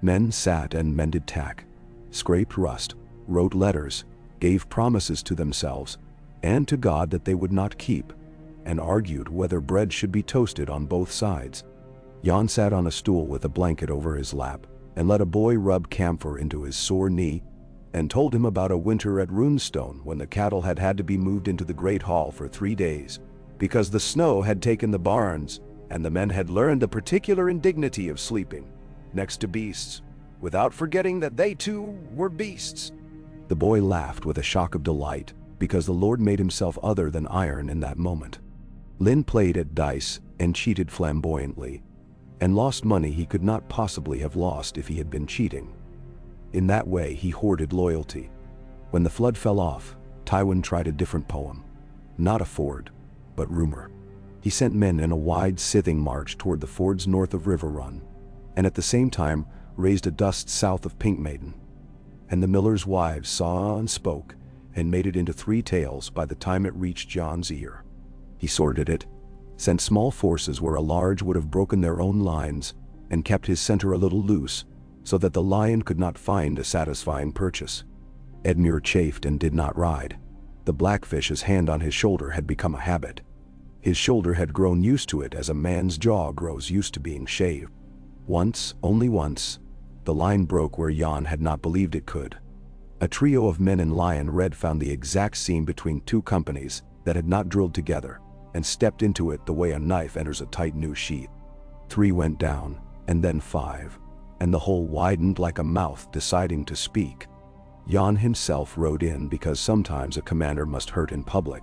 Men sat and mended tack, scraped rust, wrote letters, gave promises to themselves and to God that they would not keep, and argued whether bread should be toasted on both sides. Jon sat on a stool with a blanket over his lap and let a boy rub camphor into his sore knee and told him about a winter at Runestone when the cattle had had to be moved into the Great Hall for 3 days because the snow had taken the barns and the men had learned the particular indignity of sleeping next to beasts, without forgetting that they too were beasts. The boy laughed with a shock of delight because the Lord made himself other than Arryn in that moment. Lyn played at dice and cheated flamboyantly, and lost money he could not possibly have lost if he had been cheating. In that way he hoarded loyalty. When the flood fell off, Tywin tried a different poem. Not a ford, but rumor. He sent men in a wide scything march toward the fords north of River Run, and at the same time raised a dust south of Pink Maiden. And the millers' wives saw and spoke and made it into 3 tales by the time it reached Jon's ear. He sorted it, sent small forces where a large would have broken their own lines, and kept his center a little loose so that the lion could not find a satisfying purchase. Edmure chafed and did not ride. The Blackfish's hand on his shoulder had become a habit. His shoulder had grown used to it as a man's jaw grows used to being shaved. Once, only once, the line broke where Jon had not believed it could. A trio of men in lion red found the exact seam between 2 companies that had not drilled together, and stepped into it the way a knife enters a tight new sheath. 3 went down, and then 5, and the hole widened like a mouth deciding to speak. Jon himself rode in because sometimes a commander must hurt in public.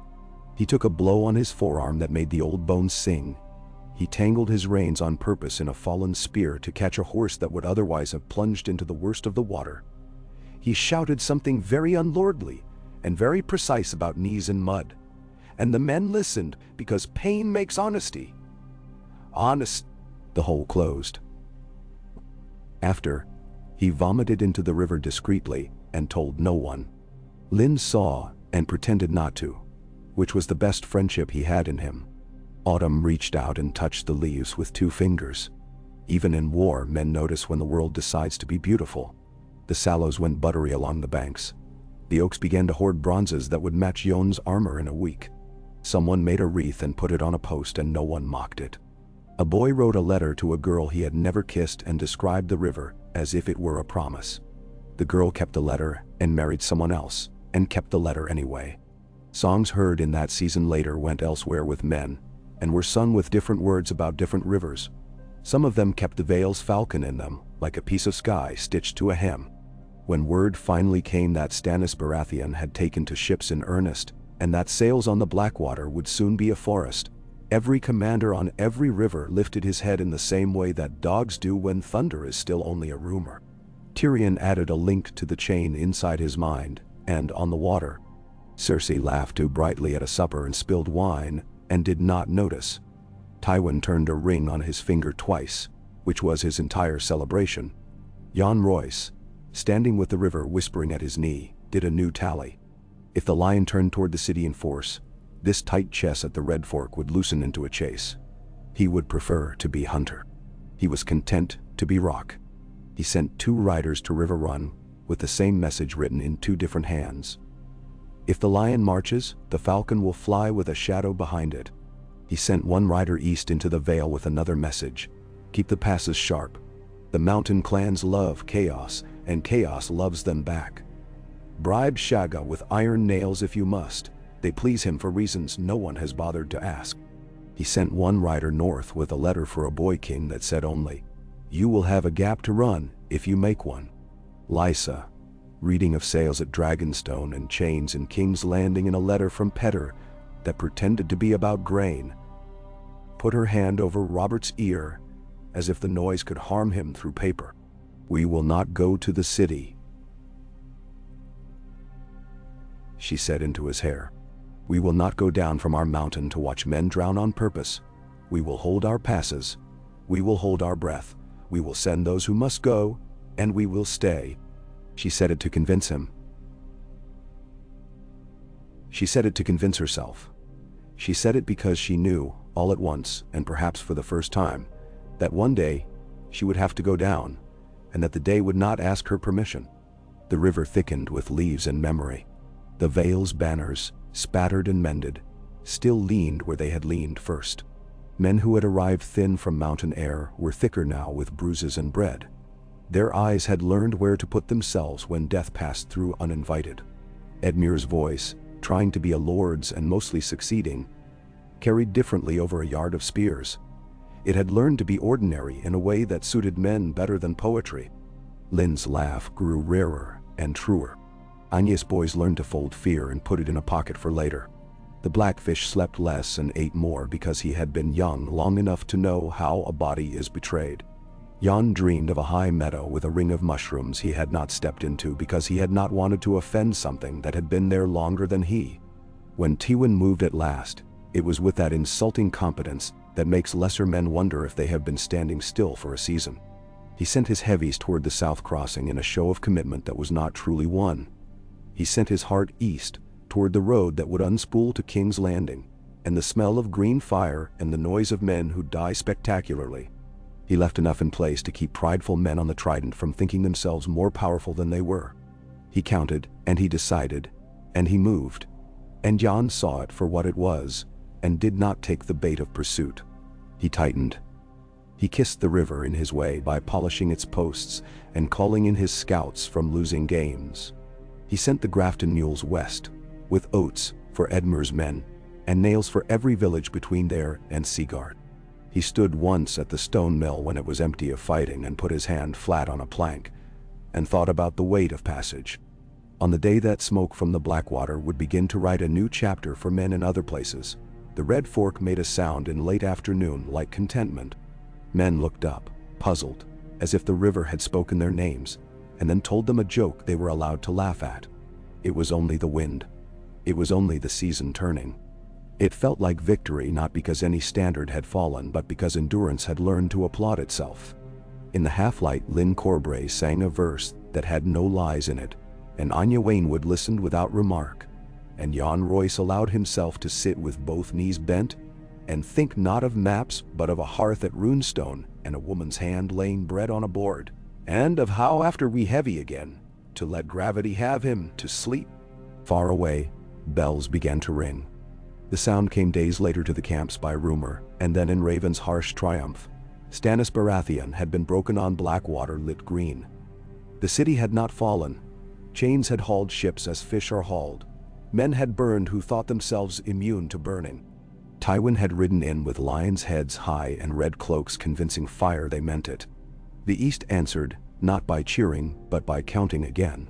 He took a blow on his forearm that made the old bones sing. He tangled his reins on purpose in a fallen spear to catch a horse that would otherwise have plunged into the worst of the water. He shouted something very unlordly and very precise about knees in mud, and the men listened because pain makes honesty. Honest. The hole closed. After, he vomited into the river discreetly and told no one. Lyn saw and pretended not to, which was the best friendship he had in him. Autumn reached out and touched the leaves with 2 fingers. Even in war, men notice when the world decides to be beautiful. The sallows went buttery along the banks. The oaks began to hoard bronzes that would match Jon's armor in a week. Someone made a wreath and put it on a post and no one mocked it. A boy wrote a letter to a girl he had never kissed and described the river as if it were a promise. The girl kept the letter and married someone else, and kept the letter anyway. Songs heard in that season later went elsewhere with men, and were sung with different words about different rivers. Some of them kept the Vale's falcon in them, like a piece of sky stitched to a hem. When word finally came that Stannis Baratheon had taken to ships in earnest, and that sails on the Blackwater would soon be a forest, every commander on every river lifted his head in the same way that dogs do when thunder is still only a rumor. Tyrion added a link to the chain inside his mind, and on the water. Cersei laughed too brightly at a supper and spilled wine, and did not notice. Tywin turned a ring on his finger twice, which was his entire celebration. Jon Royce, standing with the river whispering at his knee, did a new tally. If the lion turned toward the city in force, this tight chess at the Red Fork would loosen into a chase. He would prefer to be hunter. He was content to be rock. He sent 2 riders to River Run with the same message written in 2 different hands. If the lion marches, the falcon will fly with a shadow behind it. He sent one rider east into the Vale with another message. Keep the passes sharp. The mountain clans love chaos, and chaos loves them back. Bribe Shaga with iron nails if you must. They please him for reasons no one has bothered to ask. He sent one rider north with a letter for a boy king that said only, "You will have a gap to run if you make one." Lysa, reading of sails at Dragonstone and chains in King's Landing in a letter from Petter that pretended to be about grain, put her hand over Robert's ear as if the noise could harm him through paper. "We will not go to the city," she said into his hair. "We will not go down from our mountain to watch men drown on purpose. We will hold our passes. We will hold our breath. We will send those who must go, and we will stay." She said it to convince him. She said it to convince herself. She said it because she knew, all at once, and perhaps for the first time, that one day she would have to go down, and that the day would not ask her permission. The river thickened with leaves and memory. The Vale's banners, spattered and mended, still leaned where they had leaned first. Men who had arrived thin from mountain air were thicker now with bruises and bread. Their eyes had learned where to put themselves when death passed through uninvited. Edmure's voice, trying to be a lord's and mostly succeeding, carried differently over a yard of spears. It had learned to be ordinary in a way that suited men better than poetry. Lynn's laugh grew rarer and truer. Agnes' boys learned to fold fear and put it in a pocket for later. The blackfish slept less and ate more because he had been young long enough to know how a body is betrayed. Jan dreamed of a high meadow with a ring of mushrooms he had not stepped into because he had not wanted to offend something that had been there longer than he. When Tywin moved at last, it was with that insulting competence that makes lesser men wonder if they have been standing still for a season. He sent his heavies toward the south crossing in a show of commitment that was not truly one. He sent his heart east, toward the road that would unspool to King's Landing, and the smell of green fire and the noise of men who die spectacularly. He left enough in place to keep prideful men on the Trident from thinking themselves more powerful than they were. He counted, and he decided, and he moved. And Jan saw it for what it was, and did not take the bait of pursuit. He tightened. He kissed the river in his way by polishing its posts and calling in his scouts from losing games. He sent the Grafton mules west, with oats for Edmure's men, and nails for every village between there and Seagard. He stood once at the stone mill when it was empty of fighting and put his hand flat on a plank, and thought about the weight of passage. On the day that smoke from the Blackwater would begin to write a new chapter for men in other places, the Red Fork made a sound in late afternoon like contentment. Men looked up, puzzled, as if the river had spoken their names, and then told them a joke they were allowed to laugh at. It was only the wind. It was only the season turning. It felt like victory not because any standard had fallen but because endurance had learned to applaud itself. In the half-light Lynn Corbray sang a verse that had no lies in it, and Anya Wainwood listened without remark, and Jan Royce allowed himself to sit with both knees bent and think not of maps but of a hearth at Runestone and a woman's hand laying bread on a board, and of how after we heavy again, to let gravity have him to sleep. Far away, bells began to ring. The sound came days later to the camps by rumor, and then in Raven's harsh triumph. Stannis Baratheon had been broken on Blackwater lit green. The city had not fallen. Chains had hauled ships as fish are hauled. Men had burned who thought themselves immune to burning. Tywin had ridden in with lions' heads high and red cloaks convincing fire they meant it. The East answered, not by cheering, but by counting again.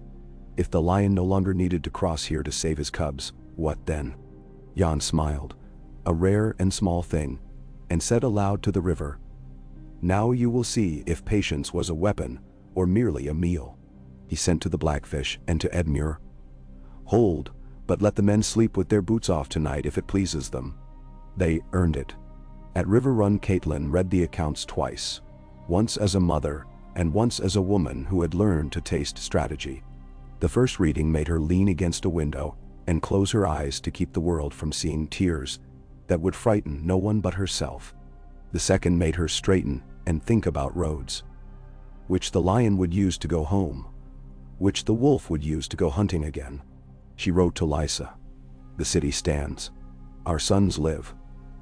If the lion no longer needed to cross here to save his cubs, what then? Jan smiled, a rare and small thing, and said aloud to the river, "Now you will see if patience was a weapon or merely a meal." He sent to the Blackfish and to Edmure, "Hold, but let the men sleep with their boots off tonight if it pleases them." They earned it. At River Run Caitlin read the accounts twice, once as a mother and once as a woman who had learned to taste strategy. The first reading made her lean against a window and close her eyes to keep the world from seeing tears that would frighten no one but herself. The second made her straighten and think about roads, which the lion would use to go home, which the wolf would use to go hunting again. She wrote to Lysa. The city stands. Our sons live.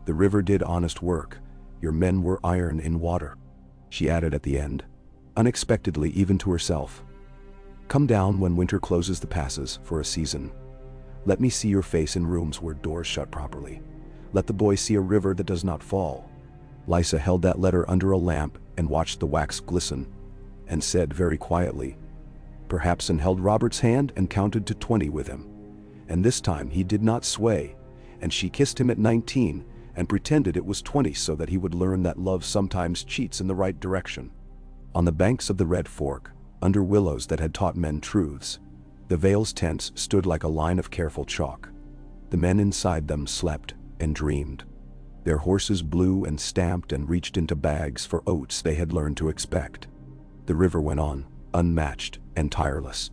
The river did honest work. Your men were iron in water. She added at the end, unexpectedly even to herself, come down when winter closes the passes for a season. Let me see your face in rooms where doors shut properly. Let the boy see a river that does not fall. Lysa held that letter under a lamp and watched the wax glisten, and said very quietly, perhaps, and held Robert's hand and counted to 20 with him. And this time he did not sway, and she kissed him at 19 and pretended it was 20 so that he would learn that love sometimes cheats in the right direction. On the banks of the Red Fork, under willows that had taught men truths, the Vale's tents stood like a line of careful chalk. The men inside them slept and dreamed. Their horses blew and stamped and reached into bags for oats they had learned to expect. The river went on, unmatched and tireless.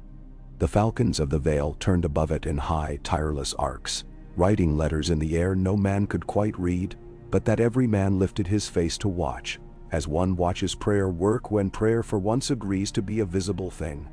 The falcons of the Vale turned above it in high, tireless arcs, writing letters in the air no man could quite read, but that every man lifted his face to watch, as one watches prayer work when prayer for once agrees to be a visible thing.